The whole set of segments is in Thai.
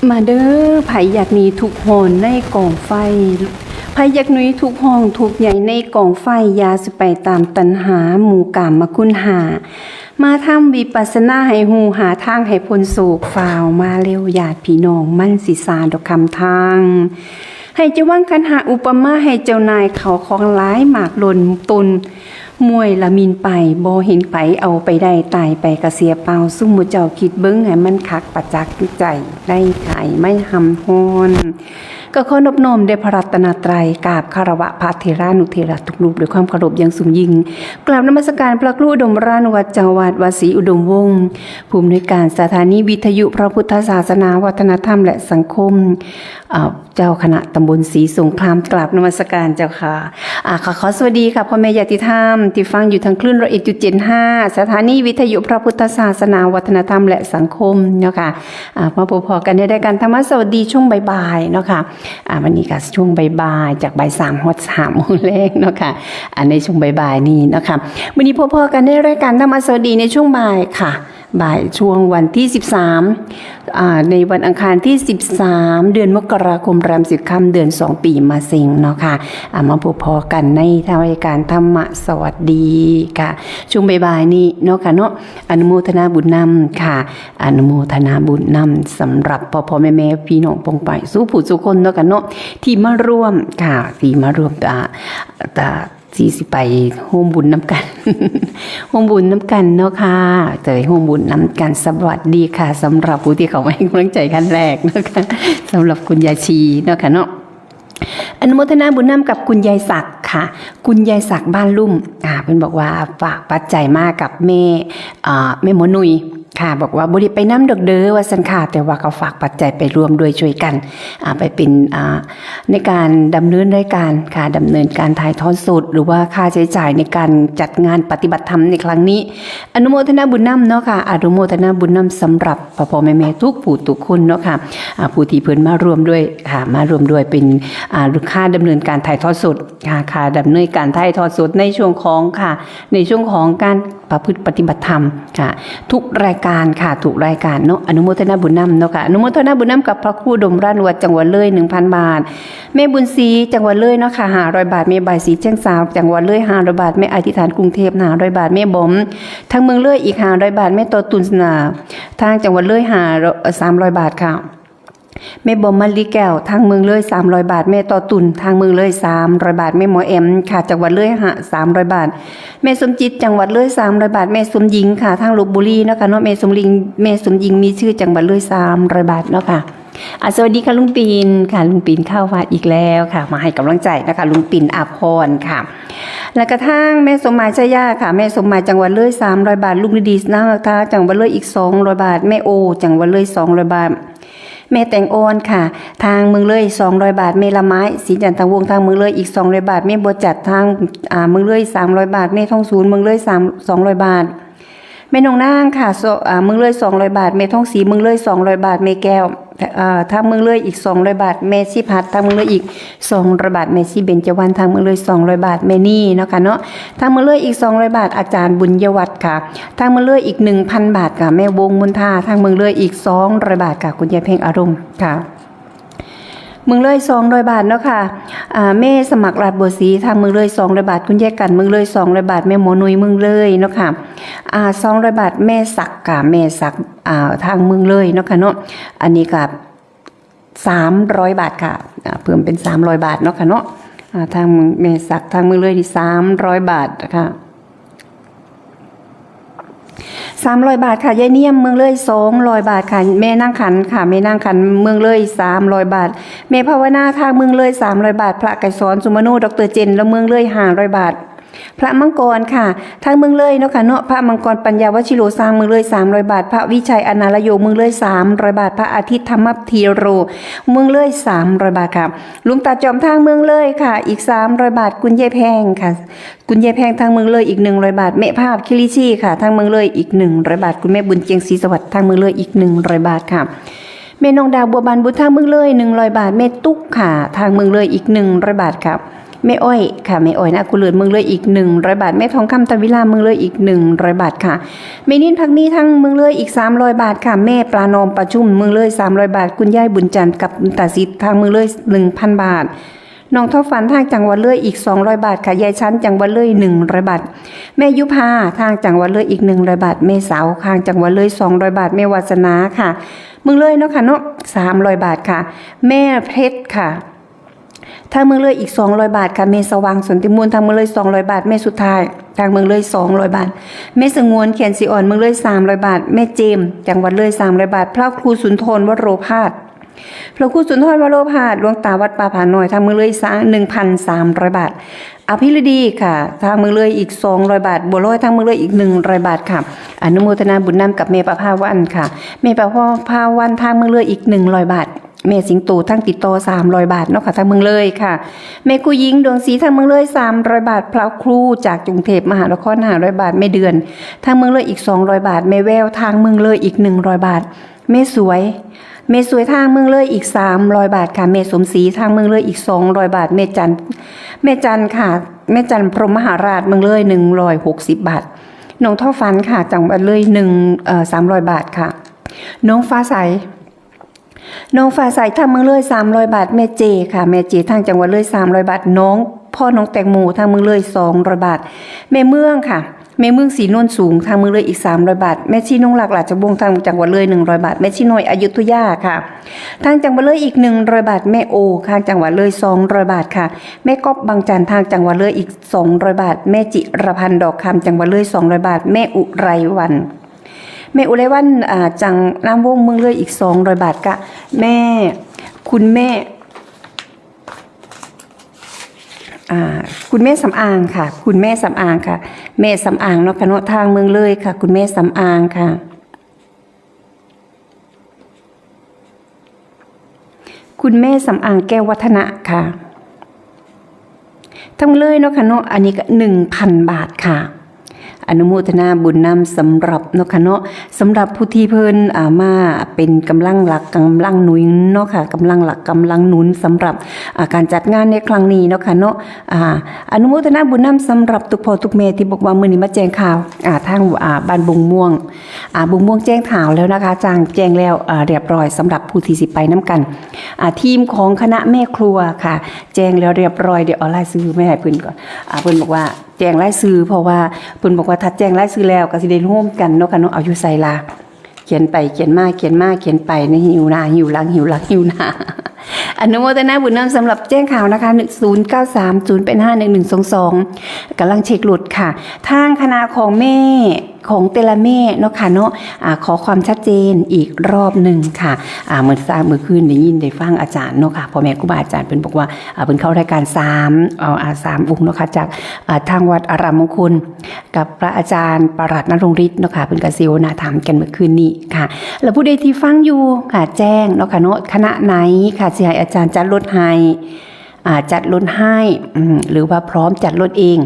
มาเด้อไผอยากหนีทุกหนในกองไฟไผอยากหนีทุกห้องทุกใหญ่ในกองไฟยาสิไปตามตัณหาหมู่กามมาคุณหามาทำวิปัสสนาให้หูหาทางให้พ้นโศกฝ่าวมาเร็วญาติพี่น้องมั่นสิสาดอกคำทางให้เจ้าว่างกันหาอุปมาให้เจ้านายเขาของร้ายหมากหล่นตนมวยละมินไปบ่เห็นไปเอาไปได้ตายไปกระเสียเปล่าซุ่มหมู่เจ้าคิดเบิ้งให้มันคักประจักษ์ใจได้ไข่ไม่หำฮอนก็ขอนอบน้อมแด่พระรัตนตรัยกราบคารวะพระเถรานุเถระทุกรูปด้วยความเคารพอย่างสูงยิ่งกราบนมัสการพระครูอุดมรานุวัฒน์เจ้าอาวาสวัดศรีอุดมวงศ์ผู้อำนวยการสถานีวิทยุพระพุทธศาสนาวัฒนธรรมและสังคมเจ้าคณะตำบลศรีสงครามกราบนมัสการเจ้าค่ะขอสวัสดีค่ะพ่อแม่ญาติธรรมที่ฟังอยู่ทางคลื่น101.75สถานีวิทยุพระพุทธศาสนาวัฒนธรรมและสังคมเนาะค่ะมาพบกันในรายการธรรมะสวัสดีช่วงบ่ายๆเนาะค่ะวันนี้ก็ช่วงบ่ายๆจากบ่าย3ฮอด3โมงแรกเนาะค่ะในช่วงบ่ายๆนี้เนาะค่ะวันนี้พบกันในรายการธรรมะสวัสดีในช่วงบ่ายค่ะบ่ายช่วงวันที่13ในวันอังคารที่13เดือนมกราคมแรม10ค่ำเดือน2ปีมาเซ็งเนาะค่ะมาพบกันในรายการธรรมะสวัสดีค่ะช่วงบ่ายๆนี้เนาะค่ะเนาะอนุโมทนาบุญนำค่ะอนุโมทนาบุญนำสำหรับพ่อแม่พี่น้องปองไปสู้ผู้ทุกคนเนาะค่ะเนาะที่มาร่วมค่ะที่มาร่วมที่สิไปโฮมบุญน้ำกัน โฮมบุญน้ำกันเนาะค่ะเจอโฮมบุญน้ำกันสวัสดีค่ะสำหรับผู้ที่เขาให้กำลังใจขั้นแรกนะคะสำหรับคุณยายชีเนาะค่ะเนาะอนุโมทนาบุญนำกับคุณยายศักดิ์ค่ะคุณยายศักดิ์บ้านลุ่มเพิ่นบอกว่าฝากปัจจัยมากับแม่หมอหนุ่ยค่ะบอกว่าบ่ได้ไปน้ำดอกเด้อว่าซั่นค่ะแต่ว่าเขาฝากปัจจัยไปรวมด้วยช่วยกันไปเป็นในการดำเนินรายการค่ะดำเนินการถ่ายทอดสดหรือว่าค่าใช้จ่ายในการจัดงานปฏิบัติธรรมในครั้งนี้อนุโมทนาบุญนำเนาะค่ะอนุโมทนาบุญนำสำหรับพ่อแม่ทุกผู้ทุกคนเนาะค่ะผู้ที่เพิ่นมารวมด้วยค่ะมารวมด้วยเป็นค่าดำเนินการถ่ายทอดสดค่ะดำเนินการถ่ายทอดสดในช่วงของค่ะในช่วงของการประพฤติปฏิบัติธรรมค่ะทุกรายการค่ะทุกรายการเนาะอนุโมทนาบุญนำเนาะค่ะอนุโมทนาบุญนำกับพระครูอุดมราชนุวัฒน์จังหวัดเลย 1,000 บาทแม่บุญศรีจังหวัดเลยเนาะค่ะ500 บาทแม่ใบศรีเชียงสาวจังหวัดเลย500 บาทแม่อธิษฐานกรุงเทพ500 บาทแม่บอมทางเมืองเลยอีก500 บาทแม่ตัวตุนสนาทางจังหวัดเลย300 บาทค่ะแม่บอมมะลิแก้วทางเมืองเลย300 บาทแม่ต่อตุนทางเมืองเลย300 บาทแม่หมอแอมค่ะจังหวัดเลย300 บาทแม่สมจิตจังหวัดเลย300 บาทแม่สมหญิงค่ะทางลพบุรีเนาะค่ะเนาะแม่สมหญิงมีชื่อจังหวัดเลย300 บาทเนาะค่ะสวัสดีค่ะลุงปีนค่ะลุงปีนเข้าวัดอีกแล้วค่ะมาให้กำลังใจนะคะลุงปีนอาภรณ์ค่ะแล้วกระทั่งแม่สมหมายชยาค่ะแม่สมหมายจังหวัดเลย300 บาทลุงดีๆนะคะจังหวัดเลยอีก200 บาทแม่โอจังหวัดเลย200 บาทแม่แต่งอ่อนค่ะทางเมืองเลย200 บาทแม่ละไม้ศรีจันทวงศ์ทางเมืองเลยอีก200 บาทแม่บัวจัดทางเมืองเลย300 บาทแม่ทองศูนย์เมืองเลย200 บาทแม่นงนางค่ะเมืองเลย200 บาทแม่ทองศรีเมืองเลย200 บาทแม่แก้วทางเมืองเลยอีก200 บาทแม่ชิพัฒทางเมืองเลยอีก200 บาทแม่ชิเบญจวรรณทางเมืองเลย200 บาทแม่นี่เนาะค่ะเนาะทางเมืองเลยอีก200 บาทอาจารย์บุญยวัฒน์ค่ะทางเมืองเลยอีก 1,000 บาทค่ะแม่วงมุนทาทางเมืองเลยอีก200 บาทค่ะคุณยายเพ่งอารมณ์ค่ะเมืองเลย200 บาทเนาะค่ะแม่สมัครราชบัวศรีทางเมืองเลย200 บาทคุณยายกันเมืองเลย200 บาทแม่หมอหนุ่ยเมืองเลยเนาะค่ะ200 บาทแม่ศักค่ะแม่ศักทางเมืองเลยเนาะค่ะเนาะอันนี้กับ300 บาทค่ะเพิ่มเป็น300 บาทเนาะค่ะเนาะทางแม่ศักทางเมืองเลยนี่300 บาทค่ะ300 บาทค่ะยายเนียมเมืองเลย200 บาทค่ะแม่นั่งขันค่ะแม่นั่งขันเมืองเลย300 บาทแม่ภาวนาทางเมืองเลย300 บาทพระไก่สอนสุมาโนดรเจนแล้วเมืองเลย500 บาทพระมังกรค่ะทางเมืองเลยเนาะค่ะเนาะพระมังกรปัญญาวชิโรสร้างเมืองเลย300 บาทพระวิชัยอนาลโยเมืองเลย300 บาทพระอาทิตย์ธรรมธีโรเมืองเลย300 บาทค่ะลุงตาจอมทางเมืองเลยค่ะอีก300 บาทคุณยายแพงค่ะคุณยายแพงทางเมืองเลยอีก100 บาทแม่ภาพคิริชีค่ะทางเมืองเลยอีก100 บาทคุณแม่บุญเจียงศรีสวัสดิ์ทางเมืองเลยอีก100 บาทค่ะแม่นองดาวบัวบานบุตรทางเมืองเลย100 บาทแม่ตุ๊กค่ะทางเมืองเลยอีก100 บาทค่ะ แม่อ้อยค่ะแม่อ้อยนะกุเลือนเมืองเลยอีก100 บาทแม่ทองคำตะวิลาเมืองเลยอีก100 บาทค่ะแม่นินพักนี้ทั้งเมืองเลยอีก300 บาทค่ะแม่ปลานอมประชุมเมืองเลย300 บาทคุณยายบุญจันทร์กับตาซิดทางเมืองเลย 1,000 บาทน้องทอฝันทางจังหวัดเลยอีก200 บาทค่ะยายชั้นจังหวัดเลย100 บาทแม่ยุพาทางจังหวัดเลยอีก100 บาทแม่สาวทางจังหวัดเลย200 บาทแม่วาสนาค่ะเมืองเลยเนาะค่ะเนาะ300 บาทค่ะแม่เพชรค่ะทางเมืองเลยอีก200 บาทค่ะเมสว่างสนติมูลทางเมืองเลย200 บาทแม่สุดท้ายทางเมืองเลย200 บาทแม่สงวนเขียนสีอ่อนเมืองเลย300 บาทแม่เจมจังหวัดเลย300 บาทพระครูสุนทรวโรภาสพระครูสุนทรวโรภาสหลวงตาวัดป่าผาหน่อยทางเมืองเลย1,300 บาทอภิรดีค่ะทางเมืองเลยอีก200 บาทบัวลอยทางเมืองเลยอีก100 บาทค่ะอนุโมทนาบุญนำกับเมประภาวันค่ะเมประภาวันทางเมืองเลยอีก100 บาทแม่สิงโตทั้งติดต่อ300 บาทเนาะค่ะทางเมืองเลยค่ะแม่กูหญิงดวงศรีทางเมืองเลย300 บาทพระครูจากกรุงเทพมหานคร500 บาทแม่เดือนทางเมืองเลยอีก200 บาทแม่แววทางเมืองเลยอีก100 บาทแม่สวยทางเมืองเลยอีก300 บาทค่ะแม่สมศรีทางเมืองเลยอีก200 บาทแม่จันค่ะแม่จันพรหมมหาราชเมืองเลย160 บาทน้องท่อฟันค่ะจังหวัดเลย300 บาทค่ะน้องฟ้าใสทางเมืองเลย300 บาทแม่เจค่ะแม่เจทางจังหวัดเลย300 บาทน้องพ่อน้องแตงโมทางเมืองเลย200 บาทแม่เมืองค่ะแม่เมืองสีนวลสูงทางเมืองเลยอีก300 บาทแม่ชีนงหลักหลาจวงทางจังหวัดเลย100 บาทแม่ชีน้อยอยุธยาค่ะทางจังหวัดเลยอีก100 บาทแม่โอทางจังหวัดเลย200 บาทค่ะแม่ก๊อบบางจันทางจังหวัดเลยอีก200 บาทแม่จิรพันธ์ดอกคำจังหวัดเลย200 บาทแม่อุไรวันจังน้ำวงเมืองเลยอีก200 บาทกะคุณแม่สำอางค่ะคุณแม่สำอางค่ะแม่สำอางเนาะค่ะเนาะทางเมืองเลยค่ะคุณแม่สำอางค่ะคุณแม่สำอางแก้ววัฒนะค่ะทั้งเลยเนาะค่ะเนาะอันนี้ก็ 1,000 บาทค่ะอนุโมทนาบุญนำสำหรับเนาะค่ะเนาะสำหรับผู้ที่เพิ่นมาเป็นกำลังหลักกำลังหนุนเนาะค่ะกำลังหลักกำลังหนุนสำหรับการจัดงานในครั้งนี้เนาะค่ะเนาะอนุโมทนาบุญนำสำหรับทุกพ่อทุกแม่ที่บอกว่ามื้อนี้มาแจ้งข่าวทางบ้านบุงม่วงแจ้งข่าวแล้วนะคะแจ้งแล้วเรียบร้อยสำหรับผู้ที่สิไปน้ำกันทีมของคณะแม่ครัวค่ะแจ้งแล้วเรียบร้อยเดี๋ยวเอารายชื่อแม่ให้เพิ่นก่อนเพิ่นบอกว่าแจ้งรายชื่อเพราะว่าเพิ่นบอกว่าถ้าแจ้งรายชื่อแล้วก็สิได้ร่วมกันเนาะค่ะเนาะเอาอยู่ใส่ล่ะเขียนไปเขียนมาเขียนไปในหิวหน้าหิวหลังหิวอนุโมทนาบุญนำสำหรับแจ้งข่าวนะคะ1093051122กำลังเช็คหลุดค่ะทางคณะของแม่ของเตละแม่เนาะค่ะเนาะขอความชัดเจนอีกรอบหนึ่งค่ะเมื่อคืนได้ยินได้ฟังอาจารย์เนาะค่ะพ่อแม่ครูบาอาจารย์เพิ่นบอกว่าเพิ่นเข้ารายการ3วงเนาะค่ะจากทางวัดอารามมงคลกับพระอาจารย์ปรัชญ์ณรงค์ฤทธิ์เนาะค่ะเพิ่นก็เสวนาถามกันเมื่อคืนนี้ค่ะแล้วผู้ใดที่ฟังอยู่ค่ะแจ้งเนาะค่ะเนาะคณะไหนค่ะสิให้อาจารย์จัดลดให้จัดลดให้หรือว่าพร้อมจัดลดเอง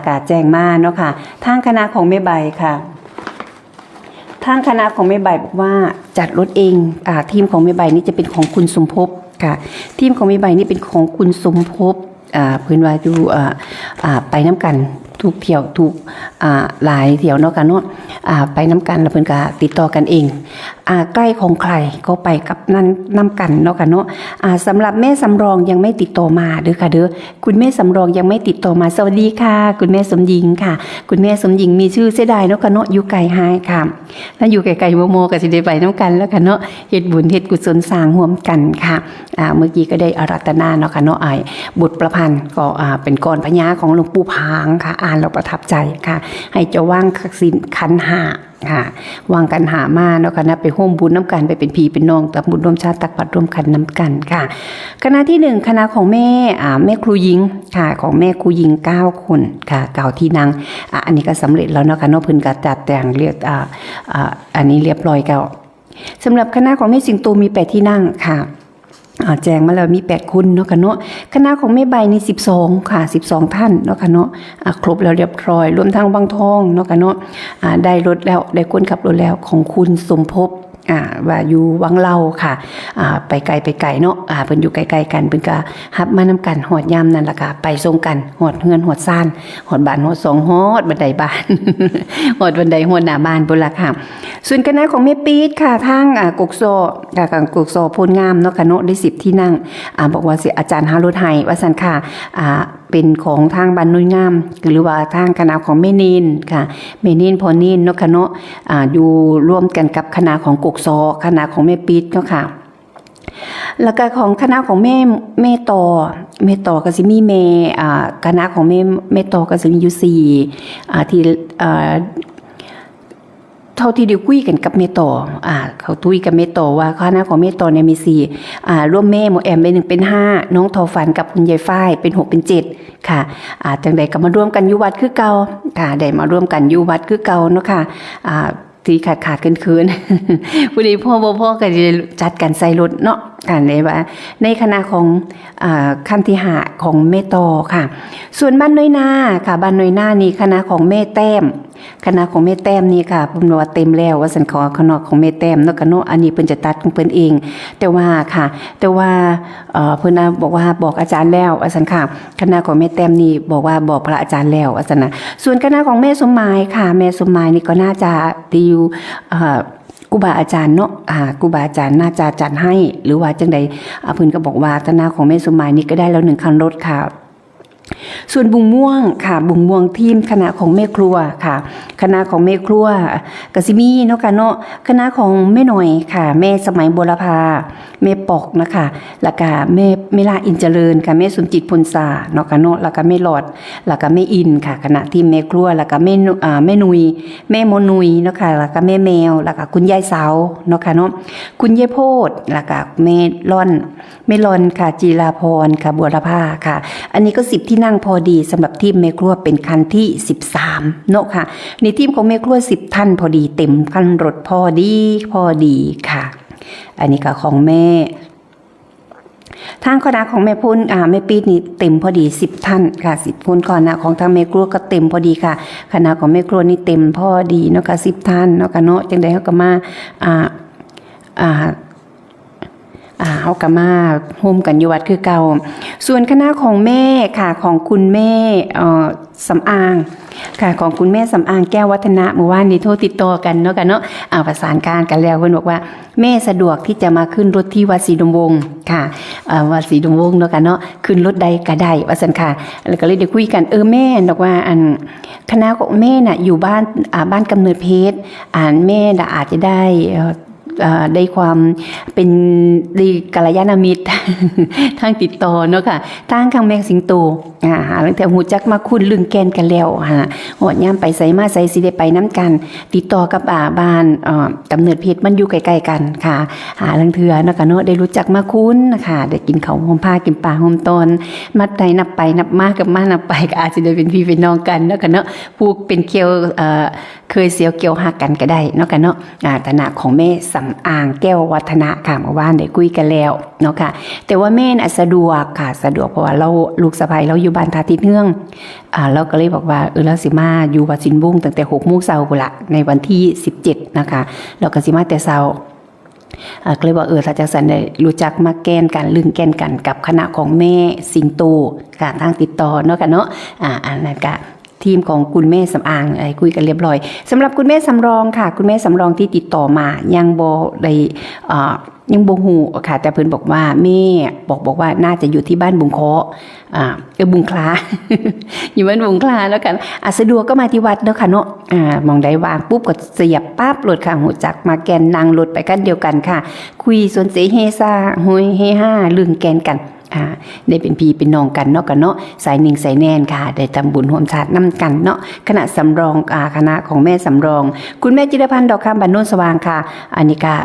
ก็แจ้งมาเนาะค่ะทางคณะของแม่ใบค่ะทางคณะของแม่ใบบอกว่าจัดลดเองทีมของแม่ใบนี่จะเป็นของคุณสมภพค่ะทีมของแม่ใบนี่เป็นของคุณสมภพเพิ่นว่าอยู่ไปน้ำกันทุกเที่ยวทุกหลายเที่ยวเนาะกันเนาะไปน้ำกันแล้วเพิ่นก็ติดต่อกันเองใกล้ของใครก็ไปกับนั้นน้ำกันเนาะกันเนาะสำหรับแม่สำรองยังไม่ติดต่อมาเด้อค่ะเด้อคุณแม่สำรองยังไม่ติดต่อมาสวัสดีค่ะคุณแม่สมหญิงค่ะคุณแม่สมหญิงมีชื่อเสียดายเนาะกันเนาะอยู่ไกลหายค่ะถ้าอยู่ไกลๆโมก็สิได้ไปน้ำกันแล้วค่ะเนาะเฮ็ดบุญเฮ็ดกุศลสร้างร่วมกันค่ะเมื่อกี้ก็ได้อาราธนาเนาะค่ะเนาะบทประพันธ์ก็เป็นกรพญาของหลวงปู่พางค่ะอ่านแล้วประทับใจค่ะให้เจ้าว่างศีลขันธ์5ค่ะวางกันหามาเนาะค่ะนะไปร่วมบุญน้ำกันไปเป็นพี่เป็นน้องตักบุญร่วมชาติตักบาตรร่วมกันน้ำกันค่ะคณะที่1คณะของแม่ครูหญิงค่ะของแม่ครูหญิง9 คนค่ะ9ที่นั่งอันนี้ก็สำเร็จแล้วเนาะค่ะเนาะเพิ่นก็จัดแต่งเรียบอันนี้เรียบร้อยแล้วสำหรับคณะของแม่สิงโตมี8ที่นั่งค่ะแจ้งมาแล้วมี8คนเนาะค่ะเนาะคณะของแม่ใบนี่12ค่ะ12ท่านเนาะค่ะเนาะครบแล้วเรียบร้อยรวมทั้งบางทองเนาะค่ะเนาะได้รถแล้วได้คนขับรถแล้วของคุณสมภพ ว่าอยู่วังเล่าค่ะไปไกลเนาะเพิ่นอยู่ไกลๆกันเพิ่นก็ฮับมานำกันฮอดยามนั้นล่ะค่ะไปส่งกันฮอดเฮือนฮอดซ่านฮอดบ้านฮอดสองฮอดบันไดบ้าน ฮอดบันไดฮอดหน้าบ้านพุ่นล่ะค่ะส่วนคณะของแม่ปี๊ดค่ะทางกกซอกกซอโพลงามเนาะค่ะเนาะได้10ที่นั่งบอกว่าสิอาจารย์หารถให้ว่าซั่นค่ะเป็นของทางบ้านนุ่ยงามหรือว่าทางคณะของแม่นินค่ะแม่นินพอนินเนาะค่ะเนาะอยู่ร่วมกันกับคณะของกกซอคณะของแม่ปี๊ดเนาะค่ะแล้วก็ของคณะของแม่ต่อก็สิมีแม่คณะของแม่ต่อก็สิมีอยู่4ที่เท่าที่ได้คุยกันกับเมต่อเขาคุยกับเมต่อว่าคณะของเมต่อเนี่ยมี4ร่วมแม่หมอแอมเป็น1เป็น5น้องทอฝันกับคุณยายฝ้ายเป็น6เป็น7ค่ะจังใดก็มาร่วมกันอยู่วัดคือเก่าค่ะได้มาร่วมกันอยู่วัดคือเก่าเนาะค่ะที่ขาดเกินๆผู้ใดพ่อก็จะจัดกันใส่รถเนาะกันเลยว่าในคณะของขั้นที่5ของแม่ต่อค่ะส่วนบ้านน้อยนาค่ะบ้านน้อยนานี่คณะของแม่แต้มคณะของแม่แต้มนี่ค่ะเพิ่นว่าเต็มแล้วว่าสันขอคณะของแม่แต้มเนาะก็เนาะอันนี้เพิ่นจะตัดของเพิ่นเองแต่ว่าเพิ่นบอกว่าบอกอาจารย์แล้วว่าสันค่ะคณะของแม่แต้มนี่บอกว่าบอกพระอาจารย์แล้วว่าสันนะส่วนคณะของแม่สมหมายค่ะแม่สมหมายนี่ก็น่าจะดีอยู่ครูบาอาจารย์เนาะครูบาอาจารย์น่าจะจัดให้หรือว่าจังใดเพิ่นก็บอกว่าคณะของแม่สมหมายนี่ก็ได้แล้ว1คันรถค่ะส่วนบุงม่วงค่ะบุงม่วงทีมคณะของแม่ครัวค่ะคณะของแม่ครัวกสิมีเนาะค่ะเนาะคณะของแม่หน่อยค่ะแม่สมัยบุรพาแม่ปอกนะคะแล้วก็แม่ลาอินเจริญค่ะแม่สมจิตพลสาเนาะค่ะเนาะแล้วก็แม่หลอดแล้วก็แม่อินค่ะคณะทีมแม่ครัวแล้วก็แม่นุยแม่โมนุยเนาะค่ะแล้วก็แม่แมวแล้วก็คุณยายสาวเนาะค่ะเนาะคุณยายโพดแล้วก็แม่ล่อนค่ะจีราพรค่ะบุรพาค่ะอันนี้ก็10ที่นั่งพอดีสำหรับทีมแม่ครัวเป็นคันที่13เนาะค่ะในทีมของแม่ครัว10ท่านพอดีเต็มคันรถพอดีค่ะอันนี้ก็ของแม่ทางคณะของแม่พุ่นแม่ปีดนี่เต็มพอดี10ท่านค่ะ10คนคณะของทางแม่ครัวก็เต็มพอดีค่ะคณะของแม่ครัวนี่เต็มพอดีเนาะค่ะ10ท่านเนาะค่ะเนาะจังได๋เฮาก็มาเฮาก็มาโฮมกันอยู่วัดคือเก่าส่วนคณะของแม่ค่ะของคุณแม่สำอางค่ะของคุณแม่สำอางแก้ววัฒนะเมื่อวานนี้โทรติดต่อกันเนาะกันเนาะประสานการกันแล้วเพิ่นบอกว่าแม่สะดวกที่จะมาขึ้นรถที่วัดศรีดมวงศ์ค่ะวัดศรีดมวงศ์เนาะกันเนาะขึ้นรถใดก็ได้ว่าซั่นค่ะแล้วก็เลยได้คุยกันแม่บอกว่าคณะของแม่น่ะอยู่บ้านกำเนิดเพชรแม่น่ะอาจจะได้ความเป็นดีกัลยาณมิตร ทางติดต่อเนาะค่ะทางแมงสิงโตหลังแต่หูจักมาคุ้นลึงแกนกันแล้วหอดย่ามไปใส่มาใส่สิได้ไปน้ำกันติดต่อกับบ้านกำเนิดเพชรมันอยู่ใกล้ๆกันค่ะลังเทือเนาะค่ะเนาะได้รู้จักมาคุ้นนะคะได้กินข้าวหอมผ้ากินปลาหอมตอนมัดใดนับไปนับมากกับมานับไปก็อาจจะได้เป็นพี่เป็นน้องกันเนาะค่ะเนาะผูกเป็นเกี่ยวเคยเสียวเกี่ยวหักกันก็ได้เนาะค่ะเนาะฐานะของแม่สำอางแก้ววัฒนะค่ะเมื่อวานได้คุยกันแล้วเนาะค่ะแต่ว่าแม่น่ะสะดวกค่ะสะดวกเพราะว่าเราลูกสะใภ้เราอยู่บ้านทาทิศเฮืองเราก็เลยบอกว่าเราสิมาอยู่วัดสินบุ้งตั้งแต่6 โมงเช้าพุ่นละในวันที่17นะคะเราก็สิมาแต่เช้าก็เลยบอกถ้าจังซั่นได้รู้จักมาแกนกันลึงแกนกันกับคณะของแม่สิงโตค่ะทางติดต่อเนาะค่ะเนาะอันนั้นก็ทีมของคุณแม่สำอางคุยกันเรียบร้อยสำหรับคุณแม่สำรองค่ะคุณแม่สำรองที่ติดต่อมายังบ่ได้ยังบ่ฮู้ค่ะแต่เพิ่นบอกว่าแม่บอกว่าน่าจะอยู่ที่บ้านบุงเคาะบุงคลา อยู่บ้านบุงคลาแล้วกันสะดวกก็มาที่วัดเนาะค่ะเนาะมองได้วางปุ๊บก็เสียบปั๊บรถค่ะหูจักมาแกนนางรถไปกันเดียวกันค่ะคุยสวนเสเฮซาโฮยเฮห้าลึงแกนกันได้เป็นพี่เป็นน้องกันเนาะกันเนาะสายหนึ่งสายแน่นค่ะได้ทำบุญร่วมชาตินำกันเนาะคณะสำรองคณะของแม่สำรองคุณแม่จิรพันธ์ดอกคำบ้านโน้นสว่างค่ะอันนี้ก็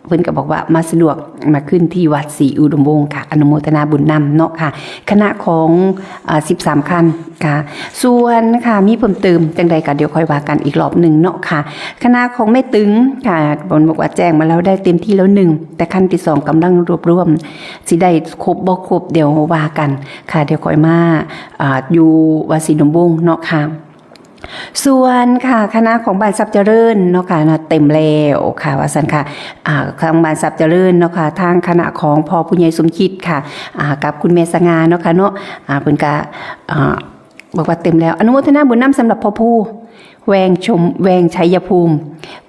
เพิ่นก็บอกว่ามาสะดวกมาขึ้นที่วัดศรีอุดมวงศ์ค่ะอนุโมทนาบุญนำเนาะค่ะคณะของ13คันค่ะส่วนค่ะมีเพิ่มเติมจังใดก็เดี๋ยวค่อยว่ากันอีกรอบหนึ่งเนาะค่ะคณะของแม่ตึงค่ะบอกว่าแจ้งมาแล้วได้เต็มที่แล้ว1แต่ขั้นที่2กำลังรวบรวมสิได้ครบบ่ครบเดี๋ยวว่ากันค่ะเดี๋ยวค่อยมาอยู่วัดศรีอุดมวงศ์เนาะค่ะ ส่วนค่ะคณะของบ้านทรัพย์เจริญเนาะค่ะเต็มแล้วค่ะว่าสันค่ะทางบ้านทรัพย์เจริญเนาะค่ะทางคณะของพ่อผู้ใหญ่สมคิดค่ะกับคุณแม่สง่าเนาะค่ะเนาะเพิ่นก็บอกว่าเต็มแล้วอนุโมทนาบุญนำสำหรับพ่อผู้แวงชัยภูมิ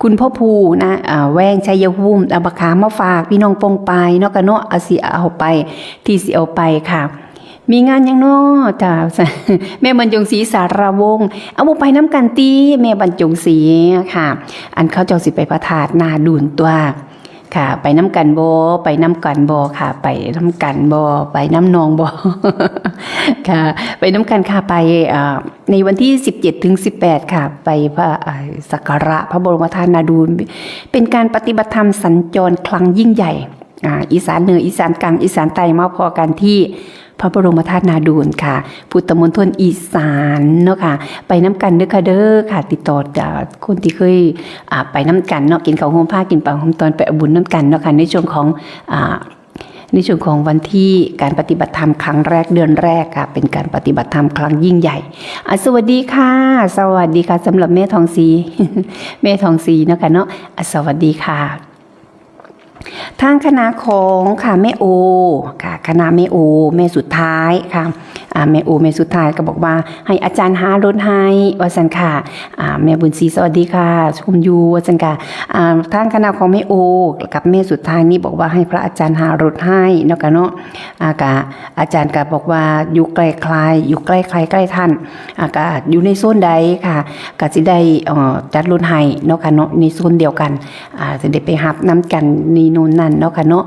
คุณพ่อภูนะแวงชัยภูมิเอาบักขามมาฝากพี่น้องปงปายเนาะกันเนาะเอาไปที่สิเอาไปค่ะมีงานยังเนาะจ้าแม่บรรจงศรีสารวงศ์เอาไปน้ำกันตีแม่บรรจงศรีค่ะอันเขาเจ้าสิไปพระธาตุนาดูนตัวค่ะไปน้ำกันบ่ไปน้ำกันบ่ค่ะไปน้ำกันบ่ไปน้ำนองบ่ค่ะไปน้ำกันค่ะไปในวันที่17ถึง18ค่ะไปพระสักการะพระบรมธาตุนาดูนเป็นการปฏิบัติธรรมสัญจรครั้งยิ่งใหญ่อีสานเหนืออีสานกลางอีสานใต้มาพอกันที่พระบรมธาตุนาดูนค่ะพุทธมณฑลอีสานเนาะค่ะไปน้ำกันเด้อค่ะเด้อค่ะติดต่อจากคนที่เคยไปน้ำกันเนาะกินข้าวโฮมผ้ากินปลาโฮมตอนไปอบุญน้ำกันเนาะค่ะในช่วงของวันที่การปฏิบัติธรรมครั้งแรกเดือนแรกค่ะเป็นการปฏิบัติธรรมครั้งยิ่งใหญ่สวัสดีค่ะสวัสดีค่ะสำหรับแม่ทองศรี แม่ทองศรีเนาะค่ะเนาะสวัสดีค่ะทางคณะของค่ะแม่โอค่ะคณะแม่โอแม่สุดท้ายค่ะแม่โอแม่สุดท้ายก็บอกว่าให้อาจารย์หารถให้ว่าสันค่ะแม่บุญศรีสวัสดีค่ะชมยูว่าสันค่ะทางคณะของแม่โอกับแม่สุดท้ายนี่บอกว่าให้พระอาจารย์หารถให้เนาะกันเนาะอาจารย์ก็บอกว่าอยู่ใกล้ใครอยู่ใกล้ใครใกล้ท่านก็อยู่ในโซนใดค่ะก็จะได้จัดรถให้เนาะกันเนาะในโซนเดียวกันจะได้ไปหับน้ำกันนี่นู่นนั่นเนาะค่ะเนาะ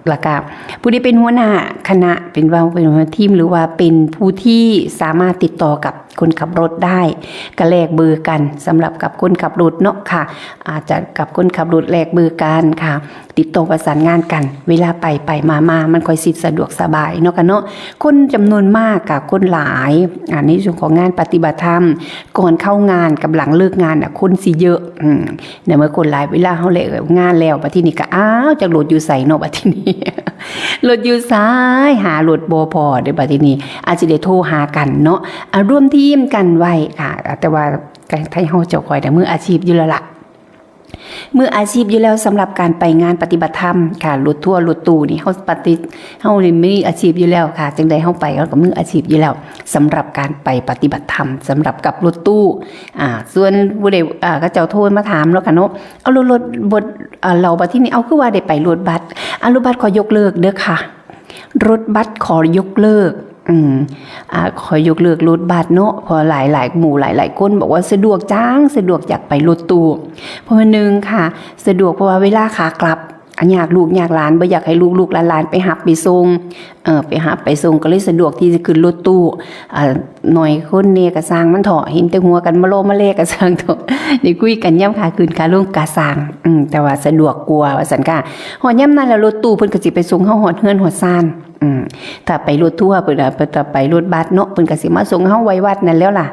แล้วก็ผู้ที่เป็นหัวหน้าคณะเป็นหัวหน้าทีมหรือว่าเป็นผู้ที่สามารถติดต่อกับคนขับรถได้ก็แลกเบอร์กันสำหรับกับคนขับรถเนาะค่ะอาจจะกับคนขับรถแลกเบอร์กันค่ะติดต่อประสานงานกันเวลาไปมามันค่อยสะดวกสบายเนาะค่ะเนาะคนจำนวนมากกับคนหลายในส่วนของงานปฏิบัติธรรมก่อนเข้างานกับหลังเลิกงานคนสิเยอะเนี่ยเมื่อคนหลายเวลาเขาเลยงานแล้วบัดทีนี้ก็จะโหลดอยู่ใส่เนาะบัดทีนี้โหลดอยู่ซ้ายหาโหลดบ่พอเดี๋ยวบัดทีนี้อาจจะได้โทรหากันเนาะร่วมทีมกันไว้ค่ะแต่ว่าไทยเฮาเจ้าคอยแต่มืออาชีพอยู่แล้วล่ะมืออาชีพอยู่แล้วสำหรับการไปงานปฏิบัติธรรมค่ะรถทัวร์รถตู้นี่เฮานี่มีอาชีพอยู่แล้วค่ะจังใดเฮาไปก็มืออาชีพอยู่แล้วสำหรับการไปปฏิบัติธรรมสำหรับกับรถตู้ส่วนผู้ใดก็เจ้าโทรมาถามแล้วกันเนาะเอารถบทเราบัดที่นี่เอาคือว่าได้ไปรถบัสรถบัสขอยกเลิกเด้อค่ะรถบัสขอยกเลิกขอยกเลิกรถบัสเนาะพอหลายหมู่หลายคนบอกว่าสะดวกจังสะดวกอยากไปรถตู้เพราะนึงค่ะสะดวกเพราะว่าเวลาขากลับอยากลูกอยากหลานบ่อยากให้ลูกหลานไปหับไปส่งไปหับไปส่งก็เลยสะดวกที่จะขึ้นรถตู้หน่อยคนเนี่ยกระสร้างมันเถาะเห็นแต่หัวกันมาโลมาเลกระสร้างเถาะได้คุยกันย่ำขาขึ้นขาลงกระสร้างแต่ว่าสะดวกกลัวว่าสันค่ะหอดย่ำนั่นแล้วรถตู้เพิ่นก็สิไปส่งเฮาหอดเฮือนหอดซ่านถ้าไปรถทัวร์เพิ่นถ้าไปรถบัสเนาะเพิ่นก็สิมาส่งเฮาไว้วัดนั่นแล้วล่ะ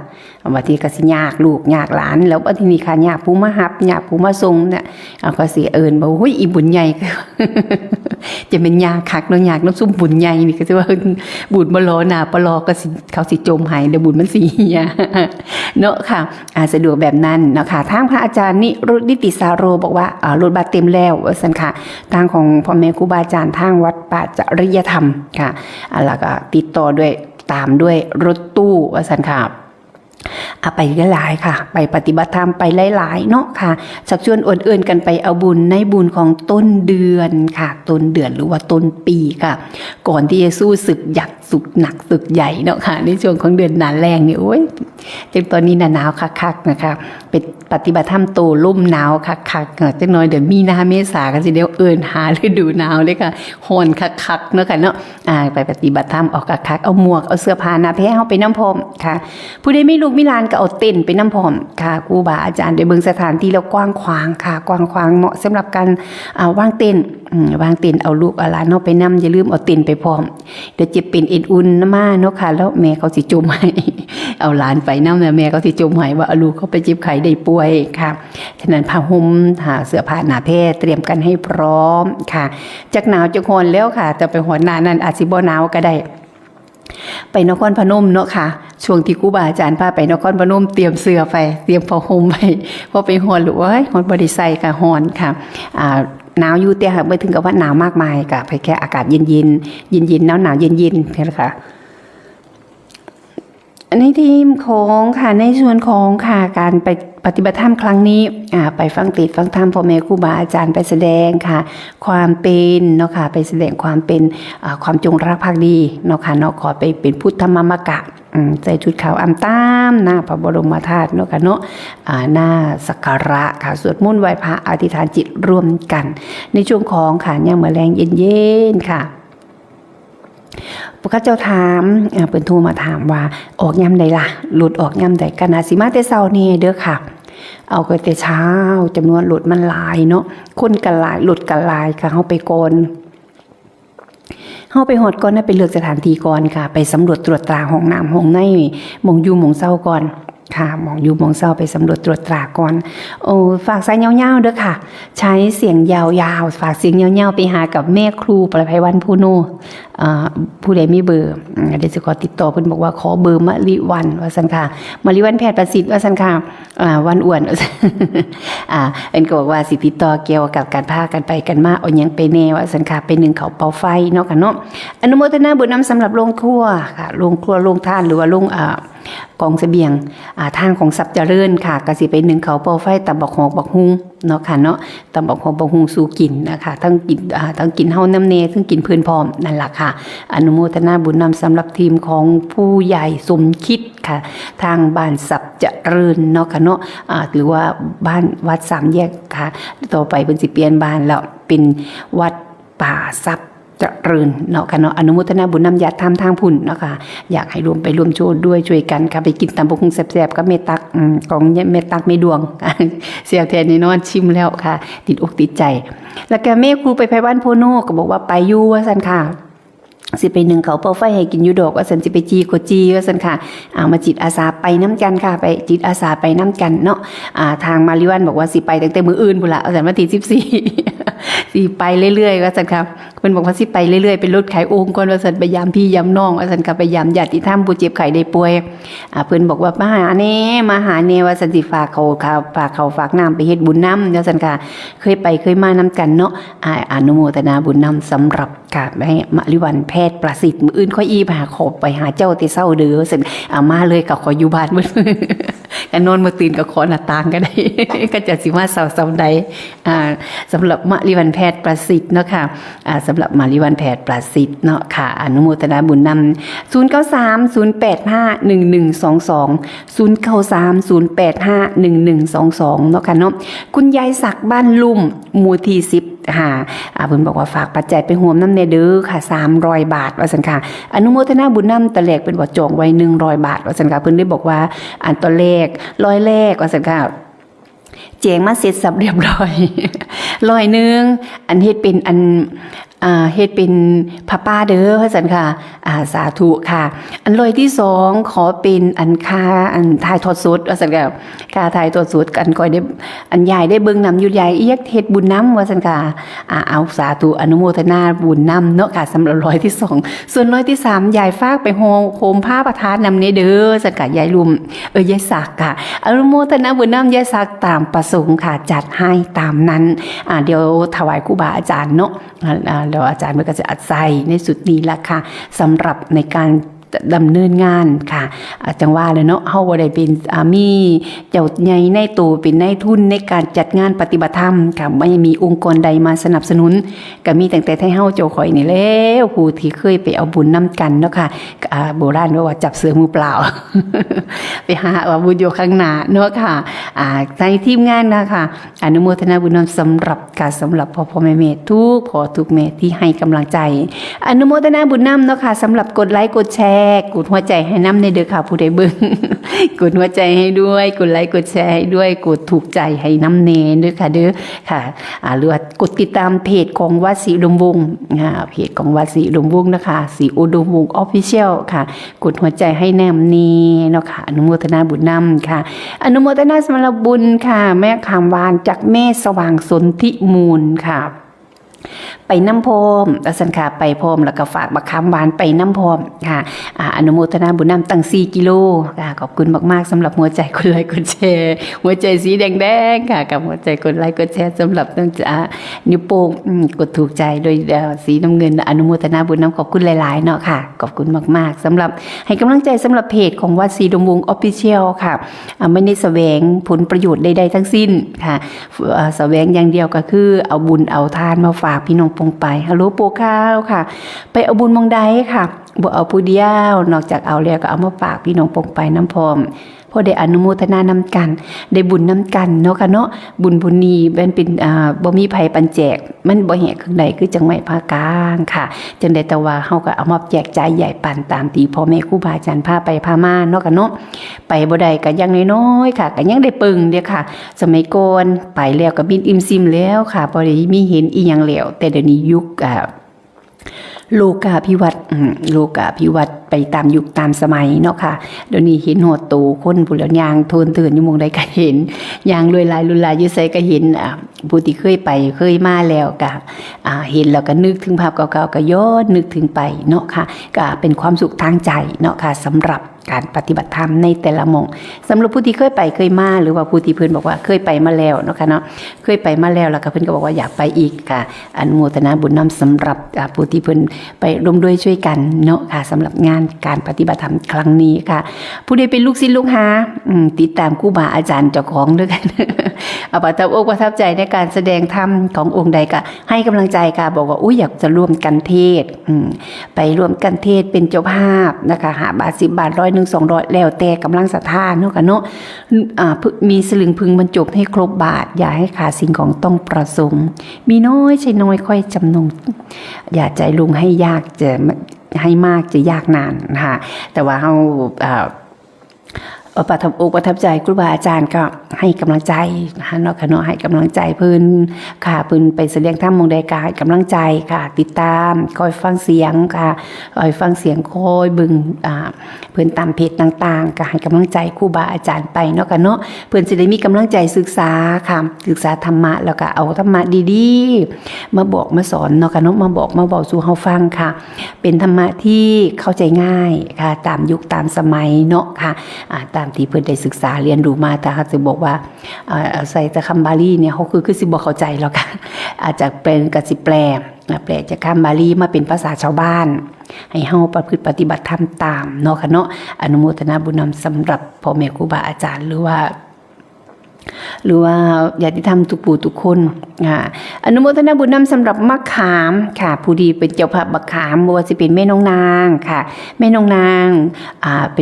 บางทีก็สิยากลูกยากหลานแล้วบางทีนี่ค่ะยากผู้มารับยากผู้มาส่งเนี่ยก็สิเอิ้นบ่โอ้ยอีบุญใหญ่จะเป็นยากคักเนาะยากน้ำซุ่มบุญใหญ่นี่ก็สิว่าบุญบ่รอหน้าบ่รอก็สิเขาสิจมหายเดี๋ยวบุญมันสิเนาะค่ะสะดวกแบบนั้นเนาะค่ะทางพระอาจารย์นิติสาโรบอกว่ารถบัสเต็มแล้วว่าซั่นค่ะทางของพ่อแม่ครูบาอาจารย์ทางวัดป่าจริยธรรมค่ะแล้วก็ติดต่อด้วยตามด้วยรถตู้ว่าซั่นค่ะไปหลายๆค่ะไปปฏิบัติธรรมไปหลายๆเนาะค่ะชักชวนอวนเอิญกันไปเอาบุญในบุญของต้นเดือนค่ะต้นเดือนหรือว่าต้นปีค่ะก่อนที่จะสู้ศึกยักษ์ศึกหนักศึกใหญ่เนาะค่ะในช่วงของเดือนหนาแรงนี่โอ้ยจนตอนนี้หนาวคักๆนะคะเป็นปฏิบัติธรรมโตล่มหนาวคักๆจังน้อยเดี๋ยวมีนาเมษาก็สิเดี๋ยวเอิญหาฤดูหนาวเลยค่ะฮ้อนคักๆเนาะค่ะเนาะไปปฏิบัติธรรมออกคักๆเอาหมวกเอาเสื้อผ้าหน้าแพ้เฮาไปน้ำพรมค่ะผู้ใดไม่ลูกมิลานก็เอาเต็นท์ไปน้ำพรมค่ะครูบาอาจารย์ได้เบิ่งสถานที่แล้วกว้างขวางค่ะกว้างขวางเหมาะสำหรับการวางเต็นท์วางเต็นท์เอาลูกเอาหลานเนาะไปนำอย่าลืมเอาเต็นท์ไปพร้อมเดี๋ยวจะเป็นเอ็นอุ่นมาเนาะค่ะแล้วแม่เขาสิจมให้เอาหลานไปนำแม่เขาสิจมให้ว่าลูกเขาไปเจ็บไข้ได้ป่วยค่ะฉะนั้นผ้าห่มเสื้อผ้าหน้าแพรเตรียมกันให้พร้อมค่ะจักหนาวจักร้อนแล้วค่ะจะไปหอนหน้านั้นอาจสิบ่หนาวก็ได้ ไปนครพนมเนาะค่ะช่วงที่ครูบาอาจารย์พาไปนครพนมเตรียมเสื้อไปเตรียมผ้าห่มไปพอไปฮอนหรือว่าฮอนบ่ได้ใส่ค่ะฮอนค่ะหนาวอยู่แต่ไม่ถึงกับว่าหนาวมากมายค่ะไปแค่อากาศเย็นๆหนาวเย็นๆแค่นั้นค่ะในทีมของค่ะในส่วนของค่ะการไปปฏิบัติธรรมครั้งนี้ไปฟังฟังธรรมพ่อแม่ครูบาอาจารย์ไปแสดงค่ะความเป็นเนาะค่ะไปแสดงความเป็นความจงรักภักดีเนาะค่ะเนาะขอไปเป็นพุทธมามกะใส่ชุดขาวอำตามหน้าพระบรมธาตุเนาะค่ะเนาะหน้าสักการะค่ะสวดมนต์ไหว้พระอธิษฐานจิตร่วมกันในช่วงของค่ะเนี่ยมื้อแลงเย็นๆค่ะพวกเจ้าถามเปิ้นโทรมาถามว่าออกยามใดล่ะหลุดออกยามใดกันน่ะสิมาแต่เช้านี่เด้อค่ะเอาก็แต่เช้าจำนวนหลุดมันหลายเนาะคนกันหลายหลุดกันหลายค่ะเฮาไปก่อนเฮาไปฮอดก่อนนะไปเลือกสถานที่ก่อนค่ะไปสำรวจตรวจตราห้องน้ำห้องในหม่องอยู่หม่องเช้าก่อนค่ะมองอยู่มองเศร้าไปสำรวจตรวจตราก่อนฝากสายยาวๆเด้อค่ะใช้เสียงยาวๆฝากเสียงยาวๆไปหากับแม่ครูประภัยวันผู้โนผู้ใดมีเบอร์เดี๋ยวจะขอติดต่อเพิ่นบอกว่าขอเบอร์มะลิวันว่าซั่นค่ะมะลิวันแพทย์ประสิทธิ์ว่าซั่นค่ะวันอ้วนเอ็นก็บอกว่าสิติดต่อเกี่ยวกับการพากันไปกันมาเอาหยังไปแน่ว่าซั่นค่ะไป1เขาเป่าไฟเนาะค่ะเนาะอนุโมทนาบุญนำสำหรับโรงครัวค่ะโรงครัวโรงทานหรือว่าโรงกองเสบียงทางของทรัพย์เจริญค่ะก็สิไป1เขาเป่าไฟตำบักหอกบักฮุงเนาะค่ะเนาะตำบักหอกบักฮุงสู่กินนะคะทั้งกินเฮาน้ำเนทั้งกินเพิ่นพร้อมนั่นล่ะค่ะอนุโมทนาบุญนำสำหรับทีมของผู้ใหญ่สมคิดค่ะทางบ้านทรัพย์เจริญเนาะค่ะเนาะหรือว่าบ้านวัด3แยกค่ะต่อไปเพิ่นสิเปลี่ยนบ้านแล้วเป็นวัดป่าทรัพย์เจริญเนาะค่ะเนาะอนุโมทนาบุญนำญาติธรรมทางพุ่นเนาะค่ะอยากให้รวมโชว์ด้วยช่วยกันค่ะไปกินตำบักหุ่งแซ่บๆกับเมตักของเมตักไม่ดวงเสียแทนนี่นอนชิมแล้วค่ะติดอกติดใจแล้วก็แม่ครูไปไผบ้านโพโนก็บอกว่าไปอยู่ว่าซั่นค่ะสิไป1เขาเป่าไฟให้กินอยู่ดอกว่าซั่นสิไปจีก็จีว่าซั่นค่ะมาจิตอาสาไปน้ำกันค่ะไปจิตอาสาไปน้ำกันเนาะทางมาริวันบอกว่าสิไปตั้งแต่มื้ออื่นพุ่นล่ะเอาซั่นวันที่14สิไปเรื่อยๆว่าซั่นครับเพิ่นบอกว่าสิไปเรื่อยๆเป็นรถขายโอ่งก่อนว่าซั่นไปยามพี่ยามน้องว่าซั่นค่ะไปยามญาติธรรมผู้เจ็บไข้ได้ป่วยเพิ่นบอกว่ามาหาแน่ว่าซั่นสิฝากเขาฝากน้ำไปเฮ็ดบุญนำว่าซั่นค่ะเคยไปเคยมานํกันเนาะอนุโมทนาบุญนำสำหรับค่ะให้มะลิวันแพทย์ประสิทธิ์มื้ออื่นค่อยหาขอไปหาเจ้าแต่เช้าเด้อซั่นมาเลยก็ขออยู่บ้านมื้อกันนอนมื้อตื่นก็ขอหน้าต่างก็ได้ก็จะสิมาเช้าๆใดสำหรับมะลิวันแพทย์ประสิทธิ์เนาะค่ะสำหรับมาริวันแพทย์ประสิทธิ์เนาะค่ะอนุโมทนาบุญนำ0930851122 เนาะค่ะเนาะคุณยายศักดิ์บ้านลุ่มหมู่ที่10เพิ่นบอกว่าฝากปัจจัยไปห่วมน้ำเนเด้อค่ะ300 บาทว่าซั่นค่ะอนุโมทนาบุญนำตะแรกเป็นว่าจองไว้100 บาทว่าซั่นค่ะเพิ่นได้บอกว่าอันตอนแรก100แรกว่าซั่นค่ะแจงมาเสร็จสับเรียบร้อย100อันเฮ็ดเป็นเฮ็ดเป็นผ้าป้าเด้อว่าซั่นค่ะสาธุค่ะอันร้อยที่2ขอเป็นอันค่าอันถ่ายทอดสดว่าซั่นค่ะค่าถ่ายทอดสดกันก่อยได้อันยายได้เบิ่งนำอยู่ยายอีกเฮ็ดบุญนำว่าซั่นค่ะเอาสาธุอนุโมทนาบุญนำเนาะค่ะสำหรับร้อยที่2ส่วนร้อยที่3ยายฝากไปโฮมผ้าประทานนำนี้เด้อซั่นค่ะยายลุมยายศักดิ์ค่ะอนุโมทนาบุญนำยายศักดิ์ตามประสงค์ค่ะจัดให้ตามนั้นเดี๋ยวถวายครูบาอาจารย์เนาะแล้วอาจารย์มันก็จะอัดใส่ในสุดนี้ละค่ะสำหรับในการดำเนินงานค่ะจังว่าเลยเนาะเฮาบ่ได้เป็นมีเจ้าใหญ่ในตัวเป็นนายทุนในการจัดงานปฏิบัติธรรมค่ะไม่มีองค์กรใดมาสนับสนุนก็มีตั้งแต่ให้เฮาเจ้าข่อยนี่แล้วผู้ที่เคยไปเอาบุญนำกันเนาะค่ะโบราณว่าจับเสือมือเปล่า ไปหาว่าบุญอยู่ข้างหน้าเนาะค่ะในทีมงานนะคะอนุโมทนาบุญนำสำหรับพ่อแม่ทุกแม่ที่ให้กำลังใจอนุโมทนาบุญนำเนาะค่ะสำหรับกดไลค์กดแชร์กดหัวใจให้น้ำในเด้อค่ะผู้ใดเบิ่ง กดหัวใจให้ด้วยกดไลค์กดแชร์ให้ด้วยกดถูกใจให้น้ำเนด้วยค่ะเด้อค่ะหรือว่ากดติดตามเพจของวัดศรีอุดมวงศ์เพจของวัดศรีอุดมวงศ์นะคะศรีอุดมวงศ์ Official ค่ะกดหัวใจให้แนมนี้เนาะค่ะอนุโมทนาบุญนำค่ะอนุโมทนาสมรบุญค่ะแม่ขามวานจากแม่สว่างสนธิมูลค่ะ ไปน้ำพรมสันค่ะไปพรมแล้วก็ฝากบักคำหวานไปน้ำพรมค่ะอนุโมทนาบุญนำตั้ง4 กิโลค่ะขอบคุณมากๆสำหรับหัวใจกดไลค์กดแชร์หัวใจสีแดงๆค่ะกับหัวใจกดไลค์กดแชร์สำหรับตั้งนิ้วโป้งกดถูกใจโดยสีน้ำเงินอนุโมทนาบุญนำขอบคุณหลายๆเนาะค่ะขอบคุณมากๆสำหรับให้กำลังใจสำหรับเพจของวัดศรีดมวงศ์ Official ค่ะไม่ได้แสวงผลประโยชน์ใดๆทั้งสิ้นค่ะแสวงอย่างเดียวก็คือเอาบุญเอาทานมาฝากพี่น้องปงไปฮัลโหลโปข้าวค่ะไปเอาบุญมองใดค่ะบ่เอาผู้เดียวนอกจากเอาแล้วก็เอามาฝากพี่น้องปงไปน้ำพร้อมพอได้อนุโมทนานำกันได้บุญนำกันเนาะค่ะเนาะบุญบุญนี้เป็นบ่มีภัยปันแจกมันบ่แหกข้างใดคือจังไม้ภาคกลางค่ะจังได๋แต่ว่าเฮาก็เอามาแจกจ่ายใหญ่ปันตามที่พ่อแม่ครูบาอาจารย์พาไปพามาเนาะค่ะเนาะไปบ่ได้ก็ยังน้อยๆค่ะก็ยังได้ปึงเด้อค่ะสมัยก่อนไปแล้วก็บินอิ่มซิมแล้วค่ะบ่ได้มีเห็นอีหยังแล้วแต่เดี๋ยวนี้ยุคโลกาภิวัตน์ไปตามยุคตามสมัยเนาะค่ะเดี๋ยวนี้เห็นโหดโตคนผู้แล้วยางโทนเตือนอยู่มองใดก็เห็นยางรวยลายลุลายอยู่ไสก็เห็นผู้ที่เคยไปเคยมาแล้วก็เห็นแล้วก็นึกถึงภาพเก่าๆก็ย้อนนึกถึงไปเนาะค่ะก็เป็นความสุขทางใจเนาะค่ะสำหรับการปฏิบัติธรรมในแต่ละหม่องสำหรับผู้ที่เคยไปเคยมาหรือว่าผู้ที่เพิ่นบอกว่าเคยไปมาแล้วเนาะค่ะเนาะเคยไปมาแล้วก็เพิ่นก็บอกว่าอยากไปอีกค่ะอนุโมทนาบุญนำสำหรับผู้ที่เพิ่นไปร่วมด้วยช่วยกันเนาะค่ะสำหรับงานการปฏิบัติธรรมครั้งนี้ค่ะผู้ใดเป็นลูกศิษย์ลูกหาติดตามครูบาอาจารย์เจ้าของด้วยกันประทับใจในการแสดงธรรมขององค์ใดก็ให้กำลังใจค่ะบอกว่าอยากจะร่วมกันเทศไปร่วมกันเทศเป็นเจ้าภาพนะคะ5 บาท10 บาท100 200แล้วแต่กำลังศรัทธาเนาะค่ะเนาะมีสลึงพึงบรรจบให้ครบบาทอย่าให้ขาดสิ่งของต้องประสงค์มีน้อยใช้น้อยค่อยจำนงอย่าใจลุงให้ยากจะให้มากจะยากนานนะคะแต่ว่าเราประทับใจครูบาอาจารย์ก็ให้กำลังใจนะคะเนาะค่ะเนาะให้กำลังใจเพิ่นค่ะเพิ่นไปแสดงธรรมมงใดก็ให้กำลังใจค่ะติดตามคอยฟังเสียงค่ะคอยฟังเสียงคอยบึงเพิ่นตามเพจต่างๆก็ให้กำลังใจครูบาอาจารย์ไปเนาะค่ะเนาะเพิ่นสิได้มีกำลังใจศึกษาค่ะศึกษาธรรมะแล้วก็เอาธรรมะดีๆมาบอกมาสอนเนาะค่ะเนาะมาบอกมาเว้าสู่เฮาฟังค่ะเป็นธรรมะที่เข้าใจง่ายค่ะตามยุคตามสมัยเนาะค่ะตามที่เพิ่นได้ศึกษาเรียนรู้มาแต่เขาจะบอกว่าใส่แต่คำบาลีเนี่ยเขาคือสิบ่เข้าใจแล้วค่ะอาจจะเป็นกสิแปลจากคำบาลีมาเป็นภาษาชาวบ้านให้เฮาประพฤติปฏิบัติธรรมตามเนาะค่ะเนาะอนุโมทนาบุญนำสำหรับพ่อแม่ครูบาอาจารย์หรือว่าญาติธรรมทุกผู้ทุกคนอนุโมทนาบุญนำสำหรับมะขามค่ะผู้ดีเป็นเจ้าภาพมะขามบ่ว่าสิเป็นแม่น้องนางค่ะแม่น้องนางเป็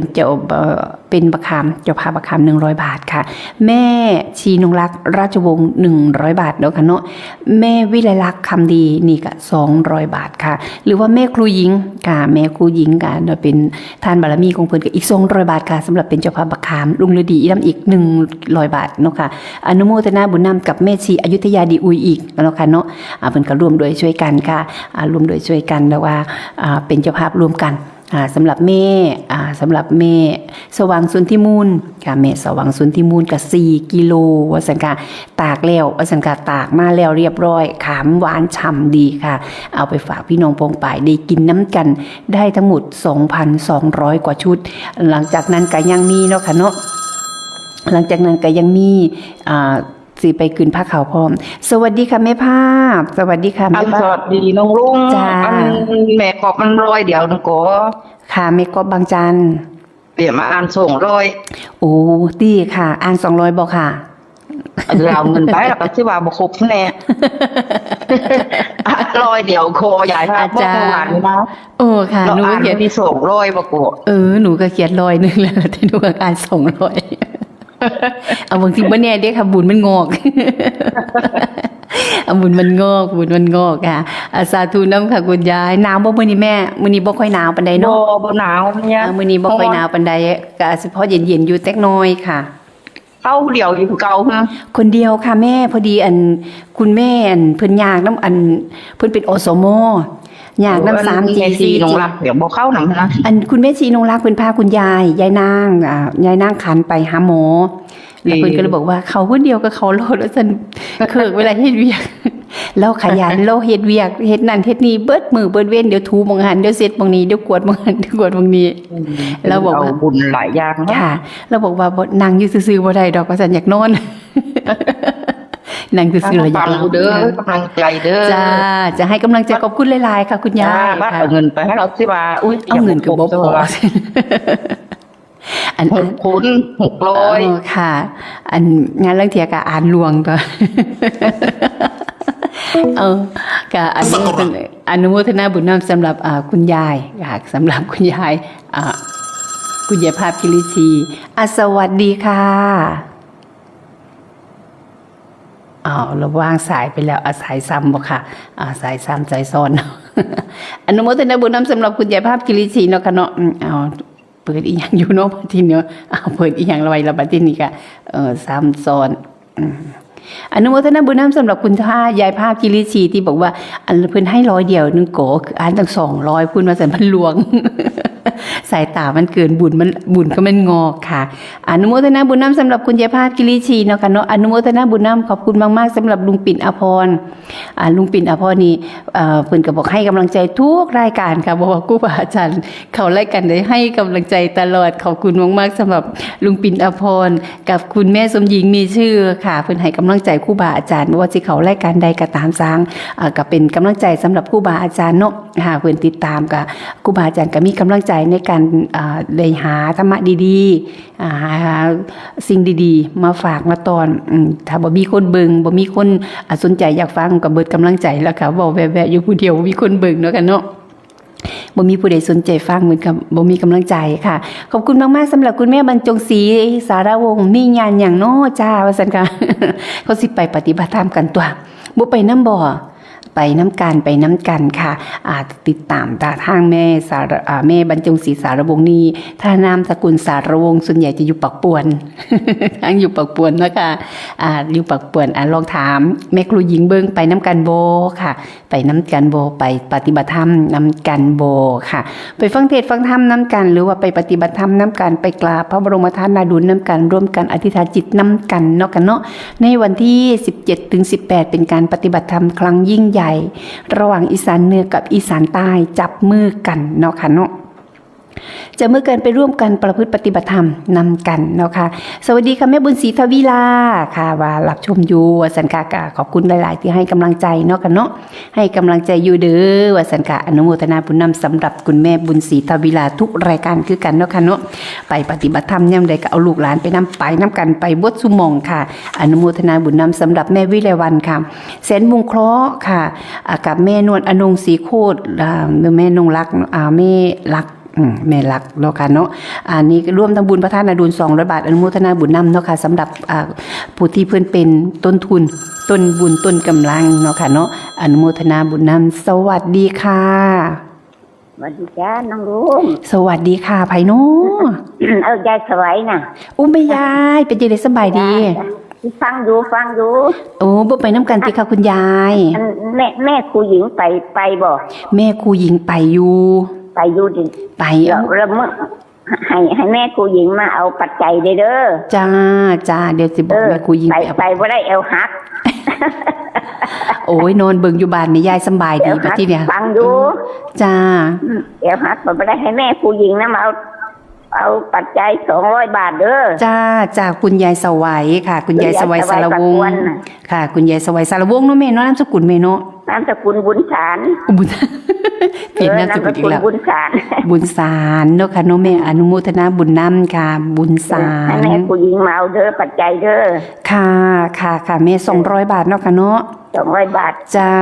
นมะขามเจ้าภาพมะขาม100 บาทค่ะแม่ชีนงรักราชวงศ์100 บาทเนาะค่ะเนาะแม่วิไลลักษณ์คำดีนี่ก็200 บาทค่ะหรือว่าแม่ครูหญิงค่ะแม่ครูหญิงค่ะเป็นทานบารมีของเพิ่นก็อีก200 บาทค่ะสำหรับเป็นเจ้าภาพมะขามลุงฤดีนำอีก100 บาทเนาะค่ะอนุโมทนาบุญนำกับแม่ชีอยุธยาดีอุยอีกเนาะค่ะเนาะเพิ่นก็ร่วมด้วยช่วยกันค่ะร่วมด้วยช่วยกันแล้วว่าเป็นเจ้าภาพร่วมกันสำหรับแม่สว่างสุนทิมูลค่ะแม่สว่างสุนทิมูลก็4 กิโลว่าซั่นค่ะตากแล้วว่าซั่นค่ะตากมาแล้วเรียบร้อยขามหวานฉ่ำดีค่ะเอาไปฝากพี่น้องปองป่ายได้กินน้ำกันได้ทั้งหมด 2,200 กว่าชุดหลังจากนั้นก็ยังมีเนาะค่ะเนาะหลังจากนั้นก็ยังมีสิไปขึ้นผ้าขาวพร้อมสวัสดีค่ะแม่ภาพสวัสดีค่ะแม่ภาพสวัสดีน้องลุงแม่กอบมัน100เดี๋ยวนึงก็ค่ะแม่กอบบางจันเดี๋ยวมาอ่าน200โอ้ดีค่ะอ่าน200บ่ค่ะเอาเงินไปแล้วก็สิว่าบ่ครบแน่100เดี๋ยวโคใหญ่ครับบ่หวานนะค่ะหนูเขียนที่200บ่กูหนูก็เขียน100นึงแล้วที่หนูอ่าน200เอาบางทีบ่แน่เด้ค่ะบุญมันงอกบุญมันงอกค่ะสาธุนำค่ะคุณยายหนาวบ่มื้อนี้แม่มื้อนี้บ่ค่อยหนาวปานใดเนาะบ่หนาวเนี่ยมื้อนี้บ่ค่อยหนาวปานใดก็เฉพาะเย็นๆอยู่จักหน่อยค่ะเดียวอยู่เก่าฮะคนเดียวค่ะแม่พอดีคุณแม่เพิ่นยากนำเพิ่นเป็นอสมอยากนำ3 G4 นงรักเดี๋ยวบ่เข้านำนะคุณแม่ชีนงรักเพิ่นพาคุณยายนางขันไปหาหมอแล้วเพิ่นก็เลยบอกว่าเขาคนเดียวกับเขาโลดแล้วซั่นเคิกเวลาเฮ็ดเวียก เราขยันเราเฮ็ดเวียกเฮ็ดนั่นเฮ็ดนี่เบิดมือเบิดเว้นเดี๋ยวถูหม้องหันเดี๋ยวเสร็จหม้องนี้เดี๋ยวกวาดหม้องหันเดี๋ยวกวาดหม้องนี้เราบอกว่า บุญหลายอย่างเนาะ ค่ะเราบอกว่าบ่นั่งอยู่ซื่อๆบ่ได้ดอกว่าซั่นอยากนอน นั่งซื่อๆแล้วอยาก ฟัง หลับ เด้อกำลังใจเด้อ จ้าจะให้กำลังใจขอบคุณหลายๆค่ะ คุณยาย บ้าน ค่ะ เอาเงินไปให้เราสิว่าอุ้ย เอาเงินก็บ่พออัน 6,000 600 ค่ะ อันงานเรื่องเทียก็อ่านลวงตัวก็อนุโมทนาบุญนำสำหรับคุณยายค่ะสำหรับคุณยายคุณยายภาพกิริชีสวัสดีค่ะเราวางสายไปแล้วสายซ้ำบ่ค่ะสายซ้ำสายซ้อน อนุโมทนาบุญนำสำหรับคุณยายภาพกิริชีเนาะค่ะเนาะเปิดอีหยังอยู่เนาะบัดทีเนาะเปิดอีหยังละไว้ละบัดทีนี้ก็ซ้ำซ้อนอนุโมทนาบุญนำสำหรับคุณยายภาพกิริชีที่บอกว่าอันเพิ่นให้100เดียวนึงโกคืออ่านตั้ง200พูดมาสันพันหลวง สายตามันเกินบุญก็มันงอกค่ะอนุโมทนาบุญนำสำหรับคุณยายภาพกิริชีเนาะค่ะเนาะอนุโมทนาบุญนำขอบคุณมากๆสำหรับลุงปิ่นอภรณ์ลุงปิ่นอภรณ์นี่เพิ่นก็บอกให้กำลังใจทุกรายการค่ะบอกว่าครูบาอาจารย์เขารายการได้ให้กำลังใจตลอดขอบคุณมากๆสำหรับลุงปิ่นอภรณ์กับคุณแม่สมหญิงมีชื่อค่ะเพิ่นให้กำลังใจครูบาอาจารย์ว่าสิเขารายการใดก็ตามสร้างก็เป็นกำลังใจสำหรับครูบาอาจารย์เนาะค่ะเพิ่นติดตามกับครูบาอาจารย์ก็มีกำลังใจในการได้หาธรรมะดีๆหาสิ่งดีๆมาฝากมาตอนถ้าบ่มีคนเบิ่งบ่มีคนสนใจอยากฟังก็เบิดกำลังใจแล้วค่ะเว้าแวะๆอยู่ผู้เดียวบ่มีคนเบิ่งเนาะกันเนาะบ่มีผู้ใดสนใจฟังเหมือนกับบ่มีกำลังใจค่ะขอบคุณมากๆสำหรับคุณแม่บรรจงศรีสารวงศ์มีงานหยังเนาะจ้าว่าซั่นค่ะ เขาสิไปปฏิบัติธรรมกันตัวบ่ไปนำบ่ไปน้ำกันค่ะติดตามทางแม่แม่บรรจงศรีสารวงศ์นี้ถ้านามสกุลสารวงศ์ส่วนใหญ่จะอยู่ปักป่วน ทางอยู่ปักป่วนนะคะอยู่ปักป่วนลองถามแม่ครูหญิงเบิ่งไปน้ำกันโบค่ะไปน้ำกันโบไปปฏิบัติธรรมน้ำกันโบค่ะไปฟังเทศน์ฟังธรรมน้ำกันหรือว่าไปปฏิบัติธรรมน้ำกันไปกราบพระบรมธาตุนาดูลน้ำกันร่วมกันอธิษฐานจิตน้ำกันเนาะกันเนาะในวันที่17ถึง18เป็นการปฏิบัติธรรมครั้งยิ่งใหญ่ระหว่างอีสานเหนือกับอีสานใต้จับมือกันเนาะค่ะเนาะจะมือกันไปร่วมกันประพฤติปฏิบัติธรรมนำกันเนาะค่ะสวัสดีค่ะแม่บุญศรีทวีลาค่ะว่ารับชมอยู่วสันกากาขอบคุณหลายๆที่ให้กำลังใจเนาะกันเนาะให้กำลังใจอยู่เด้อวสันกาอนุโมทนาบุญนำสำหรับคุณแม่บุญศรีทวีลาทุกรายการคือกันเนาะค่ะเนาะไปปฏิบัติธรรมย่ำใดก็เอาลูกหลานไปน้ำกันไปบดสุมองค่ะอนุโมทนาบุญนำสำหรับแม่วิไลวันค่ะแสนมงเคราะห์ค่ะกับแม่นวลอนงศรีโคตรแม่นงรักแม่รักแม่รักเนาะค่ะเนาะอันนี้ร่วมทำบุญพระธาตุนาดูล200 บาทอนุโมทนาบุญนำเนาะค่ะสำหรับผู้ที่เพิ่นเป็นต้นทุนต้นบุญต้นกำลังเนาะค่ะเนาะอนุโมทนาบุญนำสวัสดีค่ะ สวัสดีจ้าน้องลุง สวัสดีค่ะไผโน ยายสวยน่ะ อุ้มแม่ยายเป็นจังได๋สบายดี ฟังอยู่ โอ้บ่ไปน้ำกันติค่ะคุณยาย แม่ครูหญิงไปบ่ แม่ครูหญิงไปอยู่ ไปอยู่ดิ ไป แล้วเมื่อให้แม่ครูหญิงมาเอาปัจจัยเด้อ จ้าเดี๋ยวสิบอกแม่ครูหญิง ไปบ่ได้เอวหัก โอ้ยนอนเบิ่งอยู่บ้านแม่ยายสบายดีบัดทีเนี่ย ฟังอยู่ จ้า เอวหักบ่ได้ให้แม่ครูหญิงนะมาเอาปัจจัย200 บาทเด้อ จ้าคุณยายสวัยค่ะ คุณยายสวัยสารวงศ์ค่ะ คุณยายสวัยสารวงศ์เนาะแม่เนาะนามสกุลแม่เนาะ นามสกุลบุญสาร บุญ เปลี่ยนนามสกุลอีกแล้ว บุญสาร บุญสารเนาะค่ะเนาะแม่อนุโมทนาบุญนำค่ะ บุญสาร ให้แม่ผู้หญิงมาเอาเด้อปัจจัยเด้อ ค่ะแม่200 บาทเนาะค่ะเนาะ 200 บาท จ้า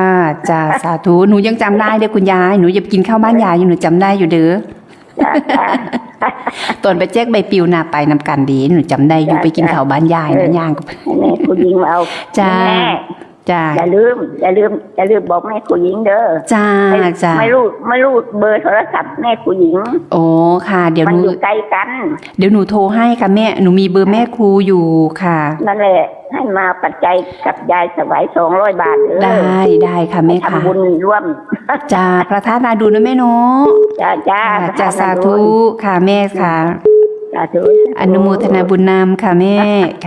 สาธุหนูยังจำได้เด้อคุณยายหนูจะกินข้าวบ้านยายอยู่หนูจำได้อยู่เด้อ จ้า ตอนไปแจกใบปลิวน่ะไปนำกันดีหนูจำได้อยู่ไปกินข้าวบ้านยายนะย่างกับ แม่ผู้หญิงมาเอา จ้า แม่ จ้า อย่าลืมบอกแม่ผู้หญิงเด้อ จ้า ไม่รู้เบอร์โทรศัพท์แม่ผู้หญิง โอ้ค่ะเดี๋ยว มัน หนู อยู่ใกล้กัน เดี๋ยวหนูโทรให้ค่ะแม่หนูมีเบอร์แม่ครูอยู่ค่ะ นั่นแหละให้มาปัจจัยกับยายสวาย200 บาทเด้อ ได้ค่ะแม่ค่ะ ทำบุญร่วม จ้าพระธาตุนาดูลนะแม่เนาะ จ้า จ้าสาธุค่ะแม่ค่ะ สาธุ อนุโมทนาบุญนำค่ะแม่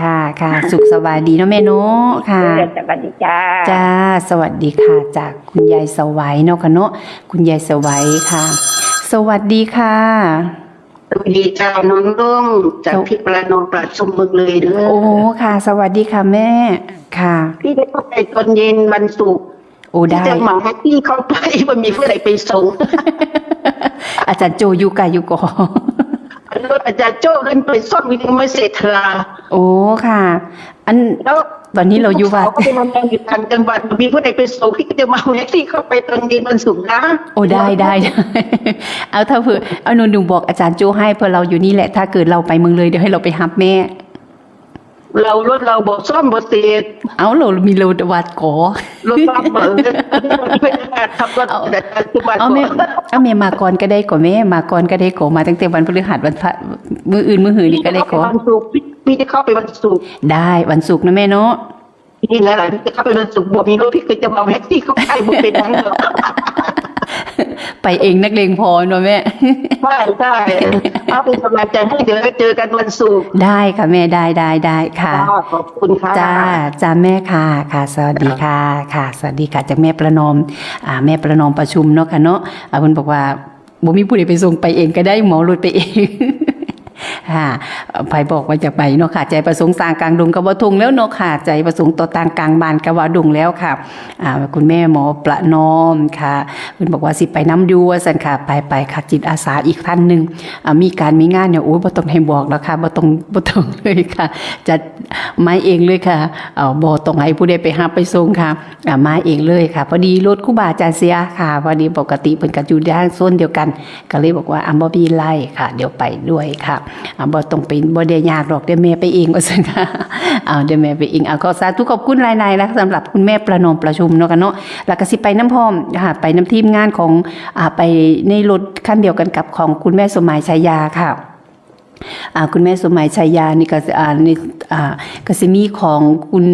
ค่ะค่ะ สุขสบายดีเนาะแม่เนาะค่ะ สวัสดีจ้า จ้าสวัสดีค่ะจากคุณยายสวัยเนาะค่ะเนาะคุณยายสวัยค่ะ สวัสดีค่ะ สวัสดีจ้าน้องลุงจากที่ประนองปราชมเมืองเลยเด้อ โอ้ค่ะ สวัสดีค่ะแม่ค่ะ พี่ได้เข้าไปตอนเย็นวันศุกร์ โอ้ ที่ ได้ จะเหมาแท็กซี่เข้าไปมันมีผู้ใดไปส่ง อาจารย์โจอยู่ไกลอยู่ก่อ รถอาจารย์โจ้ขึ้นไปซ่อมวิ่งไม่เสร็จลา โอ้ค่ะ อัน แล้ว ตอนนี้เราอยู่วัด เขาก็ไปทำงานอยู่ต่างจังหวัดมีผู้ใดไปส่งพี่ก็จะเหมาแท็กซี่เข้าไปตอนเย็นวันศุกร์นะ โอ้ได้ได้ เอาถ้าเผื่อเอาหนูบอกอาจารย์โจให้เพื่อเราอยู่นี่แหละถ้าเกิดเราไปเมืองเลยเดี๋ยวให้เราไปฮับแม่ รถเราบอกซ่อมบเสร็จ เอาเรามีโลดวัดก่อ รถบัสเบิร์เป็นการขับรถแต่ปัจจุบัน เอาแม่มาก่อนก็ได้ก่อแม่มาก่อนก็ได้ก่อมาตั้งแต่วันพฤหัสวันพระมื้ออื่นมื้อหือนี่ก็ได้ก่อ วันศุกร์พี่จะเข้าไปวันศุกร์ ได้วันศุกร์นะแม่เนาะ นี่แหละพี่จะเข้าไปวันศุกร์บอกมีรถพี่ก็จะเหมาแท็กซี่เข้าไปบุกไปนั่งเลย ไปเองนักเลงพอเนาะแม่ ใช่เอาเป็นกำลังใจให้เดี๋ยวเจอกันวันศุกร์ ได้ค่ะแม่ได้ค่ะ ขอบคุณค่ะ จ้าแม่ค่ะค่ะ สวัสดีค่ะค่ะ สวัสดีค่ะจากแม่ประนอมแม่ประนอมประชุมเนาะค่ะเนาะเพิ่นบอกว่าบ่มีผู้ใดไปส่งไปเองก็ได้หมอรถไปเอง ค่ะไปบอกว่าจะไปเนาะค่ะใจประสงค์สร้างกลางดงกบทงแล้วเนาะค่ะใจประสงค์ต่อต่างกลางบ้านกบดงแล้วค่ะคุณแม่หมอประนอมค่ะเพิ่นบอกว่าสิไปน้ำดูว่าซั่นค่ะไปค่ะจิตอาสาอีกท่านนึงมีการมีงานเนี่ยโอ้ยบ่ต้องให้บอกแล้วค่ะบ่ต้องเลยค่ะจัดมาเองเลยค่ะบ่ต้องให้ผู้ใดไปหาไปส่งค่ะมาเองเลยค่ะพอดีรถครูบาอาจารย์เสียค่ะพอดีปกติเพิ่นก็อยู่ย่านโซนเดียวกันก็เลยบอกว่าบ่มีไล่ค่ะเดี๋ยวไปด้วยค่ะบ่ต้องเป็นบ่ได้ยากหรอกเดี๋ยวแม่ไปเองว่าซั่นค่ะเดี๋ยวแม่ไปเองขอสาธุขอบคุณหลายๆนะสำหรับคุณแม่ประนอมประชุมเนาะกันเนาะแล้วก็สิไปน้ำพร้อมค่ะไปน้ำทีมงานของไปในรถคันเดียวกันกับของคุณแม่สมหมายชายาค่ะคุณแม่สมหมายชายานี่ก็นี่ก็สิมีของคุณ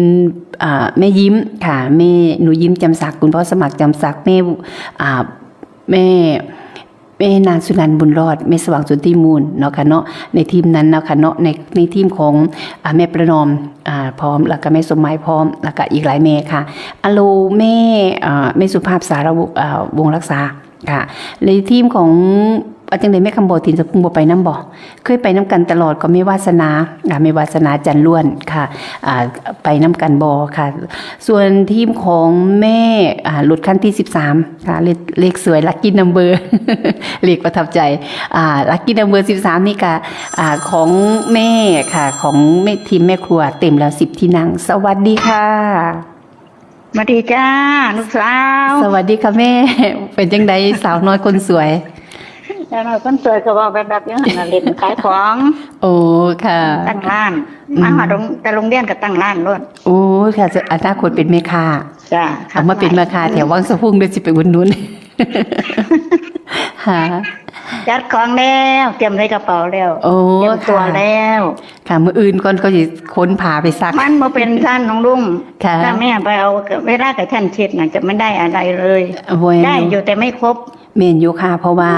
แม่ยิ้มค่ะแม่หนูยิ้มจำศักดิ์คุณพ่อสมัครจำศักดิ์แม่นางสุนันท์บุญรอดแม่สว่างสุนทรีมูลเนาะค่ะเนาะในทีมนั้นเนาะค่ะเนาะในทีมของแม่ประนอมพร้อมแล้วก็แม่สมหมายพร้อมแล้วก็อีกหลายแม่ค่ะอโลแม่สุภาพสารวงรักษาค่ะในทีมของจังได๋แม่คำบ่ถินสะพุงบ่ไปน้ำบ่เคยไปน้ำกันตลอดก็ไม่วาสนาไม่วาสนาจันล้วนค่ะไปน้ำกันบ่ค่ะส่วนทีมของแม่รถคันที่13ค่ะเลขสวยลัคกี้นัมเบอร์ เลขประทับใจลัคกี้นัมเบอร์13นี่ค่ะของแม่ค่ะของแม่ทีมแม่ครัวเต็มแล้ว10ที่นั่งสวัสดีค่ะ สวัสดีจ้าลูกสาว สวัสดีค่ะแม่ เป็นจังไดสาวน้อยคนสวย แล้วเราคนสวยก็บอกแบบยังหันเล่นขายของ โอ้ค่ะ ตั้งร้านมาหาแต่โรงเรียนก็ตั้งร้านด้วย โอ้ค่ะอนาคตเป็นแม่ค้า จ้า เอามาเป็นแม่ค้าแถววังสะพุ่งเดี๋ยวสิไปอุ่นนุน ค่ะ จัดของแล้วเตรียมในกระเป๋าแล้ว โอ้ เตรียมตัวแล้ว ค่ะมื้ออื่นก่อนก็สิค้นพาไปซัก มันมาเป็นท่านน้องลุง ค่ะ ถ้าแม่ไปเอาเวลากับท่านเช็ดน่ะจะไม่ได้อะไรเลย โว้ย ได้อยู่แต่ไม่ครบ แม่นอยู่ค่ะ เพราะว่า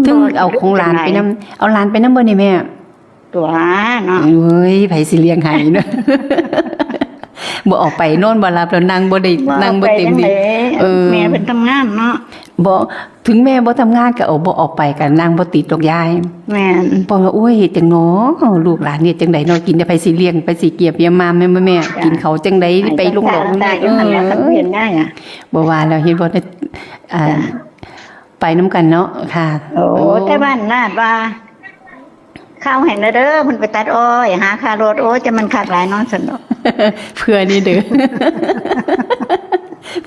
ถึงเอาของหลานไปนํเอาหลานไปนํบ่นี่แม่ ตัวเนาะ เอ้ยไผสิเลี้ยงให้เนาะ บ่ออกไปโน่นบ่รับแล้วนั่งบ่ได้นั่งบ่เต็มที่ แม่เป็นทำงานเนาะ บ่ถึงแม่บ่ทำงานก็บ่ออกไปก็นั่งบ่ติดดอกยาย แม่น พอว่าโอ้ยเฮ็ดจังเนาะลูกหลานเนี่ยจังไดเนาะกินได้ไปสิเลี้ยงไปสิเกียบเยี่ยมมาแม่บ่แม่กินเขาวจังไดไปลงหลง ได้ยังหันแล้วเห็นได้อ่ะ บ่ว่าแล้วเห็นบ่ได้ไปนํกันเนาะค่ะ โอ้แต่บ้านนาดว่าข้าวเห็นเด้อเพิ่นไปตัดอ้อยหาค่ารถโอ้จะมันขาดหลายเนอนสนุก เพื่อนี่เด้อ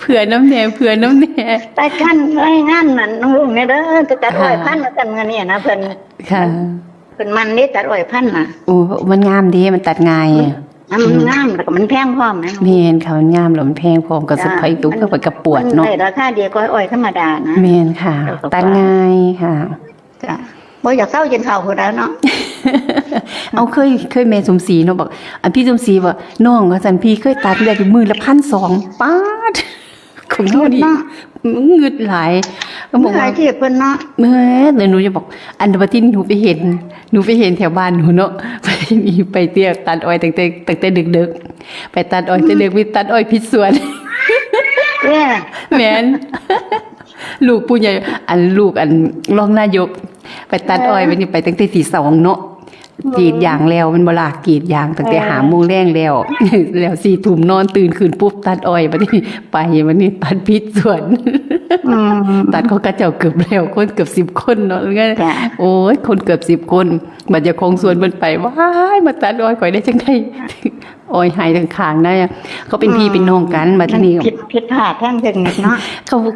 เพื่อน้ำแหน่เพื่อน้ำแหน่ แต่กันไอ้งานนั่นน้องลุงเนี่ยเด้อจะตัดอ้อยพันมากันเงินเนี่ยนะเพิ่น ค่ะ เพิ่นมันนี่ตัดอ้อยพันน่ะ โอ้มันงามดีมันตัดง่าย มันงามแล้วก็มันแพงพร้อมนะ แม่นค่ะมันงามแล้วมันแพงพร้อมกับสุภัยตุกก็ไปกับปวดเนาะ มันได้ราคาเดียวก็อ้อยธรรมดานะ แม่นค่ะ ตัดง่ายค่ะ จ้ะบ่อยากเศร้าจนเฒ่าพุ่นแล้วเนาะ เอาเคยแม่สมศรีเนาะบอกพี่สมศรีว่าน้องว่าซั่นพี่เคยตัดได้มือละ 1,200 ป๊าดของเฮานี่เงึดหลาย ก็บอก อา ว่า ชีพเพิ่นเนาะ เมื่อเลยหนูจะบอกอันดับที่หนูไปเห็นแถวบ้านหนูเนาะไปนี่ไปเที่ยวตัดอ้อยตั้งแต่ดึกๆไปตัดอ้อยแต่ดึกไปตัดอ้อยพิษสวน เอ้อ แม่น ลูกผู้ใหญ่ลูกรองนายก ไปตัดอ้อยไปนี่ไปตั้งแต่ตี 2เนาะกรีดยางแล้วมันบ่ล่ะกรีดยางตั้งแต่5 โมงแรงแล้ว แล้ว4 ทุ่มนอนตื่นขึ้นปุ๊บตัดอ้อยบัดนี้ไปบัดนี้ตัดพิษสวน อืม ตัดเขากระเจ้าเกือบแล้วคนเกือบ10 คนเนาะงั้น จ้ะ โอ้ยคนเกือบ10 คนบัดเจะคงสวนมันไปว้ายมาตัดอ้อยข่อยได้จังได๋ อ้อยหายทางข้างได้อะเขาเป็นพี่เป็นน้องกันบัดนี้ ผิดพลาดทางเทคนิคเนาะ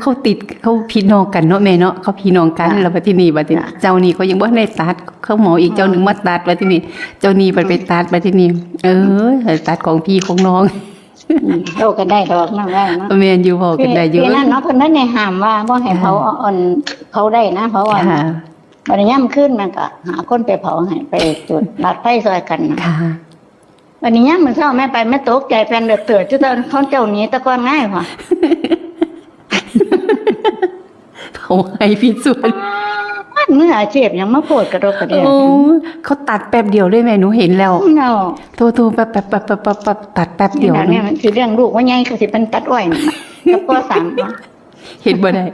เขาติดเขาพี่น้องกันเนาะแม่เนาะเขาพี่น้องกัน จ้ะ แล้วบัดทีนี้บัดที จ้ะ เจ้านี่เขายังบ่ได้ตัดเขาหมออีกเจ้าหนึงมาตัดบัดทีนี้เจ้านี่ไปตัดบัดทีนี้ตัดของพี่ของน้อง โตกันได้ดอกนั่นได้เนาะ แม่นอยู่พอกันได้อยู่ ปีนั้นเนาะเพิ่นได้ห้ามว่าบ่ให้เผาอ่อนเขาได้นะเพราะว่า ค่ะ บัดนี้ย่ํขึ้นมันก็หาคนไปเผาให้ไปจุดลัดไฟซอยกันนะ ค่ะ วันนี้ยังมื้อเช้าแม่ไปแม่ตกใจแฟนเดือดเตือจุดตอนเขาเจ้าหนี้ตะกอนง่ายกว่า เขาให้พี่สวน มันมืออาชีพยังมาโพดกระดกกระเดีย โอ้เขาตัดแป๊บเดียวด้วยแม่หนูเห็นแล้ว เนาะ โทรแป๊บตัดแป๊บเดียว เนี่ย นะ มันสิเรื่องลูกว่าใหญ่ก็สิเป็นตัดอ้อยนี่กับป .3 เนาะ เห็นบ่ได้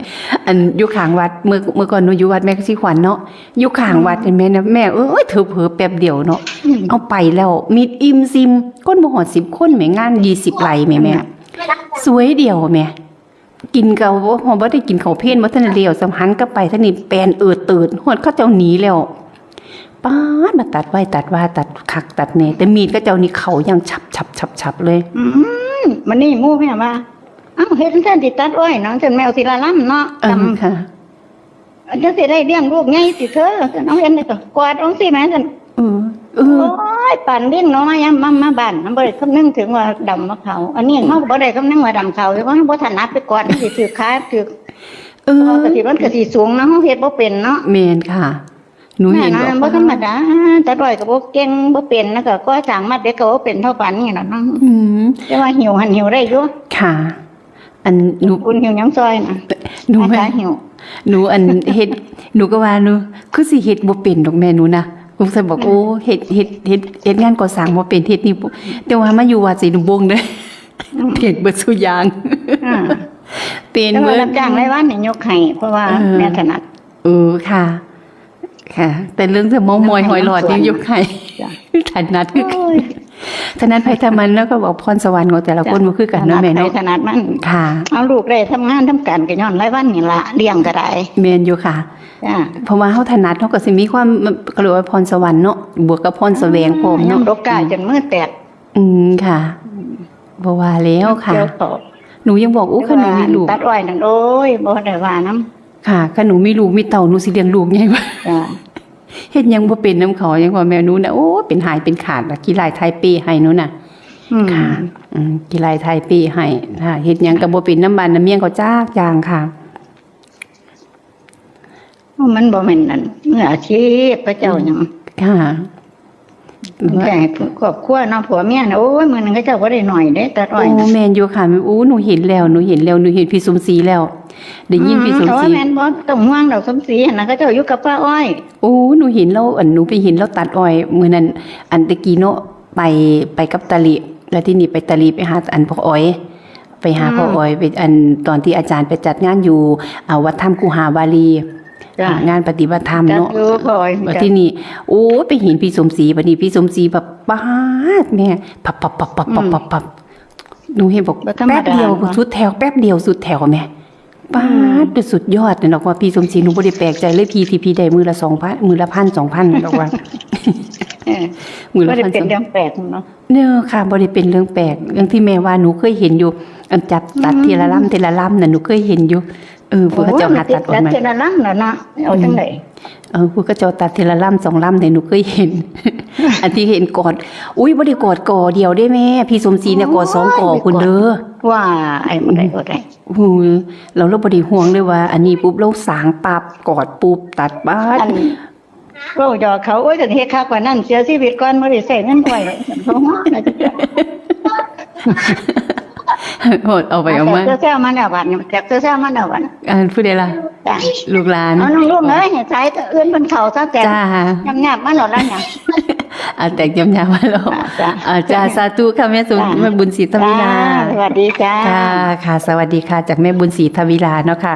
อันอยู่ข้างวัดเมื่อก่อนหนูอยู่วัดแม่กสิขวัญเนาะอยู่ข้างวัดเห็นแม่นะแม่เธอเผลอแป๊บเดียวเนาะเอาไปแล้วมีดอิ่มซิมก้นบ่ฮอด10 คนแม่งาน20ไร่แม่สวยเดียวแม่กินเกาบ่ได้กินข้าวเพลนบ่ทันได้เดียวสำหันก็ไปท่านี้แปลนตื่นฮอดเขาเจ้าหนีแล้วป๊าดมาตัดไว้ตัดว่าตัดคักตัดแน่แต่มีดก็เจ้านี่เขายังฉับเลย มันนี่หมู่แม่ว่าเอ้าเฮ็ดจังสิตัดอ้อยเนาะจนแมวสิละล่ำเนาะจำ ค่ะ จะสิได้เลี้ยงลูกไงสิเธอน้องเห็นได้ก็กวาดองสิแม่ซั่น เออ โอ้ยปั่นเลี้ยงน้อยยังมาบ้านมันบ่ได้คำนึงถึงว่าดำมะเขาอันนี้เฮาบ่ได้คำนึงว่าดำเขาเพราะบ่ถนัดไปกวาดมันสิถือขาถือ เออ ก็สิมันก็สิสูงเนาะเฮาเฮ็ดบ่เป็นเนาะ แม่นค่ะ หนูเห็น นั่นบ่ธรรมดาแต่ร้อยก็บ่เก่งบ่เป็นแล้วก็สร้างมัดเด็กก็บ่เป็นเท่าปันนี่ล่ะเนาะ อืม แต่ว่าหิวหันหิวได้อยู่ ค่ะ อันหนู คุณหิวหยังซอยน่ะ หนู อา แม่ จารย์หิว หนูอันเฮ็ดหนูก็ว่าหนูคือสิเฮ็ดบ่เป็นดอกแม่หนูนะลุงใส่บอกโอ้เฮ็ดงานก่อสร้างบ่เป็นเฮ็ดนี่บ่แต่ว่ามาอยู่วัดสิหนูบงเด้อเฮ็ดเบิดซุอย่าง อ่า เป็น แต่ เบิ ว่า ด รับจ้างรายวันนี่ยกให้เพราะว่าแม่ถนัด ค่ะ ค่ะ แต่เรื่องเมอยหอยหลอดนี่ยกให้ จ้ะ ถนัดคือกันถนัดไผทำมันแล้วก็บอกพรสวรรค์ของแต่ละคนบ่คือกันเนาะแม่เนาะ ถนัดมัน ค่ะ เอาลูกได้ทำงานทำการก็ย้อนรายวันนี่ล่ะเลี้ยงก็ได้ แม่นอยู่ค่ะ จ้า เพราะว่าเฮาถนัดเฮาก็สิมีความก็เรียกว่าพรสวรรค์เนาะบวกกับพรแสวงพร้อม ยั เนาะ งดกกาจนมือแตก ค่ะบ่ว่าแล้วค่ะ เดี๋ยวตอบ หนูยังบอกอู้ขนมมีลูก ตัดอ้อยนั่นโอ้ยบ่ได้ว่านํ ค่ะขนมมีลูกมีเต่าหนูสิเลี้ยงลูกไงวะ จ้า เฮ็ดหยังบ่เป็นน้ำเขายังว่าแม่หนูน่ะโอ้เป็นหายเป็นขาดละกี่ลายไทยปีให้หนูน่ะ ค่ะกี่ลายไทยปีให้ค่ะเฮ็ดหยังก็บ่เป็นน้ำบานน้ำเมียงเขาจ้ากอย่างค่ะ มันบ่แม่นนั่นมืออาชีพพระเจ้าหยัง ค่ะ แต่ครอบครัวเนาะผัวเมียน่ะโอ้ยมื้อนึงเขาเจ้าบ่ได้หน่อยเด้ตัดอ้อย โอ้ น่ะ แม่นอยู่ค่ะอู้หนูเห็นแล้วหนูเห็นพี่สมศรีแล้วได้ยินพี่สม แต่ ศ ว่า รี แม่นบ่ต้องห่วงดอกสมศรีหั่นน่ะเขาเจ้าอยู่กับป้าอ้อย โอ้หนูเห็นแล้วหนูไปเห็นแล้วตัดอ้อยมื้อนั้นอันตะกี้เนาะไปกับตาลิแล้วที่นี่ไปตาลิไปหาอันพ่ออ้อย ไปหาพ่ออ้อยไปอันตอนที่อาจารย์ไปจัดงานอยู่วัดถ้ำกุหาวารี จ้ะ งานปฏิบัติธรรม จัด เนาะ อยู่พ่ออ้อย ว่า จ้ะ ที่นี่โอ้ไปเห็นพี่สมศรีบัดนี้พี่สมศรีแบบป๊าดแม่ปับหนูเห็นบอก บ่ธรรมดา แป๊บเดียว เนาะ สุดแถวแป๊บเดียวสุดแถวแม่ป๊าดเป็นสุดยอดเนี่ยดอกว่าพี่สมศรีหนูบ่ได้แปลกใจเลยพี่ที่พี่ได้มือละ 2,000มือละ 1,000 2,000ดอกว่า เออ มือ บ่ ละ ได้ 1,000 เป็นเรื่องแปลกเนาะ เน้อค่ะบ่ได้เป็นเรื่องแปลกเรื่องที่แม่ว่าหนูเคยเห็นอยู่อันจับตัดทีละลำน่ะหนูเคยเห็นอยู่พวกเขาเจ้าหาตัดออกมา เจริญลังแล้วเนาะเอาจังได๋ พวกเขาเจ้าตัดทีละลำ2 ลำเนี่ยหนูเคยเห็น อันที่เห็นกอดอุ้ยบ่ได้กอดก่อเดียวได้แม่พี่สมศรีเนี่ยกอด2ก่อคุณเด้อ ว่าไอ้บ่ได้ โอ้โหเราบ่ได้ห่วงเลยว่า อันนี้ปุ๊บเราสางปั๊บกอดปุ๊บตัดบ้าด อันก็ยอเขาโอ้ยถึงเฮ็ดคักกว่านั้นเสียชีวิตก่อนบ่ได้ใช้เงินก่อยเลยเพราะว่าน่าจะ โหดเอาไปเอามา แซ่บๆมันแล้วบัดนี้แซ่บๆมันแล้วบัด อันผู้ใดล่ะ จ้ะ ลูกหลาน เอาน้องลุงเอ้ยให้สายแต่อื่นเพิ่นเข้าซะแต่ จ้า ยำๆมาแล้วล่ะเนี่ย แต่ยำๆมาแล้ว จ้ะ จ้าสาธุค่ะแม่สุ จ้ะ แม่บุญศรีทวิลา สวัสดีจ้า ค่ะค่ะสวัสดีค่ะจากแม่บุญศรีทวิลาเนาะค่ะ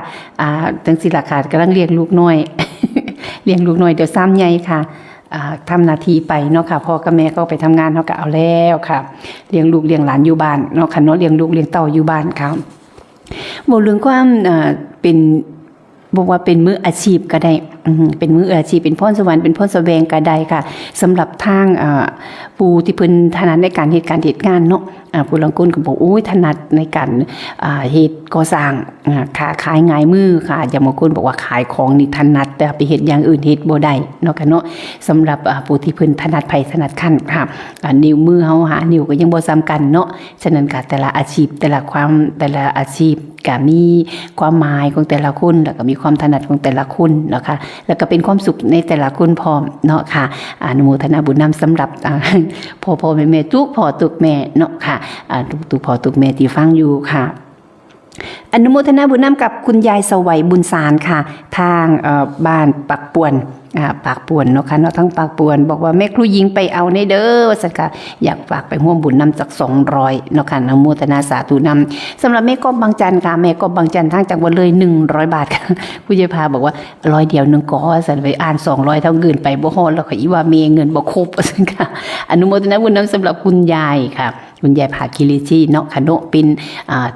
จังสิล่ะค่ะกำลังเลี้ยงลูกน้อย เลี้ยงลูกน้อยเดี๋ยวซ้ำใหญ่ค่ะทำหนาทีไปเนาะค่ะพ่อกับแม่ก็ไปทำงานเนาะก็เอาแล้วค่ะเลี้ยงลูกเลี้ยงหลานอยู่บ้านเนาะค่ะเนาะเลี้ยงลูกเลี้ยงเต้าอยู่บ้านค่ะบอกเรื่องความเป็นบอกว่าเป็นมืออาชีพก็ได้เป็นมืออาชีพเป็นพรสวรรค์เป็นพรแสวงก็ได้ค่ะสำหรับทางผู้ที่เพิ่นถนัดในการเหตุงานเนาะผู้ลังคนก็บอกโอ้ยถนัดในการเหตุก่อสร้างค้าขายง่ายมือค่ะอย่างบางคนบอกว่าขายของนี่ถนัดแต่ไปเฮ็ดอย่างอื่นเฮ็ดบ่ได้เนาะค่ะเนาะสำหรับผู้ที่เพิ่นถนัดไผถนัดขั้นค่ะนิ้วมือเฮาหานิ้วก็ยังบ่ซ้ำกันเนาะฉะนั้นก็แต่ละอาชีพแต่ละอาชีพก็มีความหมายของแต่ละคนแล้วก็มีความถนัดของแต่ละคนเนาะค่ะแล้วก็เป็นความสุขในแต่ละคนพร้อมเนาะค่ะอนุโมทนาบุญนำสำหรับพ่อแม่ทุกพ่อทุกแม่เนาะค่ะทุกพ่อทุกแม่ที่ฟังอยู่ค่ะอนุโมทนาบุญนำกับคุณยายสวัยบุญสารค่ะทางบ้านปักป่วนปากป่วนเนาะค่ะเนาะทั้งปากป่วนบอกว่าแม่ครูยิงไปเอาในเด้อว่าซั่นค่ะอยากฝากไปร่วมบุญนำจาก200เนาะค่ะอนุโมทนาสาธุนำสำหรับแม่ก็บางจันค่ะแม่ก็บางจันทางจังหวัดเลย100บาทค่ะผู้ใหญ่พาบอกว่า100เดียวนึงก็ซั่นไปอ่าน200เท่าเงินไปบ่ฮอดแล้วก็อีว่าเมเงินบ่ครบว่าซั่นค่ะอนุโมทนาบุญนำสำหรับคุณยายค่ะคุณยายผาคิริชีเนาะค่ะเนาะเป็น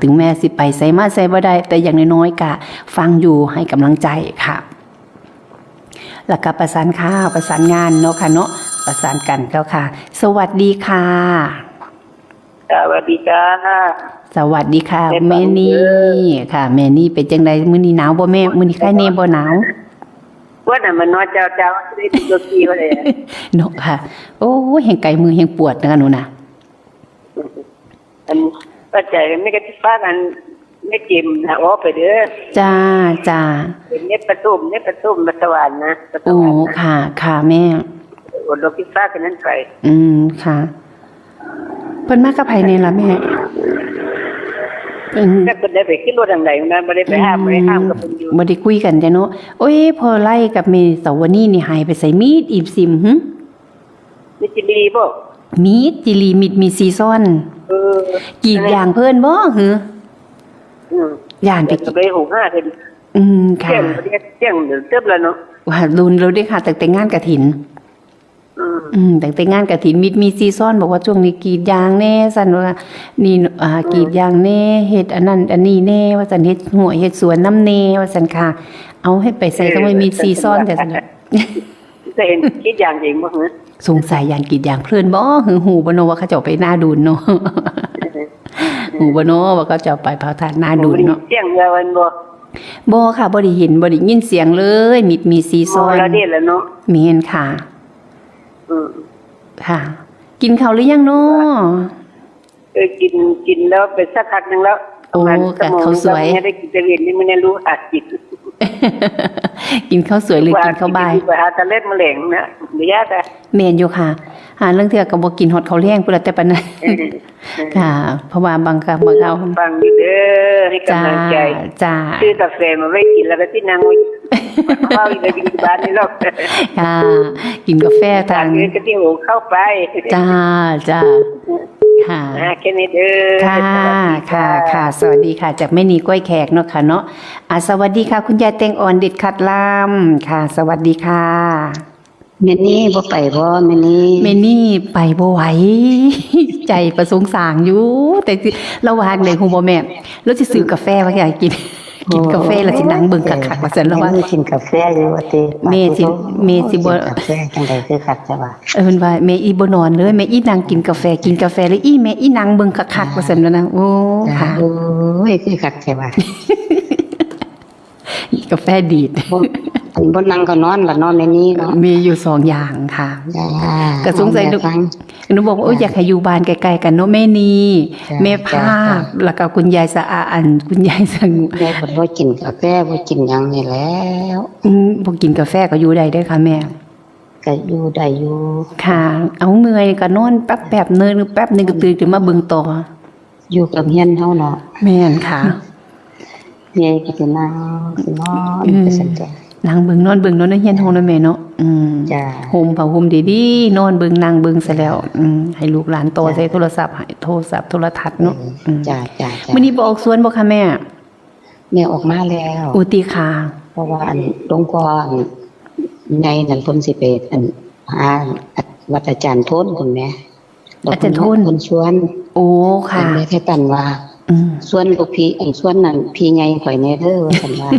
ถึงแม่สิไปไสมาไสบ่ได้แต่อย่างน้อยๆก็ฟังอยู่ให้กำลังใจค่ะแล้วก็ประสานข้าวประสานงานเนาะค่ะเนาะประสานกันแล้วค่ะสวัสดีค่ะ สวัสดีจ้า สวัสดีค่ะ แม่ แม่นี่ เด้อ ค่ะแม่นี่เป็นจังไดมื้อนี้หนาวบ่แม่มื้อนี้ใครแน่บ่หนาว ว่าน่ะมันน้อยเจ้าได้ตัวกี้ว่าเลย เนาะค่ะโอ้ยแห่งไกลมือแห่งปวดนะคะหนูนะ อันปัจจัยไม่ก็ที่ฟ้ากันไม่จิมนะอ๋อไปเด้อ จ้า เป็นเน็ตประตูมาสวรรค์นะประตู โอ้ค่ะค่ะแม่ อดลบพิฟ้ากันนั้นไป ค่ะเพิ่นมากับไผนี่ล่ะแม่ถ้าคนได้ไปขึ้นรถทางใดนะไม่ได้ไปห้ามกับคนอยู่ บ่ได้คุยกันจ้ะเนาะโอ้ยพอไล่กับเมสาวนี่นี่หายไปใส่มีดอีบซิมหึ มิจิลีบ่ มีดจิลีมิดมีซีซ่อนกีดอย่างเพิ่นบ่หือย่านไป ไปหูห้าเพิ่น ค่ะ เที่ยงเติบแล้วเนาะ ว่ารุนแล้วเด้ค่ะตั้งแต่งานกฐินตั้งแต่งานกฐินมีซีซ่อนบอกว่าช่วงนี้กรีดยางแน่ซั่นว่านี่กรีดยางแน่เฮ็ดอันนั้นอันนี้แน่ว่าซั่นเฮ็ดหัวเฮ็ดสวนน้ำแน่ว่าซั่นค่ะเอาให้ไปใส่ต้องมีซีซ่อนแต่ซั่น จะเห็นคิดอย่างเองบ่ฮะ สงสัยยานกรีดยางเพิ่นบ่หือหูบ่เนาะว่าเขาเจ้าไปหน้าดูนเนาะ หูบ่เนาะว่าเขาเจ้าไปเผาถ่านหน้าดูนเนาะ เที่ยงเงินบ่ บ่ค่ะบ่ได้เห็นบ่ได้ยินเสียงเลยมีซีซ่อน แล้วเด็ดแล้วเนาะ แม่นค่ะค่ะ กินข้าวหรือยังเนาะ กินแล้วไปสักพักนึงแล้ว โอ้กัดข้าวสวย ไม่ได้กินแต่เวียนนี่ไม่ได้รู้อัดจิต กินข้าวสวยหรือกินข้าวบ่าย ไปหาตะเล็ดมะเร็งนะไม่ยากอ่ะ แม่นอยู่ค่ะหาเรื่องเทื่อก็บ่กินฮอดข้าวแลงพุ่นละแต่ปานนั้นค่ะ เพราะว่าบางครั้งบางคราว ฟังอยู่เด้อให้ จ้าก ำลังใจ จ้า ซื้อกาแฟมาไว้กินแล้วก็ที่นั่งไว้เข้าอีกแล้วกินที่บ้านนี่หรอก ค่ะกินกาแฟทาง นี้ก็ที่หูเข้าไป จ้าค่ะ แค่นี้เด้อ ค่ะสวัสดีค่ะจากแม่นีกล้วยแขกเนาะค่ะเนาะสวัสดีค่ะคุณยายแตงอ่อนเด็ดขัดลำค่ะ สวัสดีค่ะ แม่นี่บ่ไปบ่แม่นี่ แม่นี่ไปบ่ไหว ใจประสงค์สางอยู่แต่ระหว่างเลยฮู้บ่แม่แล้วสิซื้อกาแฟมาให้กิน กินกาแฟแล้วสินั่งเบิ่งคักๆว่าซั่นแล้วว่า กินกาแฟอยู่ว่าติ แม่สิบ่ กาแฟจังได๋คือคักจ้ะว่า เพิ่นว่าแม่อีบ่นอนเลยแม่อีนั่งกินกาแฟแล้วอีแม่อีนั่งเบิ่งคักๆว่าซั่นแล้วนะโอ้ค่ะ โอ้ยคือคักจ้ะว่าก าแฟดีด บ่นั่งก็นอนล่ะเนาะแม่นี่เนาะ มีอยู่2อย่างค่ะ จ้า ก็สงสัยหนูบอกว่าอยากให้อยู่บ้านใกล้ๆกันเนาะแม่นีแม่ภาพแล้วก็คุณยายสะอาดคุณยายสง แม่เพิ่นบ่กินกาแฟบ่กินหยังนี่แล้ว บ่กินกาแฟก็อยู่ได้เด้อค่ะแม่ ก็อยู่ได้อยู่ ค่ะ เอาเมื่อยก็นอนแป๊บๆนึงแป๊บนึงก็ตื่นขึ้นมาเบิ่งต่อ อยู่กับเฮียนเฮาเนาะ แม่นค่ะ ยายก็จะนั่งสินอนไปสันจ้ะ นางเบิ่งนอนเบิ่งนอนในเฮียนห้องนั่นแม่เนาะจ้ะห่มผ้าห่มดีๆนอนเบิ่งนางเบิ่งซะแล้วให้ลูกหลานโตใช้โทรศัพท์ให้โทรศัพท์โทรทัศน์เนาะ จ้ะจ้ะ มื้อนี้บ่ออกสวนบ่คะแม่ แม่ออกมาแล้ว อุติค่ะ เพราะว่าหลวงพ่อในนั่นเพิ่นสิไปหาวัดอาจารย์โทนคุณแม่ อาจารย์โทน เพิ่นชวน โอ้ค่ะ แม่แค่ตันว่าส่วนลูกพี่ส่วนนั้นพี่ใหญ่ข่อยแน่เด้อว่าซั่นว่า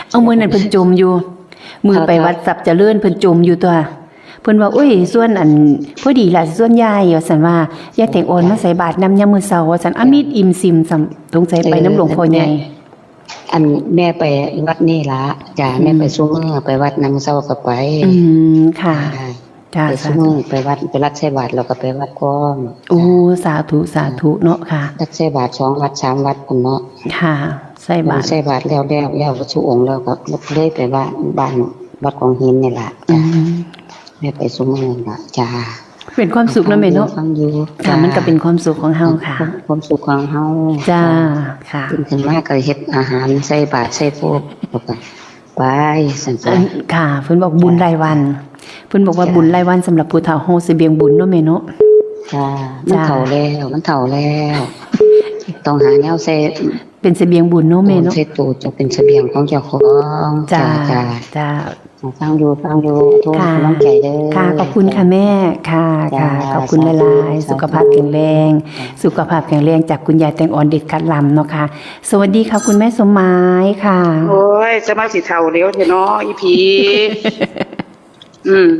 เอามื้อนั้นเพิ่นจมอยู่มือไปวัดทรัพย์เจริญเพิ่นจมอยู่ตัวเพิ่นว่าโอ้ยส่วนอันพอดีล่ะส่วนยายว่าซั่นว่ายายแต่งอ่อนมาใส่บาตรนำยามมื้อเช้าว่าซั่นอามิดอิ่มซิมสำสงสัยไปน้ำหลวงพ่อใหญ่ อันแม่ไปวัดนี่ล่ะจ้ะแม่ไปซุมื้อไปวัดนำเช้าก็ไป ค่ะจ้า ไป สา ซุ ธุ มื้อไปวัดไปรัดใส่บาตรแล้วก็ไปวัดพร้อม โอ้สาธุสาธุเนาะค่ะ รัดใส่บาตร2วัด3วัดพุ่นเนาะ ค่ะใส่บาตร ใส่บาตรแล้ววัดสุองค์แล้วก็เลยไปบ้านวัดของหินนี่ล่ะจ้ะแม่ไปซุมื้อล่ะจ้า เป็นความสุขนะแม่เนาะ ฟังอยู่ ค่ะมันก็เป็นความสุขของเฮาค่ะ ความสุขของเฮา จ้าค่ะ ตื่นขึ้นมาก็เฮ็ดอาหารใส่บาตรใส่พวกแล้วก็ไปสั่น ค่ะเพิ่นบอกบุญรายวันเพิ่นบอกว่าบุญรายวันสำหรับผู้เฒ่าเฮาสิเบียงบุญเนาะแม่เนาะ ๆจ้ามันเฒ่าแล้วต้องหาแนวใส่ เป็นเสบียงบุญเนาะแม่เนาะ ใส่ตู้จะเป็นเสบียงของเจ้าของ จ้า จ้า จ้า ฟังอยู่โทษกำลังใจเด้อ ค่ะขอบคุณค่ะแม่ค่ะค่ะขอบคุณหลายๆสุขภาพแข็งแรงสุขภาพแข็งแรงจากคุณยายแตงอ่อนเด็ดคัดลำเนาะค่ะสวัสดีค่ะคุณแม่สมหมายค่ะ โอ้ยจะมาสิเท่าเร็วเถอะเนาะอีผี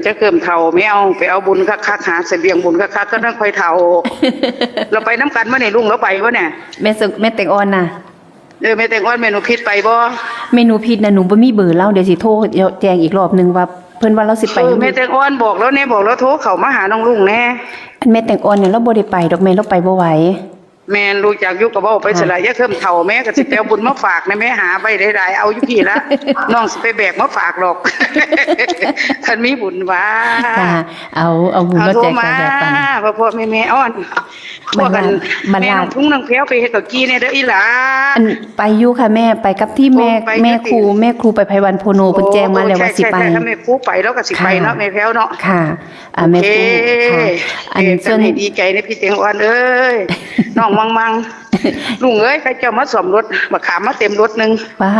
จะเกิมเท่าไม่เอาไปเอาบุญคักๆหาเสบียงบุญคักๆก็ต้องคอยเท่า เราไปน้ำกันวะเนี่ยลุงเราไปวะเนี่ย แม่แตงอ่อนน่ะ แม่แต่งอ้อนแม่หนูคิดไปบ่ เมนูผิดนะหนูบ่มีเบอร์เล่าเดี๋ยวสิโทรแจ้งอีกรอบนึงว่าเพิ่นว่าเราสิไป แม่แต่งอ้อนบอกแล้วเนี่ยบอกแล้วโทรเข้ามาหาน้องลุงแน่ อันแม่แตงอ่อนเนี่ยเราบ่ได้ไปดอกแม่เราไปบ่ไหว แม่รู้จักยุคกับบ่ไปสลายอย่าเคิ่มเท่าแม่ก็สิไปเอาบุญมาฝากนะแม่หาไปได้ๆเอาอยู่พี่ละ น้องสิไปแบกมาฝากหรอก คันมีบุญว่า ค่ะเอาบุญมา โทร แจก มา จ่ายปัน พ่อแม่อ้อนพวกกัน บัด แม่ ลาด น้องทุ่งน้องแพ้วไปเฮ็ดกับกี้เนี่ยเด้ออีหลา อันไปอยู่ค่ะแม่ไปกับที่แม่ ไป แม่ครูไปไพวันโพโนเพิ่นแจ้งมาแล้วว่าสิไป ใช่ถ้าแม่ครูไปแล้วก็สิไปเนาะแม่แพ้วเนาะ ค่ะแม่ครูค่ะอัน ส่วนให้ดีใจในพี่เตียงอ่อนเอ้ย น้องมังลุงเอ้ยใครจะมาสมรถบักขามมาเต็มรถนึง ป้า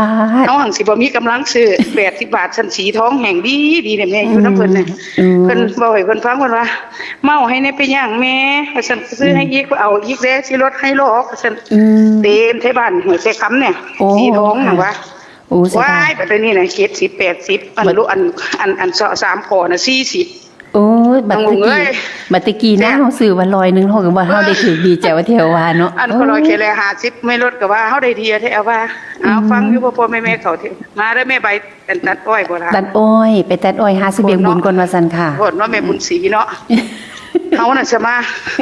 ด น้องหังสิบ่มีกำลังซื้อ80 บาทชั้นสีท้องแห่งดีเนี่ยแม่อยู่นำเพิ่นน่ะเพิ่นบ่ให้เพิ่นฟังเพิ่นว่าเมาให้ในไปย่างแม่ว่าซั่นซื้อให้อีกเอาอีกเด้สิรถให้ลอกว่าซั่นเต็มไทบ้านหัวใจค้ำเนี่ยสีท้องน่ะว่า โอ้สิ ว้ายแบบนี้น่ะ70 80อันรู้อัน3ข้อน่ะ40 โอ้ยบัตร น้องลุงเอ้ กี้ ย บัตรกี้นะเฮาซื้อว่า100นึงเฮาก็ว่าเฮาได้ถือดีใจว่าเที่ยวว่าเนาะ อันคนรอเคเลย50ไม่ลดก็ว่าเฮาได้เทียแท้ว่าเอาฟังอยู่พ่อแม่เขาเถอะมาเด้อแม่ใบตัดอ้อยบ่ล่ะ ตัดอ้อยไปตัดอ้อยหาเสบียงบุญก่อนว่าซั่นค่ะ โพดว่าแม่บุญศรีเนาะ เฮาน่ะจะมา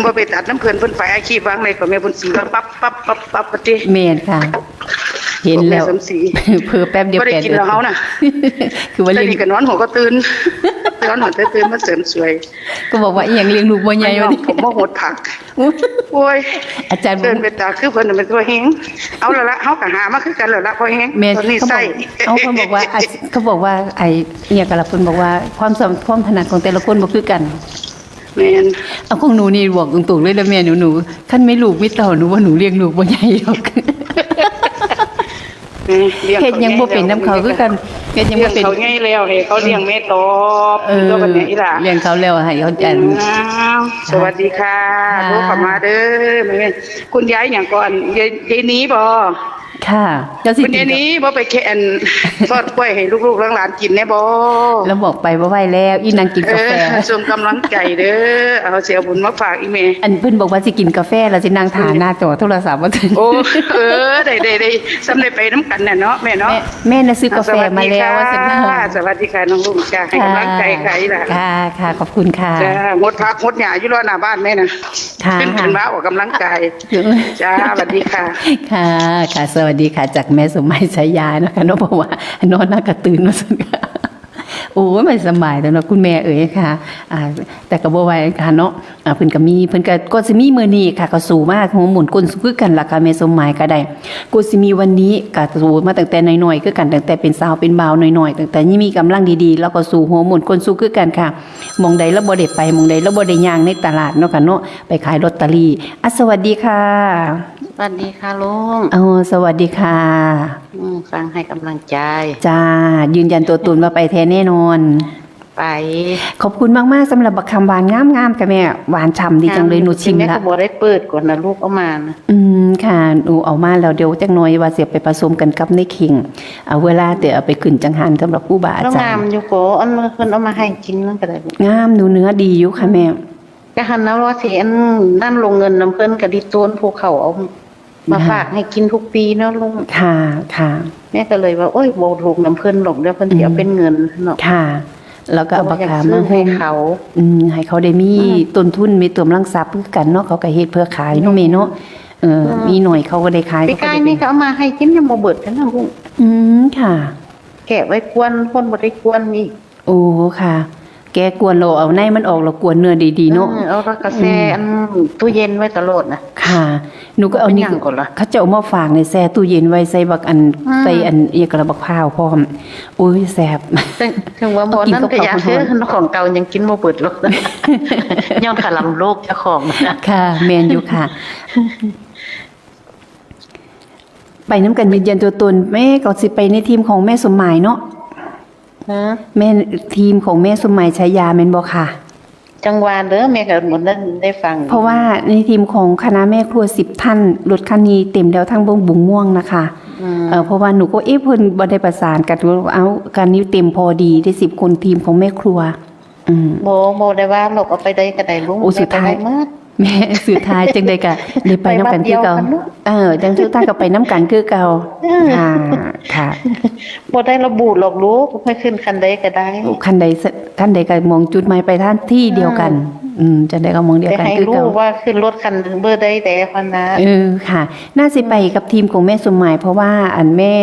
บ่ไปตัดน้ำเพิ่นไปอาชีพวางเลยก็แม่บุญศรีว่าปั๊บปะติ แม่นค่ะ เห็นแล้ว แม่สมศรี เพิ่แป๊บเดียว บ่ได้กินแล้วเฮาน่ะ คือว่า แล้ว เลี้ยง นี่ก็นอนหัวก็ตื่น นอนหัวตื่นมาเสริมสวย ก็บอกว่าอีหยังเลี้ยงลูกบ่ใหญ่ น้ ว่า อง นี่ ผมบ่โหดผักโอ้ย อาจารย์บอ เดิ ก นไปตาคือเพิ่นน่ะเป็นตัวแฮงเอาแล้วละเฮาก็หามาคือกันแล้วละพอแฮง แม่น ตอนนี้ เขาบ ใส่ อกเขาบอกว่าเขาบอกว่าไอ้เนี่ยกะละเพิ่นบอกว่าความถนัดของแต่ละคนบ่คือกัน แม่น เอาของหนูนี่บอกตรงๆเลยนะแม่หนูคันไม่ลูกไม่เต่าหนูว่าหนูเลี้ยงลูกบ่ใหญ่หรอก เฮ็ดหยังบ่เป็นน้ำเขาคือกันเฮ็ดหยังบ่เป็น เขาง่ายแล้วให้เขาเลี้ยงแม่ตอบ ตัวบัดนี้อีหล่ะ เลี้ยงเขาแล้วให้เขาจัน อ้าวสวัสดีค่ะ ค่ะ โทรเข้ามาเด้อแม่คุณยายหยังก่อนยายนี้บ่ ค่ะเจ้าสิ คุณยายนี้บ่ไปแค่นทอดกล้วยให้ลูกๆหลานๆกินแน่บ่ แล้วบอกไปว่าไหวแล้วอีนางกินกาแฟ ส่งกำลังใจเด้อเอาเสียบุญมาฝากอีแม่ อันเพิ่นบอกว่าสิกินกาแฟแล้วสินั่งทานหน้าจอโทรศัพท์ว่า โอ้ได้สำเร็จไปน้ำกันน่ะเนาะแม่เนาะ แม่น่ะซื้อกาแฟมาแล้วว่า ส สิ วัสดีค่ะน้องลุงจ้าให้กำลังใจใครล่ะ ค่ะขอบคุณค่ะ จ้างดพักงดหญ้าอยู่รอหน้าบ้านแม่น่ะ ค่ะ ขึ้นมาออกกำลังกายจ้าสวัสดีค่ะ ค่ะสวัสดีค่ะจากแม่สมหมายฉายานะคะเนาะเพราะว่านอนหน้ากระตื่นมาสุดค่ะ โอ้ยไม่สำบายแต่เนาะคุณแม่เอ๋ยค่ะแต่ก็บ่ไหวค่ะเนาะเพิ่นก็สิมีมื้อนี้ค่ะก็สู้มากหัวหมุนก้นสู้คือกันล่ะค่ะแม่สมหมายก็ได้ก็สิมีวันนี้ก็สู้มาตั้งแต่น้อยๆคือกันตั้งแต่เป็นสาวเป็นบ่าวน้อยๆตั้งแต่ยังมีกำลังดีๆแล้วก็สู้หัวหมุนก้นสู้คือกันค่ะหม้องใดแล้วบ่ได้ไปหม้องใดแล้วบ่ได้ย่างในตลาดเนาะค่ะเนาะไปขายลอตเตอรี่สวัสดีค่ะ สวัสดีค่ะลุง สวัสดีค่ะ ฟังให้กำลังใจ จ้ายืนยันตัวตนว่าไปแท้แน่นอน ไป ขอบคุณมากๆสำหรับบักคำหวานงามๆค่ะแม่หวานฉ่ำดีจังเลยหนูชิม แม่ ละ ก็บ่ได้เปิดก่อนนะลูกเอามานะ ค่ะหนูเอามาแล้วเดี๋ยวจักหน่อยว่าเสียไปผสมกันกับในขิงเอาเวลาเดี๋ยวเอาไปขึ้นจังหันสำหรับผู้บาอา แล้ว จารง าม ย์ อยู่โกอันเพิ่นเอามาให้กินนั่นก็ได้ลูก งามหนูเนื้อดีอยู่ค่ะแม่ ก็หันนะว่าสิอันนั่นลงเงินนำเพิ่นก็ดิต้นภูเขาเอามาฝากให้กินทุกปีเนาะลุง ค่ะค่ะ แม่ก็เลยว่าโอ้ยบ่ถูกนำเพิ่นหรอกเดี๋ยวเพิ่นสิเอาเป็นเงินเนาะ ค่ะ แล้วก็เอาบักขาม ซื้ มา อให้เขา ให้เขาได้มีต้นทุนมีตัวกำลังทรัพย์คือกันเนาะเขาก็เฮ็ดเพื่อขายเนาะแม่เนาะมีหน่อยเขาก็ได้ขาย ปีกายนี่ก็เอามาให้กินยังบ่เบิดกันนะลุง ค่ะ แกะไว้กวนคนบ่ได้กวนอีก โอ้ค่ะ แกกวนเราเอาในมันออกเรากวนเนื้อดีๆเนาะ เอาแล้วก็แช่อันตู้เย็นไว้ตลอดนะ ค่ะหนูก็เอานี่ เป็นหยังก่อนล่ะ เขาจะเอามาฝากในแช่ตู้เย็นไว้ใส่บักอันใส่อันเอียกระบักพร้าวพร้อมโอ้ยแซ่บ ถึงว่าบ่นั้นก็อยากซื้อของเก่ายังกินบ่เบิดหรอก ย้อนขลำโลกเจ้าของนะ ค่ะแมนอยู่ค่ะ ไปน้ำกันยืนยันตัวตนแม่ก็สิไปในทีมของแม่สมหมายเนาะ ฮะ แม่ทีมของแม่สมหมายชายาแม่นบ่ค่ะ จังหวะเด้อแม่ก็บ่ได้ฟัง เพราะว่าในทีมของคณะแม่ครัว10ท่านรถคันนี้เต็มแล้วทั้งบุงม่วงนะคะเพราะว่าหนูก็เพิ่นบ่ได้ประสานกันว่าเอาการนี้เต็มพอดีได้10คนทีมของแม่ครัวบ่ได้ว่าหลบเอาไปได้ก็ได้ลุง โอ้สุดท้าย แม่ แม่สุดท้ายจังได๋ก็ได้ไปน้ำกันคือเก่าจังสุดท้ายก็ไปน้ำกันคือเก่าค่ะ บ่ได้ระบุหรอกลูกให้ขึ้นคันใดก็ได้ คันใดก็มองจุดหมายไปท่านที่เดียวกันจังได๋ก็มองเดียว แต่ กัน ให้ คือ รู้ เก่า ว่าขึ้นรถคันเบอร์ใดแต่คันนะ ค่ะ น่าสิไปกับทีมของแม่สมหมายเพราะว่าอันแม่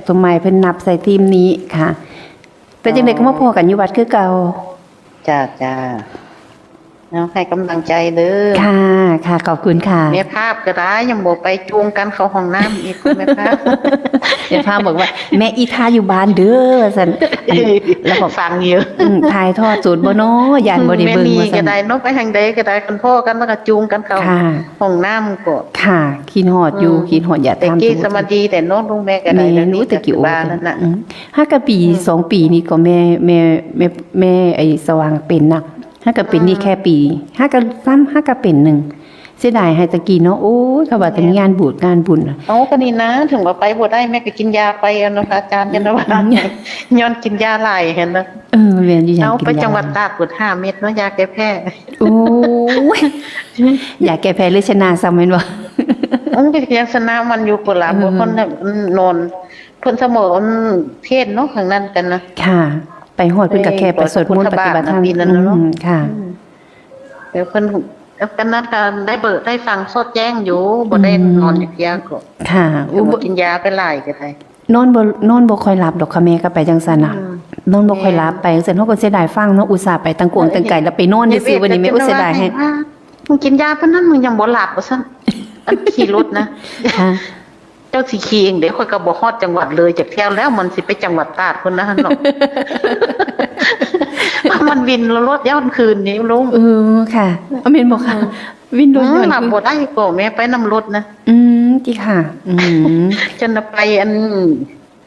สมหมายเพิ่นนับใส่ทีมนี้ค่ะ แต่จังได๋ก็มาพอกันอยู่วัดคือเก่า จ้าเอาให้กำลังใจเด้อ ค่ะค่ะขอบคุณค่ะ แม่ภาพก็ได้ยังบ่ไปจูงกันเข้าห้องน้ำอีกแม่ภาพ เดี๋ยวพาบอกว่า แม่อีทาอยู่บ้านเด้อว่าซั่นแล้วบอก ฟังเยอะ ถ่ายทอดสูตรบ่เนาะยานบ่ได้เบิ่ง แม่ ว่า นี่ ซั่ ก็ น ได้เนกไปทางใดก็ได้คนพ่อกันแล้วก็จูงกันเข้า ค่ะ ห้องน้ำก็ ค่ะคิดฮอดอยู่คิดฮอดอย่า แต่ ทำ กี้สมาดีแต่โน้องลุงแม่ก็ได้ แม่ แล้ว รู้ นี่ แต่กี่โอ บ้านนั่นน่ะ 5กะปี2ปีนี้ก็แม่ไอ้สว่างเป็นนัก5กะเป็นนี่แค่ปี5กะ5กะเป็นหนึ่งเสียดายให้ตะกี้เนาะโอ้ยเขาว่าแต่งานบุญน่ะ เอาก็นี่นะถึงว่าไปบ่ได้แม่ก็กินยาไปเอาเนาะอาจารย์กันนะว่าย้อนกินยาหลายเห็นนะ แม่นอยู่อย่าง เอา กิน ไป ยา จังหวัดตากกด5 เม็ดเนาะยาแก้แพ้ โอ้ยอยากแก้แพ้หรือชนะซ้ำแม่นบ่ มันก็ยังสนามันอยู่พุ่นล่ะบ่คนน่ะนอนเพิ่นเสมอเทศเนาะข้างนั้นกันนะ ค่ะ ไปฮอดเพิ่นก็แค่ไปสวดมนต์ปฏิบัติธรรม ปีนั้นเนาะ ค่ะ เดี๋ยวเพิ่นกันนั้นก็ได้ฟังสดแจ้งอยู่บ่ได้นอนอยู่ยาก็ ค่ะ กินยาไปหลายก็ได้ นอนบ่ค่อยหลับดอกค่ะแม่ก็ไปจังซั่นน่ะนอนบ่ค่อยหลับไปจังซั่นเฮาก็เสียดายฟังเนาะอุตส่าห์ไปตั้งกวงตั้งไกลแล้วไปนอนซื่อๆวันนี้แม่อุตส่าห์ได้ให้ มึงกินยาเพิ่นนั้นมึงยังบ่หลับว่าซั่นอันขี่รถนะ ค่ะ เจ้าสิขี่เองเดี๋ยวค่อยก็บ่ฮอดจังหวัดเลยจากแถวแล้วมันสิไปจังหวัดตราดพุ่นนะหั่นเนาะ มันวินรถย้อนคืนนี้ลุง ค่ะเอาแม่นบ่ค่ะวินโดนย้อน หลับบ่ได้ก็แม่ไปนำรถนะ ติค่ะจนไปอัน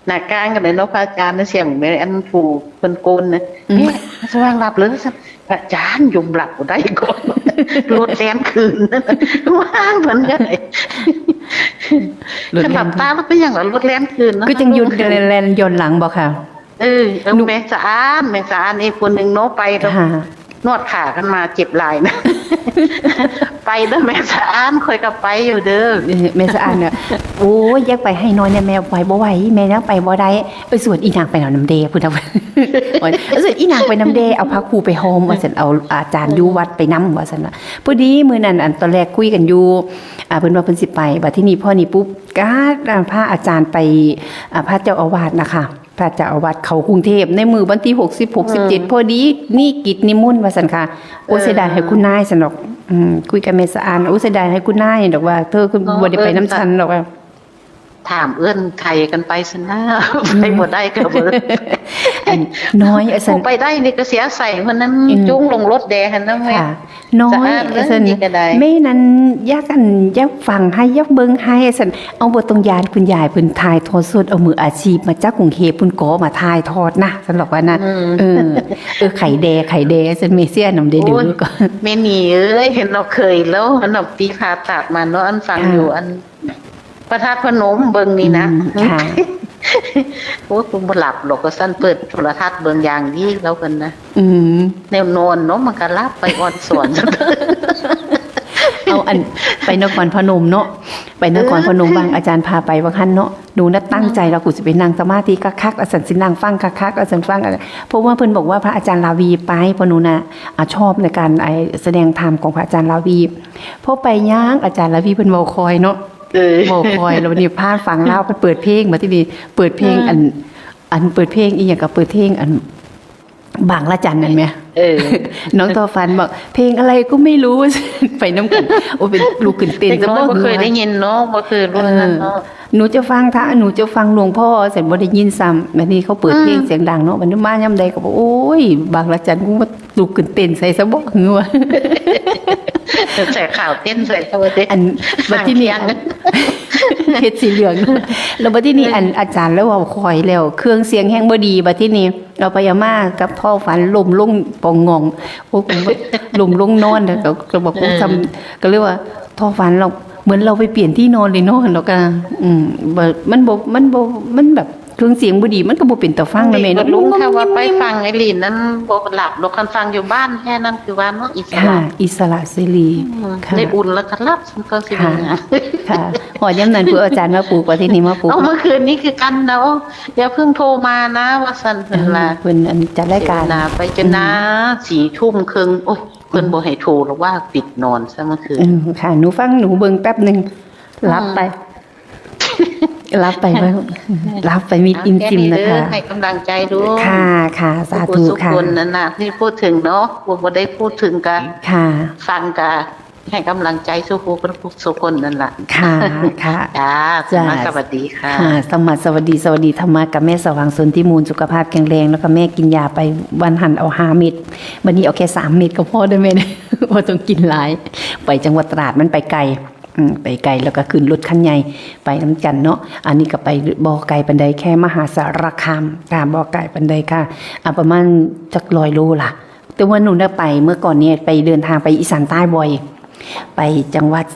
หน้ากลางกันเลยเนาะพระอาจารย์นะเสียงแม่อันผู้เพิ่นโกนนะแม่สว่างหลับเลยซะพระอาจารย์ยมหลับบ่ได้ก่อนรถแล่นคืนนั่นน่ะว่างเพิ่นก็ได้ฉันหลับตาแล้วเป็นหยังล่ะรถแล่นคืนนะ ก็จังหยุดแลนย้อนหลังบ่ค่ะ แม่สะอาดอีกคนหนึงเนาะไปแล้ว ค่ะ นวดขากันมาเจ็บหลายนะ ไปเด้อแม่สะอาดค่อยก็ไปอยู่เด้อ แม่สะอาดเนี่ยโอ้ยอยากไปให้น้อยเนี่ยแม่ไปบ่ไหวแม่ยังไปบ่ได้ไปสวดอีนางไปเอาน้ำเดพุ่นน่ะ โอ้ยสวดอีนางไปน้ำเดเอาพระครูไปโฮมว่าซั่นเอาอาจารย์อยู่วัดไปนำว่าซั่นน่ะพอดีมื้อนั้นอันตอนแรกคุยกันอยู่เพิ่นว่าเพิ่นสิไปบัดทีนี้พอนี่ปุ๊บก็พาอาจารย์ไปพระเจ้าอาวาสนะคะ พระเจ้าอาวัดเขากรุงเทพในมือวันที่60 67พอดีนี่กิจนิมนต์ว่าซั่นค่ะโอ้เสียดายให้คุณนายซั่นดอกคุยกับแม่สะอานโอ้เสียดายให้คุณนายดอกว่าเธอคือบ่ได้ไปน้ำฉันดอกว่า ถามเอื้อนไทยกันไปซะนะไปบ่ได้ก็เบิด อันน้อยสัน ไปได้นี่ก็เสียใส่คนนั้นจุ้งลงรถแดงหั่นนะแม่ ค่ะ น้อย สะอาดเลย สัน นี่ก็ได้ ไม่นั้นยักฟังให้ยักเบิ่งให้สันเอาบทตรงยานคุณยายเพิ่นถ่ายทอดสดเอามืออาชีพมาจากกรุงเทพเพิ่นก็มาถ่ายทอดนะสำหรับว่านะไข่แดสันเมเซียนำได้ดูก็ แม่นี่เอ้ยเห็นเราเคยแล้วอันดับปีผ่าตัดมาเนาะอันฟังอยู่อันประทาดพนมเบิ่งนี่นะ ค่ะ โอ้คุณบ่หลับหรอกก็สั้นเปิดโทรทัศน์เบิ่งอย่างนี้แล้วกันนะ อืม แนวนอนเนาะมันก็หลับไปอ่อนสวน เอาอันไปนครพนมเนาะไปนครพนมบางอาจารย์พาไปว่าคั่นเนาะดูนะตั้งใจเรากูสิไปนั่งสมาธิคักๆอาจารย์สินั่งฟังคักๆอาจารย์ฟังอะไรเพราะว่าเพิ่นบอกว่าพระอาจารย์ลาวีไปเพราะหนูน่ะชอบในการแสดงธรรมของพระอาจารย์ลาวีพอไปย่างอาจารย์ลาวีเพิ่นเว้าคอยเนาะเว้าคอยแล้ววันนี้พาฟังเล่าเพิ่นเปิดเพลงมาที่นี่เปิดเพลงอันเปิดเพลงอีหยังก็เปิดเพลงอันบางละจันนั่นไหม น้องทอฟันบอกเพลงอะไรก็ไม่รู้ ไปน้ำกันโอ้เป็นลูกขึ้นเต้น เด็กน้อยบ่เคยได้ยินเนาะบ่เคยรู้นั่นเนาะ หนูจะฟังหนูจะฟังหลวงพ่อเสร็จบ่ได้ยินซ้ำแบบนี้เขาเปิดเพลงเสียงดังเนาะมันมาย่ำใดก็บอกโอ้ยบางละจันกูมาลูกขึ้นเต้นใส่ซะบ่งัว ใส่ข่าวเต้นใส่ตัวเต้น อันบัดที่นี่เฮ็ดสีเหลืองแล้วบัดที่นี่อันอาจารย์แล้วว่าคอยแล้วเครื่องเสียงแฮงบ่ดีบัดที่นี่เราไปยามากับท่อฝันลมลงปองงองโอ้ผมลมลงนอนแล้วก็บอกว่าทำก็เรียกว่าท่อฝันเราเหมือนเราไปเปลี่ยนที่นอนเลยเนาะแล้วก็มันแบบเครื่องเสียงบ่ดีมันก็บ่เป็นตาฟังนะแม่ ก็ เนาะ ลุงถ้าว่าไปฟังไอ้ลีนนั้นบ่หลับดอกคันฟังอยู่บ้านแค่นั้นคือว่าเนาะอิส ค่ะ ระ อิสระเสรีค่ะ ได้อุ่นแล้วก็หลับก็สิ ค่ะ มีงาน ค่ะหอดย่ำนั้นเพื่ออาจารย์มาปลูกว่าที่นี่มาปลูก เอาเมื่อคืนนี้คือกันเนาะอย่าเพิ่งโทรมานะว่าซั่นเพิ่นล่ะ เพิ่นอันจัดรายการ นาไปจนนะ4 ทุ่มครึ่งโอ้ยเพิ่นบ่ให้โทรหรอกว่าปิดนอนซะเมื่อคืน ค่ะหนูฟังหนูเบิ่งแป๊บหนึงรับไป รับไปไว้รับไปมิดอินจิมนะคะ ให้กำลังใจด้วย ค่ะค่ะสาธุ ทุก ค่ะ คนนั่นน่ะที่พูดถึงเนาะบ่ได้พูดถึงกัน ค่ะ ฟังกันให้กำลังใจสู้ผู้เป็นผู้สุคนนั่นล่ะ ค่ะค่ะ จ้า จ้า สวัสดีค่ะ ค่ะสวัสดีธรรมะกับแม่สว่างสนที่มูลสุขภาพแข็งแรงแล้วก็แม่กินยาไปวันหันเอา5 เม็ดวันนี้เอาแค่3 เม็ดก็พอได้แม่เนี่ย ว่าต้องกินหลาย ไปจังหวัดตราดมันไปไกลไปไกลแล้วก็ขึ้นรถคันใหญ่ไปน้ำจันเนาะอันนี้ก็ไปบ่อไก่ปันไดแค่มหาสารคามค่ะบ่อไก่ปันไดค่ะประมาณจัก100 โลล่ะแต่ว่าหนูได้ไปเมื่อก่อนเนี่ยไปเดินทางไปอีสานใต้บ่อย ไปจังหวัด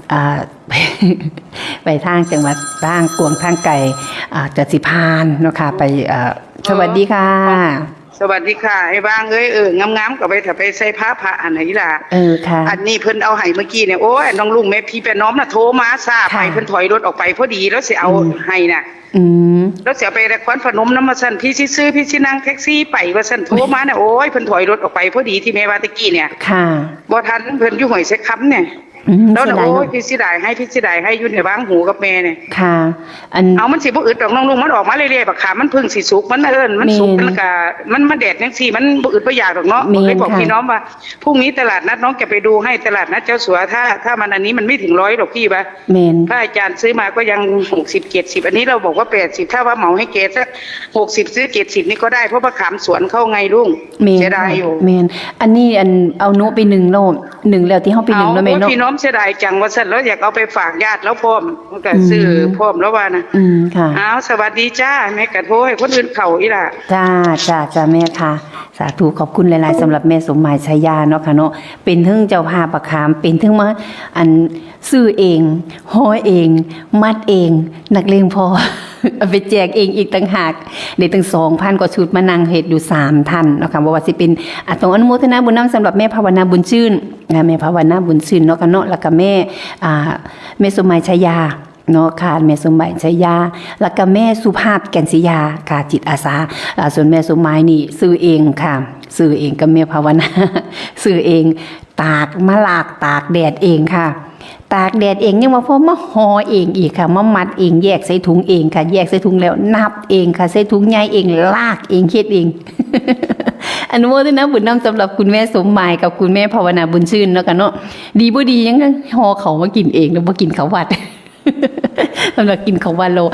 ไปทางจังหวัดทางกวงทางไก่จัดสิพานเนาะค่ะไปสวัสดีค่ะ สวัสดีค่ะไอ้บางเอ้ยงามๆก็ไปถ้าไปใส่ผ้าอันไหนล่ะ ค่ะ อันนี้เพิ่นเอาให้เมื่อกี้เนี่ยโอ้ยน้องลุงแม่พี่แม่น้อมน่ะโทรมาทราบไป ค่ะ เพิ่นถอยรถออกไปพอดีแล้วสิเอาให้น่ะ อืม แล้วสิเอาไปนครพนมนำมาสั่นพี่สิซื้อพี่สินั่งแท็กซี่ไปว่าสั่นโทรมาน่ะโอ้ยเพิ่นถอยรถออกไปพอดีที่แม่ว่าตะกี้เนี่ย ค่ะ บ่ทันเพิ่นอยู่ห้วยไสคำเนี่ย แล้ว เสี น่ะ ยดาย โอ้ย เนาะ พี่สิได้ให้อยู่ในบ้างหูกับแม่เนี่ย ค่ะ อัน เอามันสิบ่อึดดอกน้องลุงมันออกมาเรื่อยๆบักขามมันเพิ่งสิสุกมันมันสุก แม่น มันก็มันแดดจังซี่มันบ่อึดบ่อยากดอกเนาะ แม่น เลยบอก ค่ะ พี่น้องว่าพรุ่งนี้ตลาดนัดน้องจะไปดูให้ตลาดนัดเจ้าสัวถ้ามันอันนี้มันไม่ถึง100ดอกพี่บ่ เมน ถ้าอาจารย์ซื้อมาก็ยัง60 70อันนี้เราบอกว่า80ถ้าว่าเหมาให้เกรดสัก60ซื้อ70นี่ก็ได้เพราะบักขามสวนเข้าไงลุง เมน เสียดายอยู่ เมนอันนี้อันเอาโน้ไป1 โล1แล้วที่เฮาไป1แล้วแม่ โอ้ เนาะ พี่น้องเสียดายจังว่าซั่นแล้วอยากเอาไปฝากญาติแล้วพร้อมมันก็ซื้อพร้อมแล้วว่านะ ค่ะ อ้าวสวัสดีจ้าแม่กระโทรให้คนอื่นเข้าอีหล่ะ จ้าแม่ค่ะ สาธุขอบคุณหลายๆสำหรับแม่สมหมายชัยยาเนาะค่ะเนาะเป็นทั้งเจ้าภาพประคามเป็นทั้งมาอันซื้อเองห้อยเอง มัดเอง นักเลงพอ เอาไปแจกเองอีกต่างหากได้ตั้ง 2,000 กว่าชุดมานั่งเฮ็ดอยู่3 ท่านเนาะค่ะบ่ว่าสิเป็นต้องอนุโมทนาบุญนำสำหรับแม่ภาวนาบุญชื่นแม่ภาวนาบุญชื่นเนาะค่ะเนาะแล้วก็แม่สมหมายชัยยาเนาะค่ะแม่สมหมายชัยยาแล้วก็แม่สุภาพแก่นศรียาค่ะจิตอาสาส่วนแม่สมหมายนี่ซื้อเองค่ะซื้อเองกับแม่ภาวนา ซื้อเองตากมะลากตากแดดเองค่ะ ตากแดดเองยังมาพอมาห่อเองอีกค่ะมามัดเองแยกใส่ถุงเองค่ะแยกใส่ถุงแล้วนับเองค่ะใส่ถุงใหญ่เองลากเองเฮ็ดเอง อนุโมทนาบุญนำสำหรับคุณแม่สมหมายกับคุณแม่ภาวนาบุญชื่นเนาะค่ะเนาะดีบ่ดียังห่อเขามากินเองแล้วบ่กินเขาวัด สำหรับกินเขาวัดเรา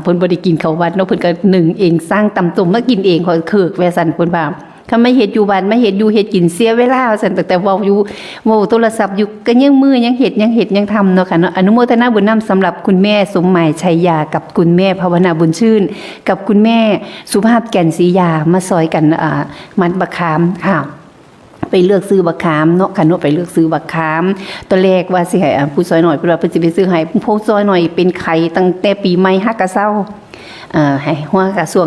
เพิ่นบ่ได้กินเขาวัดเนาะเพิ่นก็นึ่งเองสร้างตำตุ่มมากินเองขอเคิกแวสั่นเพิ่นว่าถ้าไม่เฮ็ดอยู่บ้านไม่เฮ็ดอยู่เฮ็ดกินเสียเวลาสั่นแต่เว้าอยู่เว้าโทรศัพท์อยู่ก็ยังมือยังเฮ็ดยังทำเนาะค่ะเนาะอนุโมทนาบุญนำสำหรับคุณแม่สมหมายชัยยากับคุณแม่ภาวนาบุญชื่นกับคุณแม่สุภาพแก่นศรียามาซอยกันมัดบักขามค่ะไปเลือกซื้อบักขามเนาะค่ะเนาะไปเลือกซื้อบักขามตัวแรกว่าสิให้ผู้ซอยหน่อยเพิ่นว่าเพิ่นสิไปซื้อให้ผู้ซอยหน่อยเป็นไข่ตั้งแต่ปีใหม่ฮักกะเซาให้หัวกระทร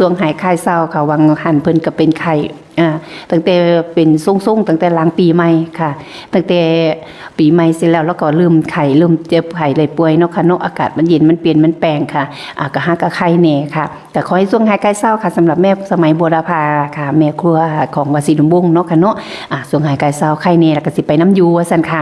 วงหายค่ายเศร้าค่ะวังหันเพิ่นก็เป็นไข่ตั้งแต่เป็นส่งตั้งแต่หลังปีใหม่ค่ะตั้งแต่ปีใหม่เสร็จแล้วก็เริ่มไข่เริ่มเจ็บไข้เลยป่วยเนาะค่ะเนาะอากาศมันเย็นมันเปลี่ยนมันแปลงค่ะก็หากะไข้แหน่ค่ะแต่ขอให้ช่วงหายค่ายเศร้าค่ะสำหรับแม่สมัยโบราณค่ะแม่ครัวของวสีดุมบุ้งเนาะค่ะเนาะช่วงหายค่ายเศร้าไข้แหน่แล้วก็สิไปน้ำยูว่าซั่นค่ะ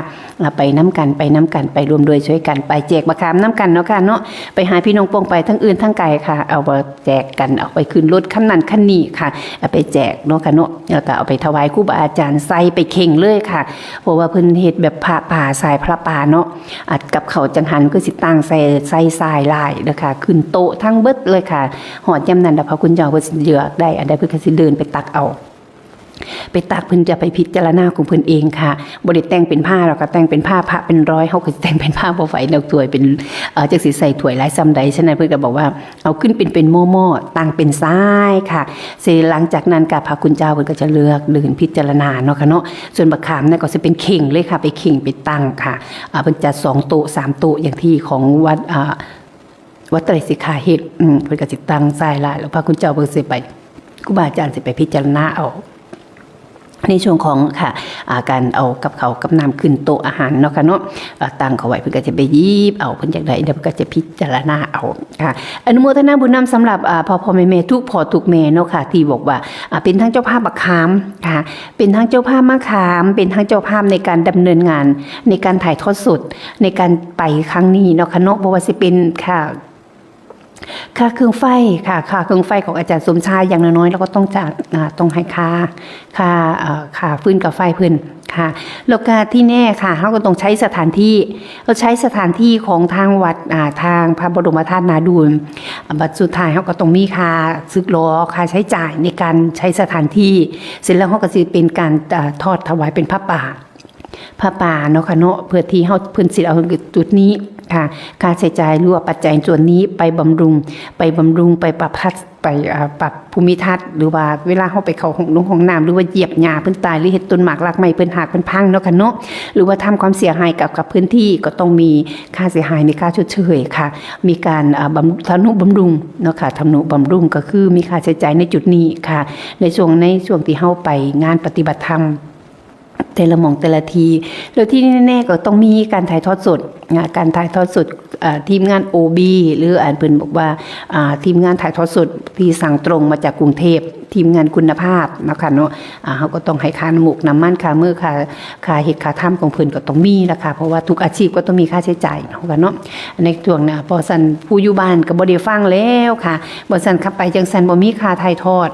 ไปน้ำกันไปรวมด้วยช่วยกันไปแจกบักขามน้ำกันเนาะค่ะเนาะไปหาพี่น้องปองไปทั้งอื่นทั้งไกลค่ะเอาไปแจกกันเอาไปขึ้นรถคันนั้นคันนี้ค่ะเอาไปแจกเนาะค่ะเนาะแล้วก็เอาไปถวายครูบาอาจารย์ใส่ไปเข่งเลยค่ะเพราะว่าเพิ่นเฮ็ดแบบพระป่าสายพระป่าเนาะอัดกับเขาจังหันก็สิตั้งใส่ทรายลายเด้อค่ะขึ้นโต๊ะทั้งเบิดเลยค่ะหอดยำนั้นพระคุณเจ้าเพิ่นสิเลือกได้อันใดเพิ่นก็สิเดินไปตักเอาไปตักเพิ่นจะไปพิจารณาของเพิ่นเองค่ะบ่ได้แต่งเป็นผ้าหรอกก็แต่งเป็นผ้าพระเป็นร้อยเฮาก็แต่งเป็นผ้าบ่ไหวดอกถ้วยเป็นจังสิใส่ถ้วยหลายซ้ำใดฉะนั้นเพิ่นก็บอกว่าเอาขึ้นเป็นหม้อตั้งเป็นทรายค่ะเสร็จหลังจากนั้นก็พระคุณเจ้าเพิ่นก็จะเลือกเดินพิจารณาเนาะค่ะเนาะส่วนบักขามเนี่ยก็สิเป็นเข่งเลยค่ะไปเข่งไปตั้งค่ะเพิ่นจัด2โต๊ะ3โต๊ะอย่างที่ของวัดไตรสิกขาเฮ็ดเพิ่นก็สิตั้งทรายลายแล้วพระคุณเจ้าเพิ่นสิไปครูบาอาจารย์สิไปพิจารณาเอาในช่วงของค่ะการเอากับเขากับน้ำขึ้นโต๊ะอาหารเนาะค่ะเนาะตั้งเขาไว้เพื่อก็จะไปยิบเอาเพื่อนจากใดเดี๋ยวก็จะพิจารณาเอาค่ะอนุโมทนาบุญนำสำหรับพ่อแม่ทุกพ่อทุกแม่เนาะค่ะที่บอกว่าเป็นทั้งเจ้าภาพบักขามค่ะเป็นทั้งเจ้าภาพมะขามเป็นทั้งเจ้าภาพในการดำเนินงานในการถ่ายทอดสดในการไปครั้งนี้เนาะค่ะเนาะเพราะว่าสิเป็นค่ะค่าเครื่องไฟค่ะค่าเครื่องไฟของอาจารย์สมชายอย่างน้อยๆแล้วก็ต้องจ่ายต้องให้ค่าฟื้นกับไฟเพิ่นค่ะแล้วก็ที่แน่ค่ะเขาก็ต้องใช้สถานที่เราใช้สถานที่ของทางวัดทางพระบรมธาตุนาดูลบัดสุดท้ายเขาก็ต้องมีค่าซึกล้อค่าใช้จ่ายในการใช้สถานที่เสร็จแล้วเขาก็จะเป็นการทอดถวายเป็นผ้าป่าเนาะค่ะเนาะเพื่อที่เฮาเพิ่นสิเอาจุดนี้ค่ะค่าใช้จ่ายหรือว่าปัจจัยส่วนนี้ไปบำรุงไปปรับทัศน์ไปปรับภูมิทัศน์หรือว่าเวลาเฮาไปเข้าห้องน้ำหรือว่าเหยียบหญ้าเพิ่นตายหรือเฮ็ดต้นหมากรากไม้เพิ่นหักเพิ่นพังเนาะค่ะเนาะหรือว่าทำความเสียหายกับพื้นที่ก็ต้องมีค่าเสียหายในค่าชดเชยค่ะมีการทนุบำรุงเนาะค่ะทนุบำรุงก็คือมีค่าใช้จ่ายในจุดนี้ค่ะในช่วงที่เฮาไปงานปฏิบัติธรรมแต่ละหม่องแต่ละทีแล้วที่แน่ๆก็ต้องมีการถ่ายทอดสดทีมงาน OB หรือเพิ่นบอกว่าทีมงานถ่ายทอดสดที่สั่งตรงมาจากกรุงเทพทีมงานคุณภาพนะคะเนาะเขาก็ต้องให้ค่าน้ำมูกน้ำมันค่ามือค่าเฮ็ดค่าทำของเพิ่นก็ต้องมีละค่ะเพราะว่าทุกอาชีพก็ต้องมีค่าใช้จ่ายเนาะในช่วงพอสั่นผู้อยู่บ้านก็บ่ได้ฟังแล้วค่ะบ่สั่นขับไปจังซั่นบ่มีค่าถ่ายทอด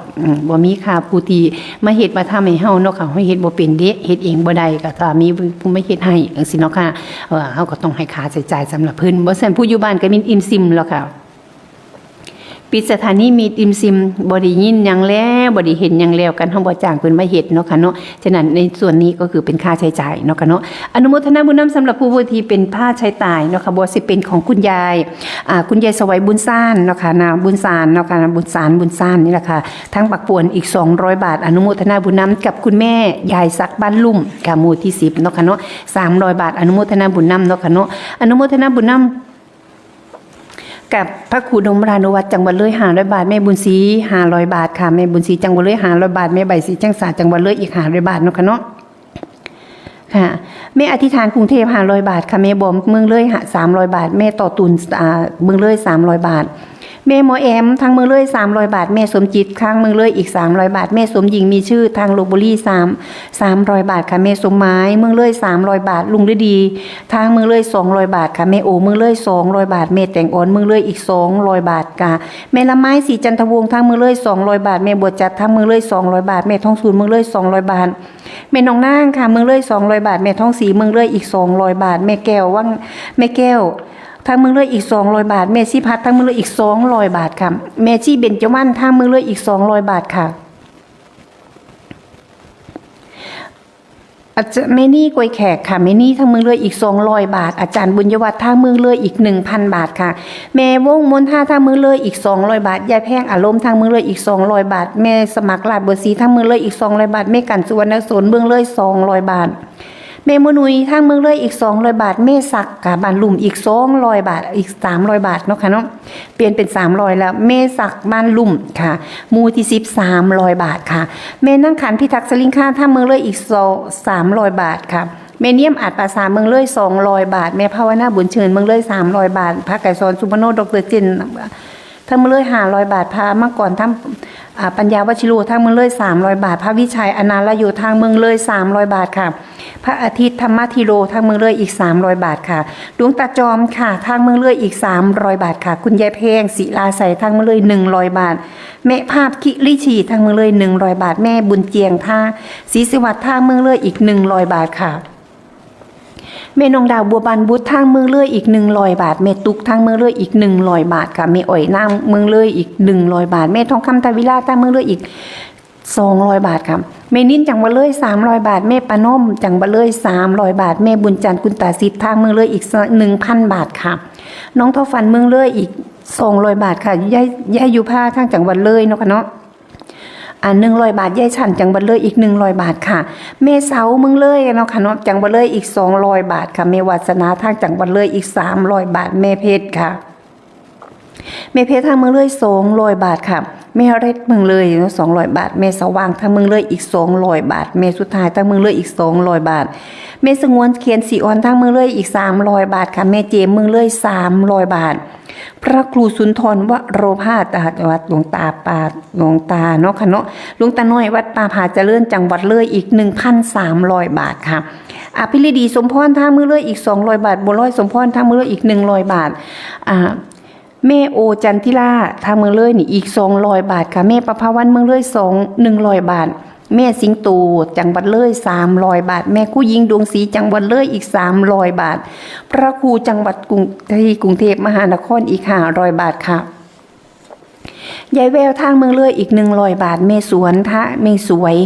บ่มีค่าผู้ที่มาเฮ็ดมาทำให้เฮาเนาะค่ะเฮาเฮ็ดบ่เป็นเด้เฮ็ดเองบ่ได้ก็ถ้ามีผู้มาเฮ็ดให้จังซี่เนาะค่ะเฮาก็ต้องให้ค่าใช้จ่ายสำหรับเพิ่นบ่ซั่นผู้อยู่บ้านก็มีอิ่มซิมแล้วค่ะปิดสถานีมีอิ่มซิมบ่ได้ยินหยังแล้วบ่ได้เห็นหยังแล้วกันเฮาบ่จ้างเพิ่นมาเฮ็ดเนาะค่ะเนาะฉะนั้นในส่วนนี้ก็คือเป็นค่าใช้จ่ายเนาะค่ะเนาะอนุโมทนาบุญนำสำหรับผู้ที่เป็นค่าใช้จ่ายเนาะค่ะบ่สิเป็นของคุณยายสวัยบุญซ่านเนาะค่ะบุญซ่านเนาะค่ะบุญซ่านนี่แหละค่ะทั้งปักป่วนอีก200บาทอนุโมทนาบุญนำกับคุณแม่ยายสักบ้านลุ่มค่ะหมู่ที่10เนาะค่ะเนาะ300บาทอนุโมทนาบุญนำเนาะค่ะเนาะอนุโมทนาบุญนำกับพระครูดมรานุวัตรจังหวัดเลย500บาทแม่บุญศรี500บาทค่ะแม่บุญศรีจังหวัดเลย500บาทแม่ใบศรีจังสาจังหวัดเลยอีก500บาทเนาะค่ะเนาะค่ะแม่อธิษฐานกรุงเทพ500บาทค่ะแม่บอมเมืองเลย300บาทแม่ต่อตุนเมืองเลย300บาท แม่หมอแอมทางเมืองเลย300บาทแม่สมจิตทางเมืองเลยอีก300บาทแม่สมหญิงมีชื่อทางลพบุรี300บาทค่ะแม่สมหมายเมืองเลย300บาทลุงฤดีทางเมืองเลย200บาทค่ะแม่โอเมืองเลย200บาทแม่แต่งอ่อนเมืองเลยอีก200บาทค่ะแม่ละไม้สีจันทวงศ์ทางเมืองเลย200บาทแม่บัวจัดทางเมืองเลย200บาทแม่ทองสูนเมืองเลย200บาทแม่น้องนางค่ะเมืองเลย200บาทแม่ทองศรีเมืองเลยอีก200บาทแม่แก้วว่างแม่แก้วทางเมืองเลยอีก200บาทแม่ชีพัดทางเมืองเลยอีก200บาทค่ะแม่ชีเบญจวรรณทางเมืองเลยอีก200บาทค่ะอาจารย์แม่นี่กวยแขกค่ะแม่นี่ทางเมืองเลยอีก200บาทอาจารย์บุญยวัฒน์ทางเมืองเลยอีก 1,000 บาทค่ะแม่วงมนท่าทางเมืองเลยอีก200บาทยายแพงอารมณ์ทางเมืองเลยอีก200บาทแม่สมัครลาดบัวศรีทางเมืองเลยอีก200บาทแม่กันสุวรรณโสนเมืองเลย200บาทแม่มนุยทางเมืองเลยอีก200บาทแม่ศักดิ์ค่ะบ้านลุ่มอีก200บาทอีก300บาทเนาะค่ะเนาะเปลี่ยนเป็น300แล้วแม่ศักดิ์บ้านลุ่มค่ะหมู่ที่10 300บาทค่ะแม่นั่งขันพิทักษ์สลิงค่าทางเมืองเลยอีก300บาทค่ะแม่เนียมอาจภาษาเมืองเลย200บาทแม่ภาวนาบุญเชิญเมืองเลย300บาทพระไก่สอนสุพโนดรเจนทางเมืองเลย500บาทพาเมื่อก่อนทำปัญญาวชิโรทางเมืองเลย300บาทพระวิชัยอนาลโยทางเมืองเลย300บาทค่ะพระอาทิตย์ธรรมธิโรทางเมืองเลยอีก300บาทค่ะดวงตาจอมค่ะทางเมืองเลยอีก300บาทค่ะคุณยายแพงศิลาใสทางเมืองเลย100บาทแม่ภาพคิริชีทางเมืองเลย100บาทแม่บุญเจียงท่าศรีสวัสดิ์ทางเมืองเลยอีก100บาทค่ะแม่นองดาวบัวบานบุตรทางเมืองเลยอีก100บาทแม่ตุกทางเมืองเลยอีก100บาทค่ะแม่อ้อยน้ำเมืองเลยอีก100บาทแม่ทองคำทวิลาทางเมืองเลยอีก200บาทค่ะแม่นิ้นจังหวัดเลย300บาทแม่ปานมจังหวัดเลย300บาทแม่บุญจันทร์คุณตาสิทธิ์ทางเมืองเลยอีก 1,000 บาทค่ะน้องทอฟันเมืองเลยอีก200บาทค่ะย่าอยู่ผ้าทางจังหวัดเลยเนาะค่ะเนาะ100บาทยายฉันจังหวัดเลยอีก100บาทค่ะแม่เสาเมืองเลยเนาะค่ะเนาะจังหวัดเลยอีก200บาทค่ะแม่วาสนาทางจังหวัดเลยอีก300บาทแม่เพชรค่ะแม่เพชรทางเมืองเลย200บาทค่ะแม่เร็ดเมืองเลยเนาะ200บาทแม่สว่างทางเมืองเลยอีก200บาทแม่สุดท้ายทางเมืองเลยอีก200บาทแม่สงวนเขียนสีอ่อนทางเมืองเลยอีก300บาทค่ะแม่เจมเมืองเลย300บาทพระครูสุนทรวโรภาสวัดหลวงตาป่าหลวงตาเนาะค่ะเนาะหลวงตาน้อยวัดป่าผาเจริญจังหวัดเลยอีก 1,300 บาทค่ะอภิริดีสมพรทางเมืองเลยอีก200บาทบัวลอยสมพรทางเมืองเลยอีก100บาทแม่โอจันทิราทางเมืองเลยนี่อีก200บาทค่ะแม่ประภาวันเมืองเลย100บาทแม่สิงโตจังหวัดเลย300บาทแม่คู่ยิงดวงศรีจังหวัดเลยอีก300บาทพระครูจังหวัดกรุงเทพมหานครอีก500บาทค่ะยายแววทางเมืองเลยอีก100บาทแม่สวนท่าแม่สวย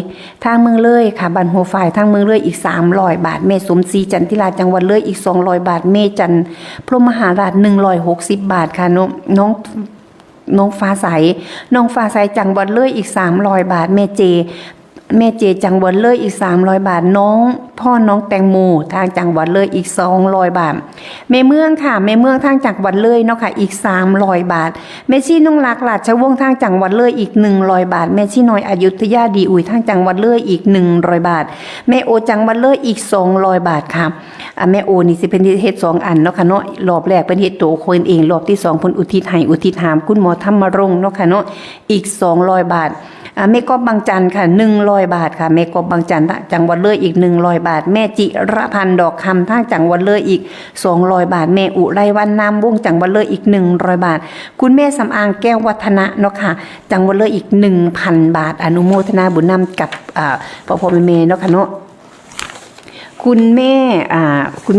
ทางเมืองเลยค่ะบันหัวฝ่ายทางเมืองเลยอีก300บาทแม่สมศรีจันทิราจังหวัดเลยอีก200บาทแม่จันพรหมมหาราช160บาทค่ะน้องฟ้าใสจังหวัดเลยอีก300บาทแม่เจจังหวัดเลยอีก300บาทน้องแตงโมทางจังหวัดเลยอีก200บาทแม่เมืองค่ะแม่เมืองทางจังหวัดเลยเนาะค่ะอีก300บาทแม่ชีน้องรักราชวงศ์ทางจังหวัดเลยอีก100บาทแม่ชีน้อยอยุธยาดีอุ๋ยทางจังหวัดเลยอีก100บาทแม่โอจังหวัดเลยอีก200บาทค่ะแม่โอนี่สิเป็นเฮ็ด2อันเนาะค่ะเนาะรอบแรกเป็นเฮ็ดโตคนเองรอบที่2เพิ่นอุทิศให้อุทิศหามคุณหมอธรรมรงค์เนาะค่ะเนาะอีก200บาทแม่กอบบางจันค่ะ100บาทค่ะแม่กอบบางจันจังหวัดเลยอีก100บาทแม่จิรพันธ์ดอกคำทางจังหวัดเลยอีก200บาทแม่อุไรวันนามวงจังหวัดเลยอีก100บาทคุณแม่สำอางแก้ววัฒนะเนาะค่ะจังหวัดเลยอีก 1,000 บาทอนุโมทนาบุญนำกับพ่อแม่เนาะค่ะเนาะคุณแ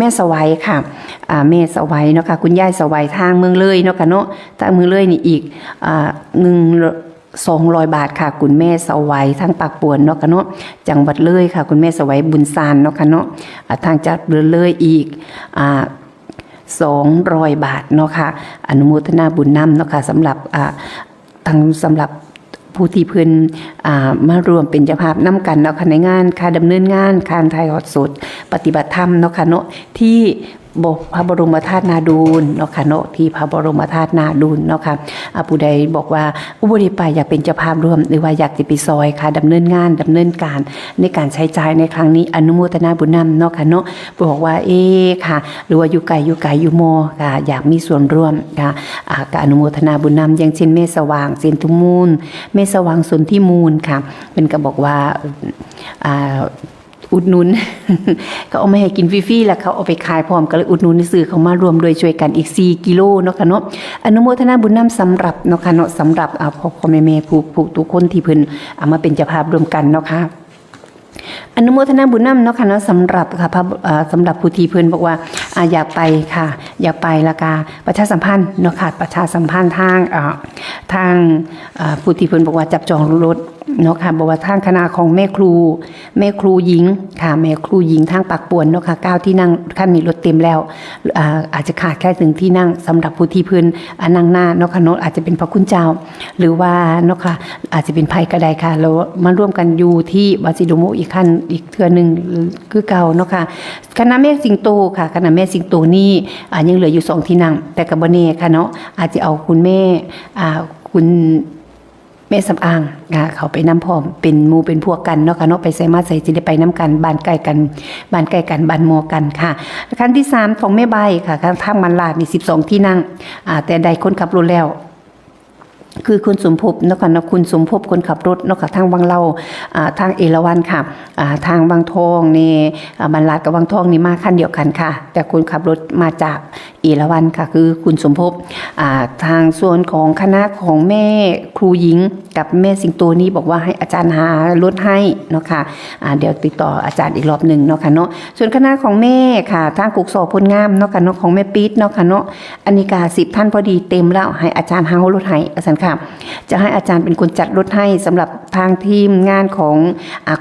ม่สวัยค่ะแม่สวัยเนาะค่ะคุณยายสวัยทางเมืองเลยเนาะค่ะเนาะทางเมืองเลยนี่อีก200บาทค่ะคุณแม่สวัยทางปากปวนเนาะค่ะเนาะจังหวัดเลยค่ะคุณแม่สวัยบุญซานเนาะค่ะเนาะทางจังหวัดเลยอีก200บาทเนาะค่ะอนุโมทนาบุญนำเนาะค่ะสำหรับสำหรับผู้ที่เพิ่นมารวมเป็นเจ้าภาพนำกันเนาะค่ะในงานค่ะดำเนินงานการถ่ายทอดสดปฏิบัติธรรมเนาะค่ะเนาะที่ พระบรมธาตุนาดูลเนาะค่ะเนาะที่พระบรมธาตุนาดูลเนาะค่ะผู้ใดบอกว่าบ่ได้ไปอยากเป็นเจ้าภาพร่วมหรือว่าอยากสิไปซอยค่ะดำเนินงานดำเนินการในการใช้จ่ายในครั้งนี้อนุโมทนาบุญนำเนาะค่ะเนาะบอกว่าค่ะหรือว่าอยู่ไกลอยู่มอค่ะอยากมีส่วนร่วมค่ะก็อนุโมทนาบุญนำอย่างเช่นแม่สว่างเซนทุมูลแม่สว่างสนธิมูลค่ะเป็นก็บอกว่าอุดหนุน ก็เอามาให้กินฟรีๆแล้วเขาเอาไปขายพร้อมก็เลยอุดหนุนซื้อเขามารวมโดยช่วยกันอีก4กิโลเนาะค่ะเนาะอนุโมทนาบุญนำสำหรับเนาะค่ะเนาะสำหรับพ่อแม่ผู้ทุกคนที่เพิ่นเอามาเป็นเจ้าภาพร่วมกันเนาะค่ะอนุโมทนาบุญนำเนาะค่ะเนาะสำหรับค่ะสำหรับผู้ที่เพิ่นบอกว่าอยากไปค่ะอยากไปแล้วก็ประชาสัมพันธ์เนาะค่ะประชาสัมพันธ์ทางผู้ที่เพิ่นบอกว่าจับจองรถเนาะค่ะบอกว่าทางคณะของแม่ครูหญิงค่ะแม่ครูหญิงทางปากป่วนเนาะค่ะ9ที่นั่งคันนี้รถเต็มแล้วอาจจะขาดแค่1ที่นั่งสำหรับผู้ที่เพิ่นนั่งหน้าเนาะค่ะเนาะอาจจะเป็นพระคุณเจ้าหรือว่าเนาะค่ะอาจจะเป็นไผก็ได้ค่ะแล้วมาร่วมกันอยู่ที่วาสิโดโมอีกขั้นอีกเทื่อนึงคือเก่าเนาะค่ะคณะแม่สิงโตค่ะคณะแม่สิงโตนี่ยังเหลืออยู่2ที่นั่งแต่ก็บ่แน่ค่ะเนาะอาจจะเอาคุณแม่คุณแม่สำอางเขาไปน้ำพร้อมเป็นหมู่เป็นพวกกันเนาะค่ะเนาะไปใส่มาใส่สิได้ไปน้ำกันบ้านใกล้กันบ้านมอกันค่ะขั้นที่3ของแม่ใบค่ะทางมันลาดนี่12ที่นั่งแต่ใดคนขับรถแล้วคือคุณสมภพเนาะค่ะนะคุณสมภพคนขับรถเนาะค่ะทางวังเล่าทางเอราวัณค่ะทางวังทองนี่บรรลัดกับวังทองนี่มาขั้นเดียวกันค่ะแต่คนขับรถมาจากเอราวัณค่ะคือคุณสมภพทางส่วนของคณะของแม่ครูหญิงกับแม่สิงโตนี่บอกว่าให้อาจารย์หารถให้เนาะค่ะเดี๋ยวติดต่ออาจารย์อีกรอบนึงเนาะค่ะเนาะส่วนคณะของแม่ค่ะทางกุกสอพลงามเนาะค่ะเนาะของแม่ปี๊ดเนาะค่ะเนาะอันนี้ก็10ท่านพอดีเต็มแล้วให้อาจารย์หารถให้อาจารย์ค่ะจะให้อาจารย์เป็นคนจัดรถให้สำหรับทางทีมงานของ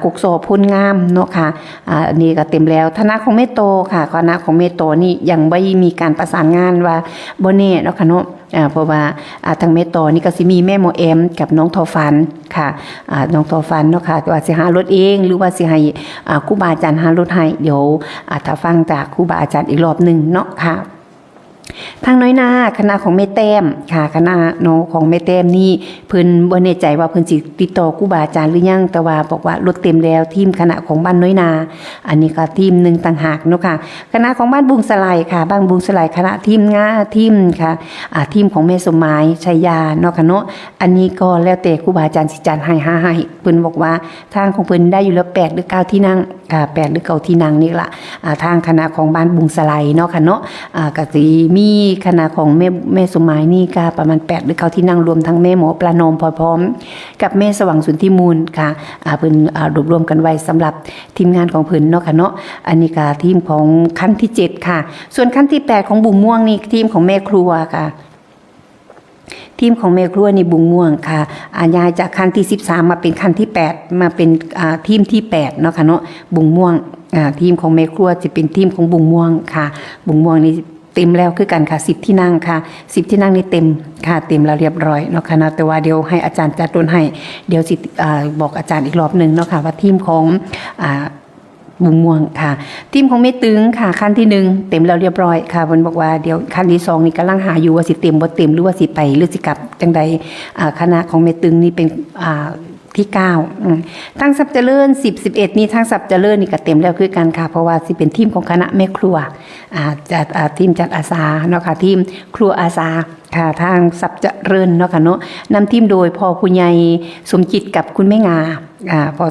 กุกสอพลงามเนาะค่ะอันนี้ก็เต็มแล้วคณะของแม่โตค่ะคณะของแม่โตนี่ยังไม่มีการประสานงานว่าบ่แน่เนาะค่ะเนาะเพราะว่าทางแม่โตนี่ก็สิมีแม่โมเอมกับน้องทอฟันค่ะน้องทอฟันเนาะค่ะว่าสิหารถเองหรือว่าสิให้ครูบาอาจารย์หารถให้เดี๋ยวถ้าฟังจากครูบาอาจารย์อีกรอบนึงเนาะค่ะทางน้อยนาคณะของแม่แต้มค่ะคณะน้องของแม่แต้มนี่เพิ่นบ่แน่ใจว่าเพิ่นสิติดต่อครูบาอาจารย์หรือยังแต่ว่าบอกว่ารถเต็มแล้วทีมคณะของบ้านน้อยนาอันนี้ก็ทีมนึงต่างหากเนาะค่ะคณะของบ้านบุงสลายค่ะบ้านบุงสลายคณะทีมค่ะทีมของแม่สมหมายชัยยาเนาะค่ะเนาะอันนี้ก็แล้วแต่ครูบาอาจารย์สิจัดให้เพิ่นบอกว่าทางของเพิ่นได้อยู่แล้ว8หรือ9ที่นั่งค่ะ8หรือ9ที่นั่งนี่ล่ะทางคณะของบ้านบุงสลายเนาะค่ะเนาะก็สิมีคณะของแม่สมหมายนี่ก็ประมาณ8หรือ9ที่นั่งรวมทั้งแม่หมอประนอมพร้อมกับแม่สว่างสุนทรีมูลค่ะเพิ่นรวมกันไว้สำหรับทีมงานของเพิ่นเนาะค่ะเนาะอันนี้ก็ทีมของขั้นที่7ค่ะส่วนขั้นที่8ของบุ๋มม่วงนี่ทีมของแม่ครัวค่ะทีมของแม่ครัวนี่บุงม่วงค่ะย้ายจากขั้นที่13มาเป็นขั้นที่8มาเป็นทีมที่8เนาะค่ะเนาะบุงม่วงทีมของแม่ครัวจะเป็นทีมของบุงม่วงค่ะบุงม่วงนี่เต็มแล้วคือกันค่ะ10ที่นั่งค่ะ10ที่นั่งนี่เต็มค่ะเต็มแล้วเรียบร้อยเนาะค่ะนะแต่ว่าเดี๋ยวให้อาจารย์จัดต้นให้เดี๋ยวสิบอกอาจารย์อีกรอบนึงเนาะค่ะว่าทีมของบุงม่วงค่ะทีมของแม่ตึงค่ะขั้นที่1เต็มแล้วเรียบร้อยค่ะเพิ่นบอกว่าเดี๋ยวขั้นที่2นี่กำลังหาอยู่ว่าสิเต็มบ่เต็มหรือว่าสิไปหรือสิกลับจังใดคณะของแม่ตึงนี่เป็นที่9ทางสับเจริญ10 11นี่ทางสับเจริญนี่ก็เต็มแล้วคือกันค่ะเพราะว่าสิเป็นทีมของคณะแม่ครัวจัดทีมจัดอาสาเนาะค่ะทีมครัวอาสาค่ะทางสับเจริญเนาะค่ะเนาะนำทีมโดยพ่อผู้ใหญ่สมจิตกับคุณแม่งาพอ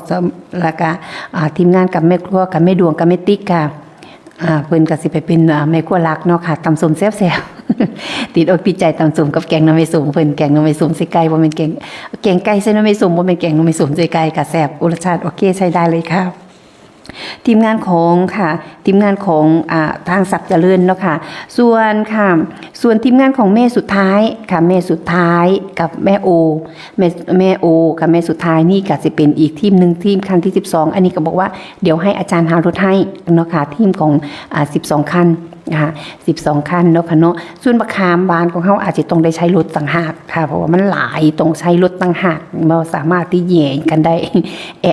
แล้วก็ทีมงานกับแม่ครัวกับแม่ดวงกับแม่ติ๊กค่ะเพิ่นก็สิไปเป็นแม่ครัวรักเนาะค่ะตำส้มแซ่บๆติดอกติดใจตำส้มกับแกงหน่อไม้ส้มเพิ่นแกงหน่อไม้ส้มใส่ไก่บ่แม่นแกงไก่ใส่หน่อไม้ส้มบ่แม่นแกงหน่อไม้ส้มใส่ไก่ก็แซ่บรสชาติโอเคใช้ได้เลยค่ะทีมงานของทางสับเจริญเนาะค่ะส่วนทีมงานของแม่สุดท้ายค่ะแม่สุดท้ายกับแม่โอกับแม่สุดท้ายนี่ก็สิเป็นอีกทีมนึงทีมคันที่12อันนี้ก็บอกว่าเดี๋ยวให้อาจารย์หารถให้เนาะค่ะทีมของ12คันค่ะ12คันเนาะค่ะเนาะส่วนบักขามบานของเฮาอาจจะต้องได้ใช้รถต่างหากค่ะเพราะว่ามันหลายต้องใช้รถต่างหากบ่สามารถที่แย่งกันได้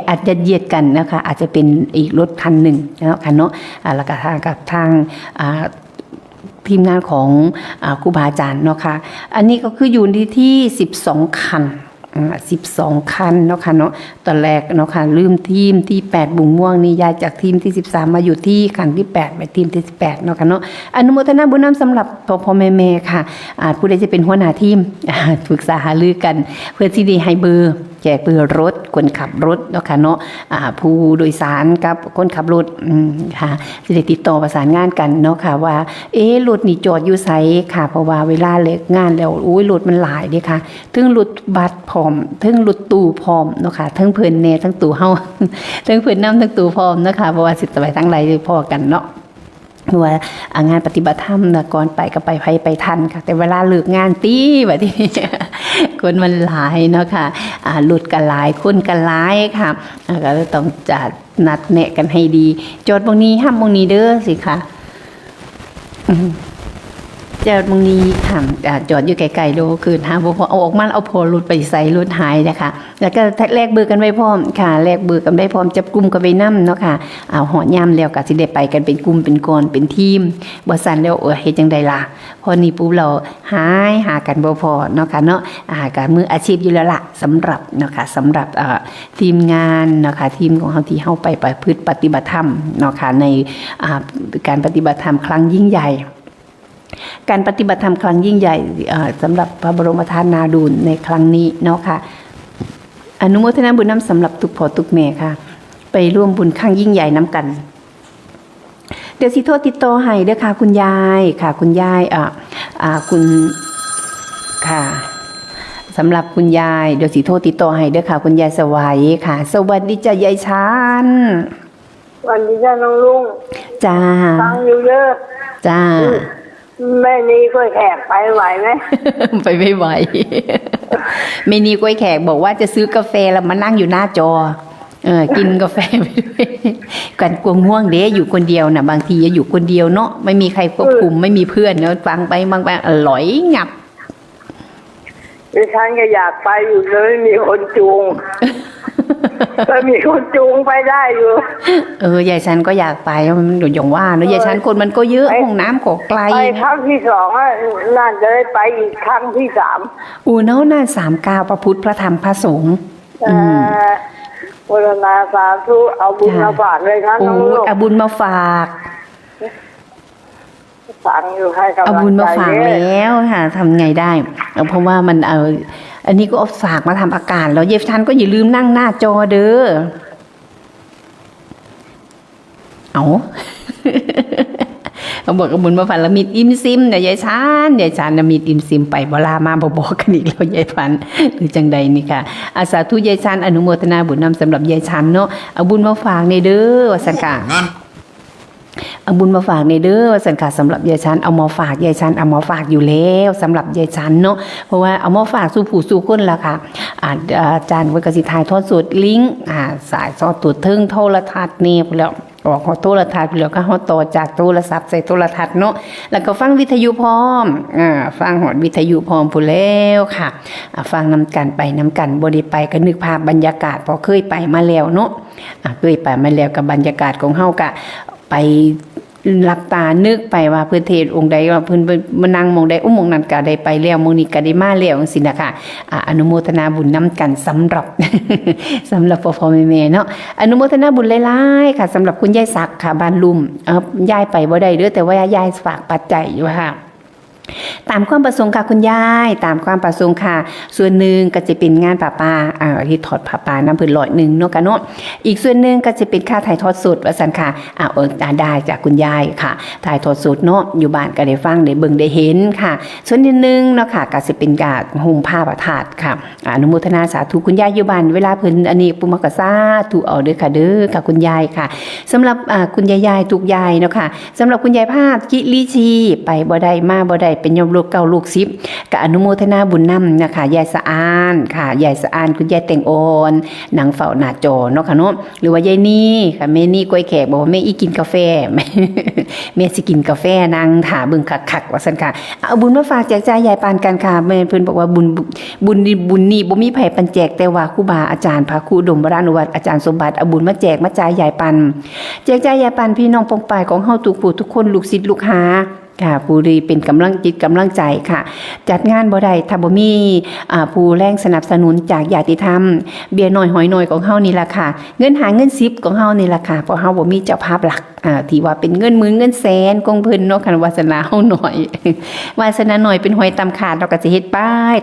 อาจจะเยียดกันนะคะอาจจะเป็นอีกรถคันหนึ่งเนาะค่ะเนาะแล้วก็ทาง ทีมงานของครูบาอาจารย์เนาะค่ะอันนี้ก็คืออยู่ที่12 คัน12 คันเนาะค่ะเนาะตอนแรกเนาะค่ะลืมทีมที่8บุงม่วงนี่ย้ายจากทีมที่13มาอยู่ที่คันที่8ไปทีมที่18เนาะค่ะเนาะอนุโมทนาบุญนำสำหรับพ่อแม่ค่ะผู้ใดจะเป็นหัวหน้าทีมปรึกษาหารือกันเพื่อที่ได้ให้เบอร์แจกเบอร์รถคนขับรถเนาะค่ะเนาะผู้โดยสารกับคนขับรถค่ะจะได้ติดต่อประสานงานกันเนาะค่ะว่ารถนี่จอดอยู่ไสค่ะเพราะว่าเวลาเลิกงานแล้วโอ้ยรถมันหลายเด้ค่ะถึงรถบัสพร้อมถึงรถตู้พร้อมเนาะค่ะทั้งเพิ่นแน่ทั้งตู้เฮา ทั้งเพิ่นนำทั้งตู้พร้อมเนาะค่ะเพราะว่าสิไปทั้งหลายพอกันเนาะว่างานปฏิบัติธรรมนะก่อนไปก็ไปทันค่ะแต่เวลาเลิกงานตีแบบนี้ คนมันหลายเนาะค่ะหลุดกันหลายคนกันหลายค่ะก็ต้องจัดนัดแนะกันให้ดีจอดบางนี้ห้ามบางนี้เด้อสิค่ะจอดบางนี้ค่ะจอดอยู่ไกลๆโลคือหาพอเอาออกมาเอาพอรถไปใส่รถหายนะคะแล้วก็แลกเบอร์กันไว้พร้อมค่ะแลกเบอร์กันได้พร้อมจับกลุ่มกันไว้นำเนาะค่ะหอยามแล้วก็สิได้ไปกันเป็นกลุ่มเป็นก้อนเป็นทีมบ่ซั่นแล้วเฮ็ดจังได๋ล่ะพอนี้ปุ๊บเราหากันบ่พอเนาะค่ะเนาะก็มืออาชีพอยู่แล้วล่ะสำหรับเนาะค่ะสำหรับทีมงานเนาะค่ะทีมของเฮาที่เฮาไปประพฤติปฏิบัติธรรมเนาะค่ะในการปฏิบัติธรรมครั้งยิ่งใหญ่การปฏิบัติธรรมครั้งยิ่งใหญ่สำหรับพระบรมธาตุนาดูลในครั้งนี้เนาะค่ะอนุโมทนาบุญนำสำหรับทุกพ่อทุกแม่ค่ะไปร่วมบุญครั้งยิ่งใหญ่น้ำกันเดี๋ยวสิโทรติดต่อให้เด้อค่ะคุณยายค่ะคุณยายคุณค่ะสำหรับคุณยายเดี๋ยวสิโทรติดต่อให้เด้อค่ะคุณยายสวัยค่ะสวัสดีจ้ะยายชัน วันนี้จ้าน้องลุง จ้า ฟังอยู่เยอะ จ้า แม่นี้ก็แขกไปไหวไหม ไปไม่ไหว เมนีกล้วยแขกบอกว่าจะซื้อกาแฟแล้วมานั่งอยู่หน้าจอกินกาแฟไปด้วยกันกลัวง่วงเด้อยู่คนเดียวนะบางทีอยู่คนเดียวเนาะไม่มีใครควบคุมไม่มีเพื่อนเนาะฟังไปบางอร่อยงับ ดิฉันก็อยากไปอยู่เลยมีคนจูง ก็มีคนจูงไปได้อยู่ ยายชันก็อยากไปมันอย่างว่าเนาะยายชันคนมันก็เยอะห้องน้ำก็ไกล ไปครั้งที่2น่าจะได้ไปอีกครั้งที่3เนาะน่า39พระพุทธพระธรรมพระสงฆ์โมทนาสาธุเอาบุญมาฝากเลยนะน้องลูก เอาบุญมาฝากสั่งอยู่ให้กำลังใจ เอาบุญมาฝากแล้วค่ะทำไงได้เพราะว่ามันอันนี้ก็เอาฝากมาทำอาการแล้วเยฟชันก็อย่าลืมนั่งหน้าจอเด้อเขาบอกกับบุญมาฝากแล้วมีอิ่มซิมเนี่ยยายชันน่ะมีอิ่มซิมไปบ่ลามาบ่บอกกันอีกแล้วยายพันหรือจังใดนี่ค่ะอาสาธุยายชันอนุโมทนาบุญนำสำหรับยายชันเนาะเอาบุญมาฝากในเด้อว่าซั่นค่ะเอาบุญมาฝากในเด้อสันค่ะสำหรับยายชันเอามาฝากยายชันเอามาฝากอยู่แล้วสำหรับยายชันเนาะเพราะว่าเอามาฝากสู่ผู้สู่คนละค่ะอาจารย์วิกสิทายทอดสดลิงก์สายซอตัวเทิงโทรทัศน์นี่แล้วออกโทรทัศน์แล้วก็เฮาต่อจากโทรศัพท์ใส่โทรทัศน์เนาะแล้วก็ฟังวิทยุพร้อมฟังหอดวิทยุพร้อมพู้นแล้วค่ะฟังนำกันไปนำกันบ่ได้ไปก็นึกภาพบรรยากาศพอเคยไปมาแล้วเนาะเคยไปมาแล้วกับบรรยากาศของเฮาก็ไปหลับตานึกไปว่าเพื่อนเทศองค์ใดว่าเพื่อนมานั่งมองใดมองนั้นก็ได้ไปแล้วมองนี้ก็ได้มาแล้วจังซี่นะคะอนุโมทนาบุญนำกันสำหรับ สำหรับพ่อแม่เนาะอนุโมทนาบุญหลายๆค่ะสำหรับคุณยายศักดิ์ค่ะบ้านลุ่มยายไปบ่ได้เด้อแต่ว่ายายฝากปัจจัยอยู่ค่ะตามความประสงค์ค่ะคุณยายตามความประสงค์ค่ะส่วนหนึ่งก็จะเป็นงานป่าที่ถอดผ้าป่าน้ำพื้น100เนาะกันเนาะอีกส่วนหนึ่งก็จะเป็นค่าถ่ายทอดสดว่าซั่นค่ะได้จากคุณยายค่ะถ่ายทอดสดเนาะอยู่บ้านก็ได้ฟังได้เบิ่งได้เห็นค่ะส่วนนึงเนาะค่ะก็สิเป็นการห่มผ้าประทาดค่ะอนุโมทนาสาธุคุณยายอยู่บ้านเวลาเพิ่นอันนี้ปุมกะสาธุเอาเด้อค่ะเด้อค่ะคุณยายค่ะสำหรับคุณยายทุกยายเนาะค่ะสำหรับคุณยายภาพกิริชีไปบ่ได้มาบ่ได้เป็นยมลูกเก่าลูก10ก็อนุโมทนาบุญนำนะคะยายสะอานค่ะยายสะอานคุณยายแต่งโอนนางเฝ้าหน้าจอเนาะค่ะเนาะหรือว่ายายนี่ค่ะแม่นี่กล้วยแขกบอกว่าแม่อีกินกาแฟแม่สิกินกาแฟนางถาเบิ่งคักๆว่าซั่นค่ะเอาบุญมาฝากแจกจ่ายยายปานกันค่ะแม่เพิ่นบอกว่าบุญนี่บ่มีไผปันแจกแต่ว่าครูบาอาจารย์พระครูดมวรานุวัตรอาจารย์สมบัติเอาบุญมาแจกมาจ่ายยายปันแจกจ่ายยายปันพี่น้องปองปายของเฮาทุกผู้ทุกคนลูกศิษย์ลูกหา ค่ะผู้ดีเป็นกำลังจิตกำลังใจค่ะ จัดงานบ่ได้ถ้าบ่มีผู้แรงสนับสนุนจากญาติธรรมเบียร์น้อยหอยน้อยของเฮานี่ล่ะค่ะเงินหาเงิน10ของเฮานี่ล่ะค่ะเพราะเฮาบ่มีเจ้าภาพหลักที่ว่าเป็นเงินหมื่นเงินแสนของเพิ่นเนาะคันวาสนาเฮาน้อย วาสนาน้อยเป็นหอยตำขาดเราก็จะเฮ็ดไป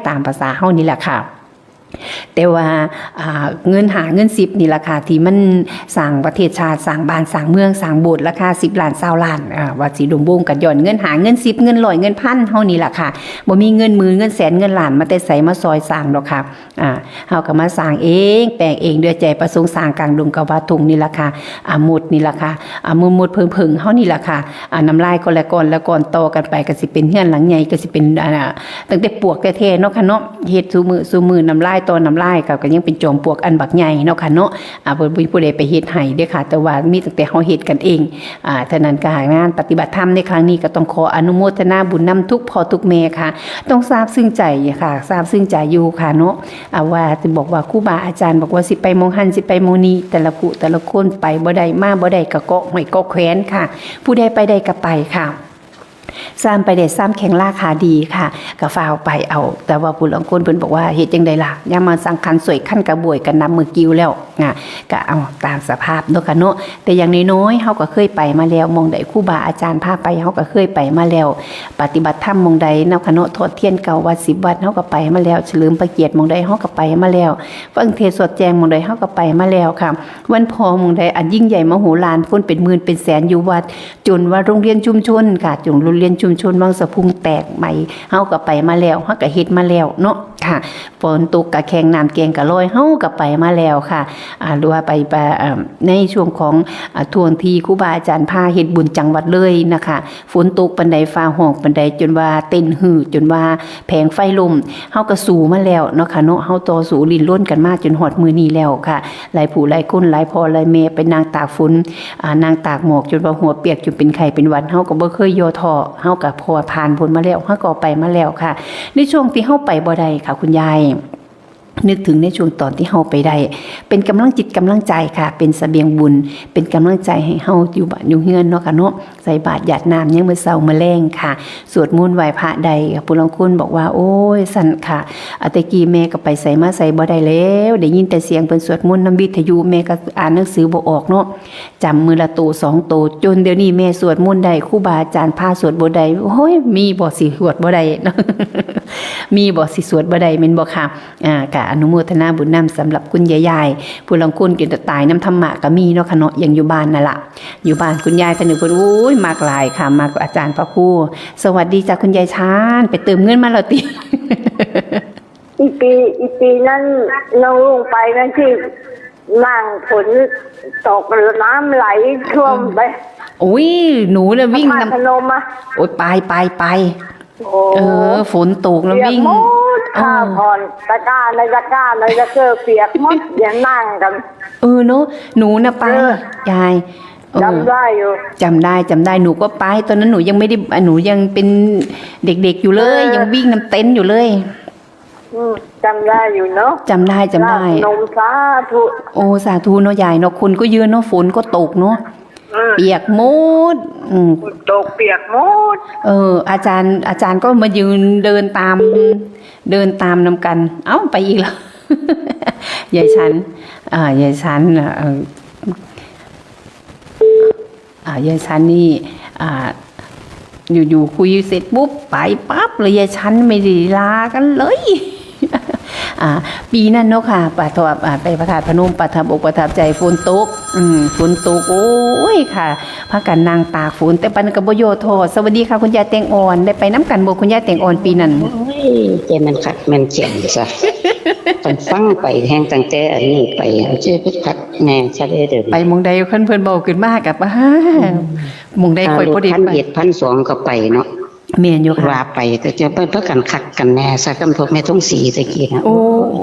ตามภาษาเฮานี่แหละค่ะแต่ว่าเงินหาเงิน10นี่ราคาที่มันสร้างประเทศชาติสร้างบ้านสร้างเมืองสร้างโบสถ์ราคา10ล้าน20ล้านว่าสิดมวงกันย้อนเงินหาเงิน10เงิน100เงินพันเฮานี่ล่ะค่ะบ่มีเงินหมื่นเงินแสนเงินล้านมาแต่ไสมาซอยสร้างดอกค่ะเฮาก็มาสร้างเองแปลงเองด้วยใจประสงค์สร้างกลางดงกะว่าทุ่งนี่ล่ะค่ะหมดนี่ล่ะค่ะหมดเพิ่งเฮานี่ล่ะค่ะน้ำลายก่อนละก่อนแล้วก่อนต่อกันไปก็สิเป็นเฮือนหลังใหญ่ก็สิเป็นตั้งแต่ปวกแท้ๆเนาะค่ะเนาะเฮ็ดซุมื้อน้ำลายตอนน้ำลายก็ยังเป็นจอมปลวกอันบักใหญ่เนาะค่ะเนาะบ่มีผู้ใดไปเฮ็ดให้เด้อค่ะแต่ว่ามีตั้งแต่เฮาเฮ็ดกันเองเท่านั้นก็งานปฏิบัติธรรมในครั้งนี้ก็ต้องขออนุโมทนาบุญนำทุกพ่อทุกแม่ค่ะต้องทราบซึ้งใจค่ะทราบซึ้งใจอยู่ค่ะเนาะว่าจะบอกว่าครูบาอาจารย์บอกว่าสิไปมองหันสิไปมองนี้แต่ละผู้แต่ละคนไปบ่ได้มาบ่ได้ก็เกาะห้อยเกาะแขวนค่ะผู้ใดไปได้ก็ไปค่ะซ้ำไปได้ซ้ำแข็งราคาดีค่ะก็ฟ้าวไปเอาแต่ว่าผู้ลางคนเพิ่นบอกว่าเฮ็ดจังได๋ล่ะยามมาสังคันสวยคันกระบวยกันนำมือกิ้วแล้วก็เอาตามสภาพเนาะค่ะเนาะแต่อย่างน้อยๆเฮาก็เคยไปมาแล้วมองใดครูบาอาจารย์พาไปเฮาก็เคยไปมาแล้วปฏิบัติธรรมมองใดเนาะค่ะเนาะทอดเทียนเก่าวัด10วัดเฮาก็ไปมาแล้วเฉลิมพระเกียรติมองใดเฮาก็ไปมาแล้วฟังเทศน์สวดแจงมองใดเฮาก็ไปมาแล้วค่ะวันพอมองใดอันยิ่งใหญ่มโหฬารคนเป็นหมื่นเป็นแสนอยู่วัดจนว่าโรงเรียนชุมชนค่ะจนโรงเรียนชุมชนวังสะพุงแตกใหม่เฮาก็ไปมาแล้วเฮาก็เฮ็ดมาแล้วเนาะค่ะฝนตกกะแข่งน้ำแกงกะลอยเฮาก็ไปมาแล้วค่ะหรือว่าไปในช่วงของทวงทีครูบาอาจารย์พาเฮ็ดบุญจังหวัดเลยนะคะฝนตกปานใดฟ้าห้องปานใดจนว่าเต้นหือจนว่าแผงไฟลมเฮาก็สู้มาแล้วเนาะค่ะเนาะเฮาต่อสู้ลิ้นล้นกันมาจนฮอดมื้อนี้แล้วค่ะหลายผู้หลายคนหลายพ่อหลายแม่ไปนางตากฝนนางตากหมอกจนว่าหัวเปียกจนเป็นไข้เป็นหวัดเฮาก็บ่เคยย่อท้อเฮาก็พอผ่านพ้นมาแล้วเฮาก็ไปมาแล้วค่ะในช่วงที่เฮาไปบ่ได้ค่ะคุณยายนึกถึงในช่วงตอนที่เฮาไปได้เป็นกำลังจิตกำลังใจค่ะเป็นเสบียงบุญเป็นกำลังใจให้เฮาอยู่บ้านอยู่เฮือนเนาะค่ะเนาะใส่บาตรหยาดน้ำยังมื้อเช้ามื้อแลงค่ะสวดมนต์ไหว้พระใดผู้ลางคนบอกว่าโอ้ยสั่นค่ะแต่กี้แม่ก็ไปใส่มาใส่บ่ได้แล้วได้ยินแต่เสียงเพิ่นสวดมนต์นำวิทยุแม่ก็อ่านหนังสือบ่ออกเนาะจำมื้อละโต2โตจนเดี๋ยวนี้แม่สวดมนต์ได้ครูบาอาจารย์พาสวดบ่ได้โอ้ยมีบ่สิสวดบ่ได้เนาะ มีบ่สิสวดบ่ได้แม่นบ่ค่ะก็อนุโมทนาบุญนำสำหรับคุณยายๆผู้ลางคนกินตายน้ำธรรมะก็มีเนาะค่ะเนาะยังอยู่บ้านนั่นล่ะอยู่บ้านคุณยายท่านนึงเพิ่นโอ้ยมากหลายค่ะมากอาจารย์พระครูสวัสดีจ้ะคุณยายชาญไปเติมเงินมาแล้วติ อีปีนั้นน้องลงไปนั่นที่นั่งฝนตกน้ำไหลท่วมไป โอ้ยหนูน่ะวิ่ง พนมอ่ะ โอ้ยไปโอ้ ฝนตกแล้ววิ่ง เปียกหมดข้าวผ่อนตะกร้าในตะกร้าในตะเกียบเปียกหมดอย่างนั่งกัน เนาะหนูน่ะไปยายจำได้อยู่ จำได้หนูก็ไปตอนนั้นหนูยังไม่ได้หนูยังเป็นเด็กๆอยู่เลยยังวิ่งน้ำเต็นท์อยู่เลยจำได้อยู่เนาะจำได้นมสาธุโอ้สาธุเนาะยายเนาะคนก็เยอะเนาะฝนก็ตกเนาะเปียกหมดตกเปียกหมดอาจารย์ก็มายืนเดินตามนำกันเอ้าไปอีกแล้ว ยายฉันยายฉันยายฉันนี่อยู่คุยเสร็จปุ๊บไปปั๊บเลยยายฉันไม่ได้ลากันเลย ปีนั้นเนาะค่ะไปพระธาตุพนมประทับอกประทับใจฝนตกโอ้ยค่ะพากันนางตากฝนแต่ปันกับโยโทสวัสดีค่ะคุณยายแตงอ่อนได้ไปน้ำกันบ่คุณยายแตงอ่อนปีนั้นโอ้ยเจมันคักมันเขียนซะต้องฟังไปแห่งตั้งแต่อันนี้ไปเชื่อพิคักแน่ซะเด้อไปมองใดเพิ่นเบาขึ้นมากกับมองใดค่อยบ่ได้ไป1,100 1,200ก็ไปเนาะเมียนอยู่ค่ะว่าไปแต่จะไปเพื่อกันคักกันแน่สักคำพวกแม่ทุ่งสีตะกี้นะโอ้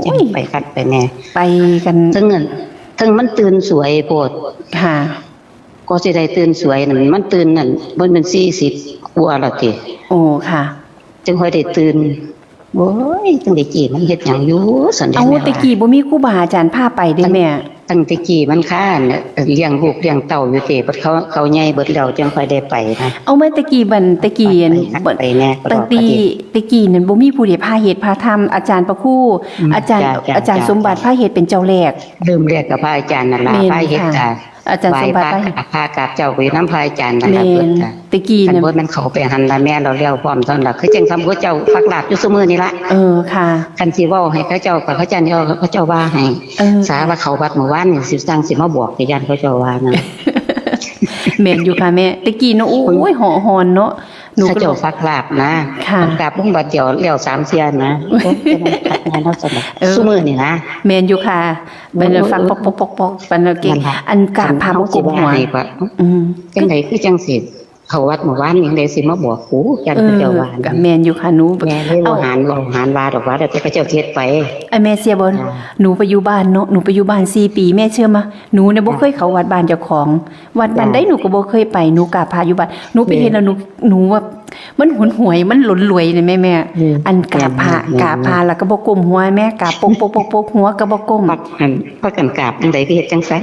จะไปคัดไปแน่ไปกันทั้งมันตื่นสวยโพดค่ะก็สิได้ตื่นสวยนั่นมันตื่นนั่นบ่เป็น40กว่าแล้วติโอ้ค่ะจึงค่อยได้ตื่นโอ้ยจังได้กี้มันเฮ็ดหยังอยู่สันเดเอาตะกี้บ่มีครูบาอาจารย์พาไปเด้แม่ ตั้งแต่กี้มันค้าเนี่ยเลี้ยงลูกเลี้ยงเต่าอยู่เตะเขาใหญ่เบิดแล้วจังค่อยได้ไปนะ เอามาตะกี้บันตะกี้อัน ไปแน่ก็ ตั้งแต่ตะกี้นั่นบ่มีผู้ใดพาเฮ็ดพาทำอาจารย์ประครูอาจารย์ จ้ะ อาจารย์สมบัติพาเฮ็ดเป็นเจ้าแรก เริ่มเรียกกับพระอาจารย์นั่นล่ะ แม่น พระเฮ็ด ค่ะ จ้ะ อาจารย์สมบัติ ไหว้พระกับเจ้าไปน้ำพระอาจารย์นั่น แม่ ล่ะเพิ่น น จ้ะ ตะกี้ คัน นั่น บ่มันเขาไปหันละแม่เราเลี้ยวพร้อมเท่านั้นล่ะคือจังคำพระเจ้าฟักลาบอยู่ซุมื้อนี่ล่ะ ค่ะ คันสิเว้าให้เขาเจ้ากับเขาเจ้านี่เขาเจ้าว่าให้ สาว่าเขาวัดเมื่อวานนี่สิสั่งสิมาบอกให้ญาติเขาเจ้าว่านะ แม่นอยู่ค่ะแม่ตะกี้เนาะโอ้ยหอหอนเนาะหนู เขา ก็ เจ้าฟักลาบนะ ค่ะ ฟักลาบลุงบัดเดียวเลี้ยว3เที่ยนะงานเฮาสนับซุมื้อนี่นะ แม่นอยู่ค่ะเป็นฟังปอกๆๆๆเป็นเก่งอันกาพามากุมหัว อืม จังไดคือจังสิเขาวัดเมื่อวานนี่ได้สิมาบอกกูจันเขาเจ้าว่า กับแม่นอยู่ค่ะหนู แม่เลยบ่หารว่าดอกว่าแต่เขาเจ้าเทศไป ไอ้แม่เสียบ่หนูไปอยู่บ้านเนาะหนูไปอยู่บ้าน4ปีแม่เชื่อมาหนูเนี่ยบ่เคยเข้าวัดบ้านเจ้าของวัดบ้านใดหนูก็บ่เคยไปหนูกราบพระอยู่บ้านหนูไปเห็นแล้วหนูว่ามันหนหวยมันหลนรวยนี่แม่อันกราบพระแล้วก็บ่ก้มหัวแม่กราบปกหัวก็บ่ก้ม พักกันกราบจังไดคือเฮ็ดจังซั่น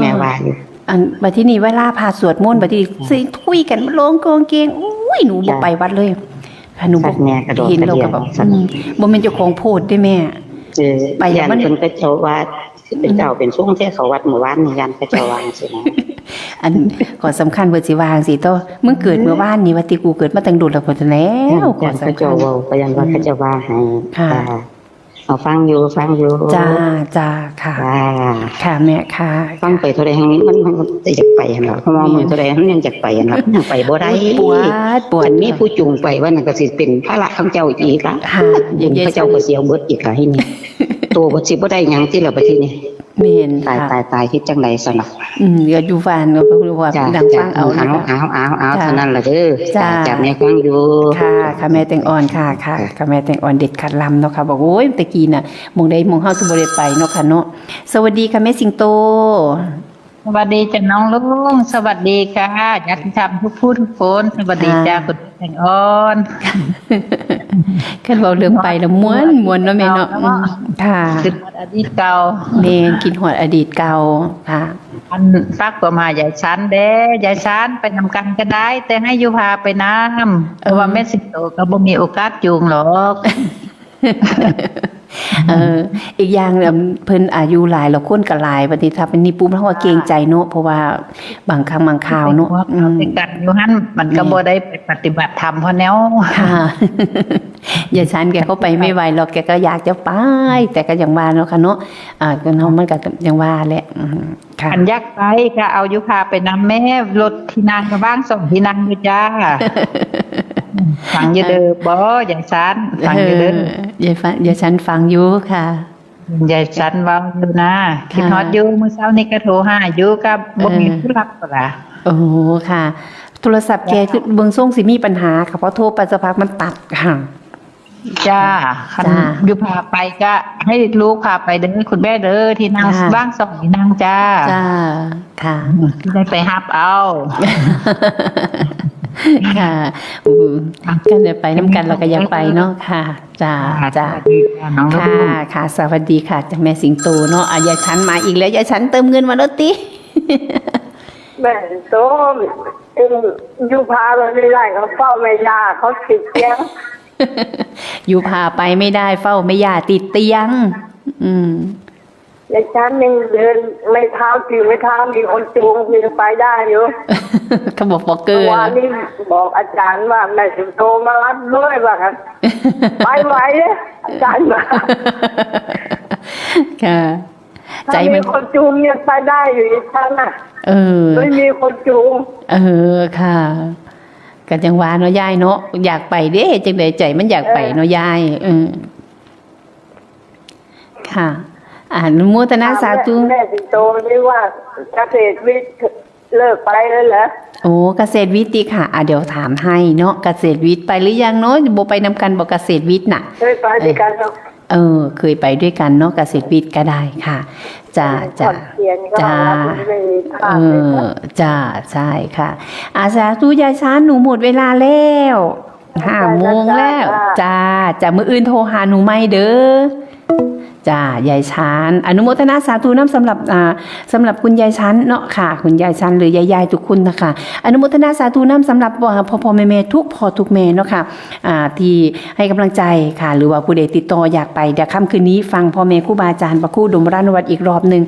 แม่ว่าอยู่ อันบัดที่นี่เวลาพาสวดมนต์บัดที่สิทุยกันมาลงกองเกงอุ้ยหนูบ่ไปวัดเลยค่ะหนูบ่ แม่กระโดด เห็นแล้วก็แบบ กระเดี่ยว บ่แม่นเจ้าของโพดเด้แม่ ไปแล้วมัน เพิ่นก็เจ้าว่าเป็นเจ้าเป็นช่วงที่เขาวัดเมื่อวานนี่ยันเขาเจ้าวางสินะ อันก่อนสำคัญเบิดสิวางสิโตมึงเกิดเมื่อวานนี่ว่าติกูเกิดมาตั้งโดดแล้วพุ่นแล้วก่อน เขา สำคั เจ้า ญ เว้าก็ยังว่าเขาเจ้าว่าให้ ค่ะ เอาฟังอยู่ จ้าค่ะ จ้า ค่ะแม่ค่ะ ฟังไปเท่าใดแห่งนี้มันจะอยากไปหั่นล่ะเพราะว่ามื้อเท่าใดมันยังอยากไปหั่นล่ะมันยังไปบ่ได้ ปวด อันนี้ผู้จูงไปว่านั่นก็สิเป็นภาระของเจ้าอีกละ ค่ะอย่าง พระเจ้าก็เสียเบิดอีกละให้นี่ตัวบ่สิบ่ได้หยังที่ละบัดทีนี้ แม่น ตาย ค่ะ ตายเฮ็ดจังได๋ซั่นน่ะ เดี๋ยวอยู่บ้านก็รู้ว่า จ้า ดังฟังเอานะคะ เอาเท่านั้นล่ะเด้อ จ้า จับแม่ฟังอยู่ ค่ะแม่แตงอ่อนค่ะแม่แตงอ่อนเด็ดขัดลำเนาะค่ะบอกโอ้ยตะกี้น่ะมองใดมองเฮาสิบ่ได้ไปเนาะค่ะเนาะสวัสดีค่ะแม่สิงโต สวัสดีจ้ะน้องลุงสวัสดีค่ะญาติธรรมทุกผู้ทุกคนสวัสดีจ้าคุณแตงอ่อน คันเว้าเรื่องไปแล้วม่วนเนาะแม่เนาะค่ะ คืออดีตเก่า แม่คิดฮอดอดีตเก่าค่ะ อันฟักประมาณยายชันเด้ยายชันไปนำกันก็ได้ แต่ให้อยู่พาไปน้ำเพราะว่าแม่สิงโตก็บ่มีโอกาสจูงหรอก อีกอย่างเนี่ยเพิ่นอายุหลายแล้วคนก็หลายบัดนี้ถ้าเป็นนี่ปุ๊บเราก็เกรงใจเนาะเพราะว่าบางครั้งบางคราวเนาะ ไปกันอยู่หั่นมันก็บ่ได้ไปปฏิบัติธรรมเพราะแนว ค่ะ อย่าฉันแกเข้าไปไม่ไหวหรอกแกก็อยากจะไปแต่ก็อย่างว่าเนาะค่ะเนาะก็เนาะมันก็อย่างว่าแหละค่ะ อันยักไปก็เอายุพาไปนำแม่รถที่นางก็บ้างส่งที่นางอยู่จ้า ฟังอยู่เด้อบ่ยายชันฟังอยู่เด้อ อย่าฉันฟังอยู่ค่ะ ยายชันเว้าอยู่นะคิดฮอดอยู่มื้อเช้านี้ก็โทรหาอยู่ก็บ่มีผู้รับก็ล่ะ โอ้ค่ะ โทรศัพท์แกคือเบิ่งส่งสิมีปัญหาค่ะเพราะโทรไปสักพักมันตัดค่ะ จ้าคัน จ้า ยุพาไปก็ให้ลูกพาไปเด้อคุณแม่เด้อที่นาง ค่ะ บ้างส่งที่นางจ้า จ้าค่ะ ที่ได้ไปฮับเอา ค่ะกันจะไปน้ำกันเราก็อยากไปเนาะค่ะจ้า สวัสดีจ้าน้องลู ค่ะ ก ค่ะสวัสดีค่ะจากแม่สิงโตเนาะยายฉันมาอีกแล้วยายฉันเติมเงินมาแล้วติ แม่โตอยู่พาเราไม่ได้เขาเฝ้าไม่ยาเขาติดเตียง อยู่พาไปไม่ได้เฝ้าไม่ย่าติดเตียง อืม ในชั้นยังเดินไม่เท้าถือไม่เท้ามีคนจูงมีไปได้อยู่ เขาบอกบอกเกอ เมื่ ร์ อวานนี้บอกอาจารย์ว่าแม่สิงโตมารับด้วยว่าครับ ไปไหวเลยอาจารย์มา ค่ะ ใจ ถ้า มั มี น คนจูงยังไปได้อยู่อีกชั้นน่ะ เออ ไม่มีคนจูง ค่ะกันจังหวาเนาะยายเนาะอยากไปเด้จังไดใจมันอยากไปเนาะยายค่ะอนุโมทนาสาธุ แม่สิงโตนี่ว่าเกษตรวิทย์เลิกไปแล้วเหรอ โอ้เกษตรวิทย์ดีค่ะเดี๋ยวถามให้เนาะเกษตรวิทย์ไปหรือยังเนาะบ่ไปนำกันบ่เกษตรวิทย์น่ะ เคยไปด้วยกันเนาะ เคยไปด้วยกันเนาะเกษตรวิทย์ก็ได้ค่ะจ้า ก่อนเขียนก็ จ้า รับไม่มีภาพเลย จ้าใช่ค่ะอาสาธุยายช้าหนูหมดเวลาแล้ว5 โมงแล้วจ้ามื้ออื่นโทรหาหนูใหม่เด้อ จ้ายายชันอนุโมทนาสาธุน้ำสำหรับคุณยายชันเนาะค่ะคุณยายชันหรือยายๆทุกคนนะคะอนุโมทนาสาธุน้ำสำหรับพ่อแม่ทุกพ่อทุกแม่เนาะค่ะที่ให้กำลังใจค่ะหรือว่าผู้ใดติดต่ออยากไปเดี๋ยวค่ำคืนนี้ฟังพ่อแม่ครูบาอาจารย์พระครูดมรานุวัตรอีกรอบนึง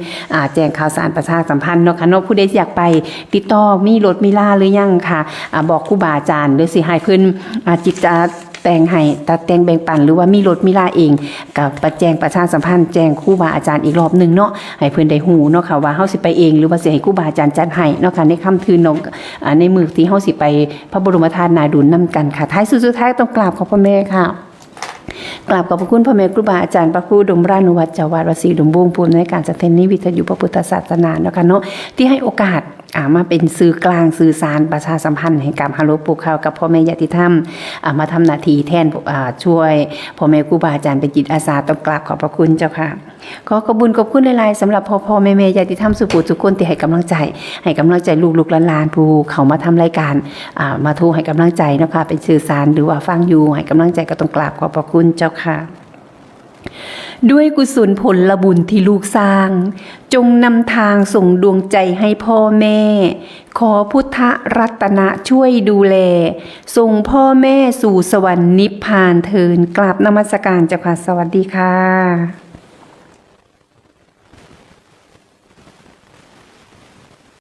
แจ้งข่าวสารประชาสัมพันธ์เนาะค่ะเนาะผู้ใดอยากไปติดต่อมีรถมีลาหรือยังค่ะบอกครูบาอาจารย์หรือสิให้เพิ่นจิตแต่งให้ตัดแต่งแบ่งปันหรือว่ามีรถมีลาเองกับประแจงประชาสัมพันธ์แจ้งครูบาอาจารย์อีกรอบนึงเนาะให้เพิ่นได้ฮู้เนาะค่ะว่าเฮาสิไปเองหรือว่าสิให้ครูบาอาจารย์จัดให้เนาะค่ะในค่ำคืนน้องในมื้อที่เฮาสิไปพระบรมธาตุนาดูลนํกันค่ะท้ายสุดท้ายต้องกราบขอบพระแม่ค่ะกราบขอบพระคุณพ่อแม่ครูบาอาจารย์พระครูดมรานุวัตรเจ้าวาดวัดศรีดมวงศ์ผู้อำนวยการสถานีวิทยุพระพุทธศาสนาเนาะค่ะเนาะที่ให้โอกาสมาเป็นสื่อกลางสื่อสารประชาสัมพันธ์ให้กับฮัลโหลปลูกข้าวกับพ่อแม่ญาติธรรมมาทำหน้าที่แทนช่วยพ่อแม่ครูบาอาจารย์เป็นจิตอาสาต้องกราบขอบพระคุณเจ้าค่ะขอขอบคุณหลายๆสำหรับพ่อแม่ญาติธรรมสุขุทุกคนที่ให้กำลังใจลูกๆหลานๆผู้เขามาทำรายการมาโทรให้กำลังใจนะคะเป็นสื่อสารหรือว่าฟังอยู่ให้กำลังใจก็ต้องกราบขอบพระคุณเจ้าค่ะด้วยกุศลผลบุญที่ลูกสร้างจงนำทางส่งดวงใจให้พ่อแม่ขอพุทธรัตนะช่วยดูแลส่งพ่อแม่สู่สวรรค์นิพพานเทินกราบนมัสการเจ้าค่ะสวัสดีค่ะ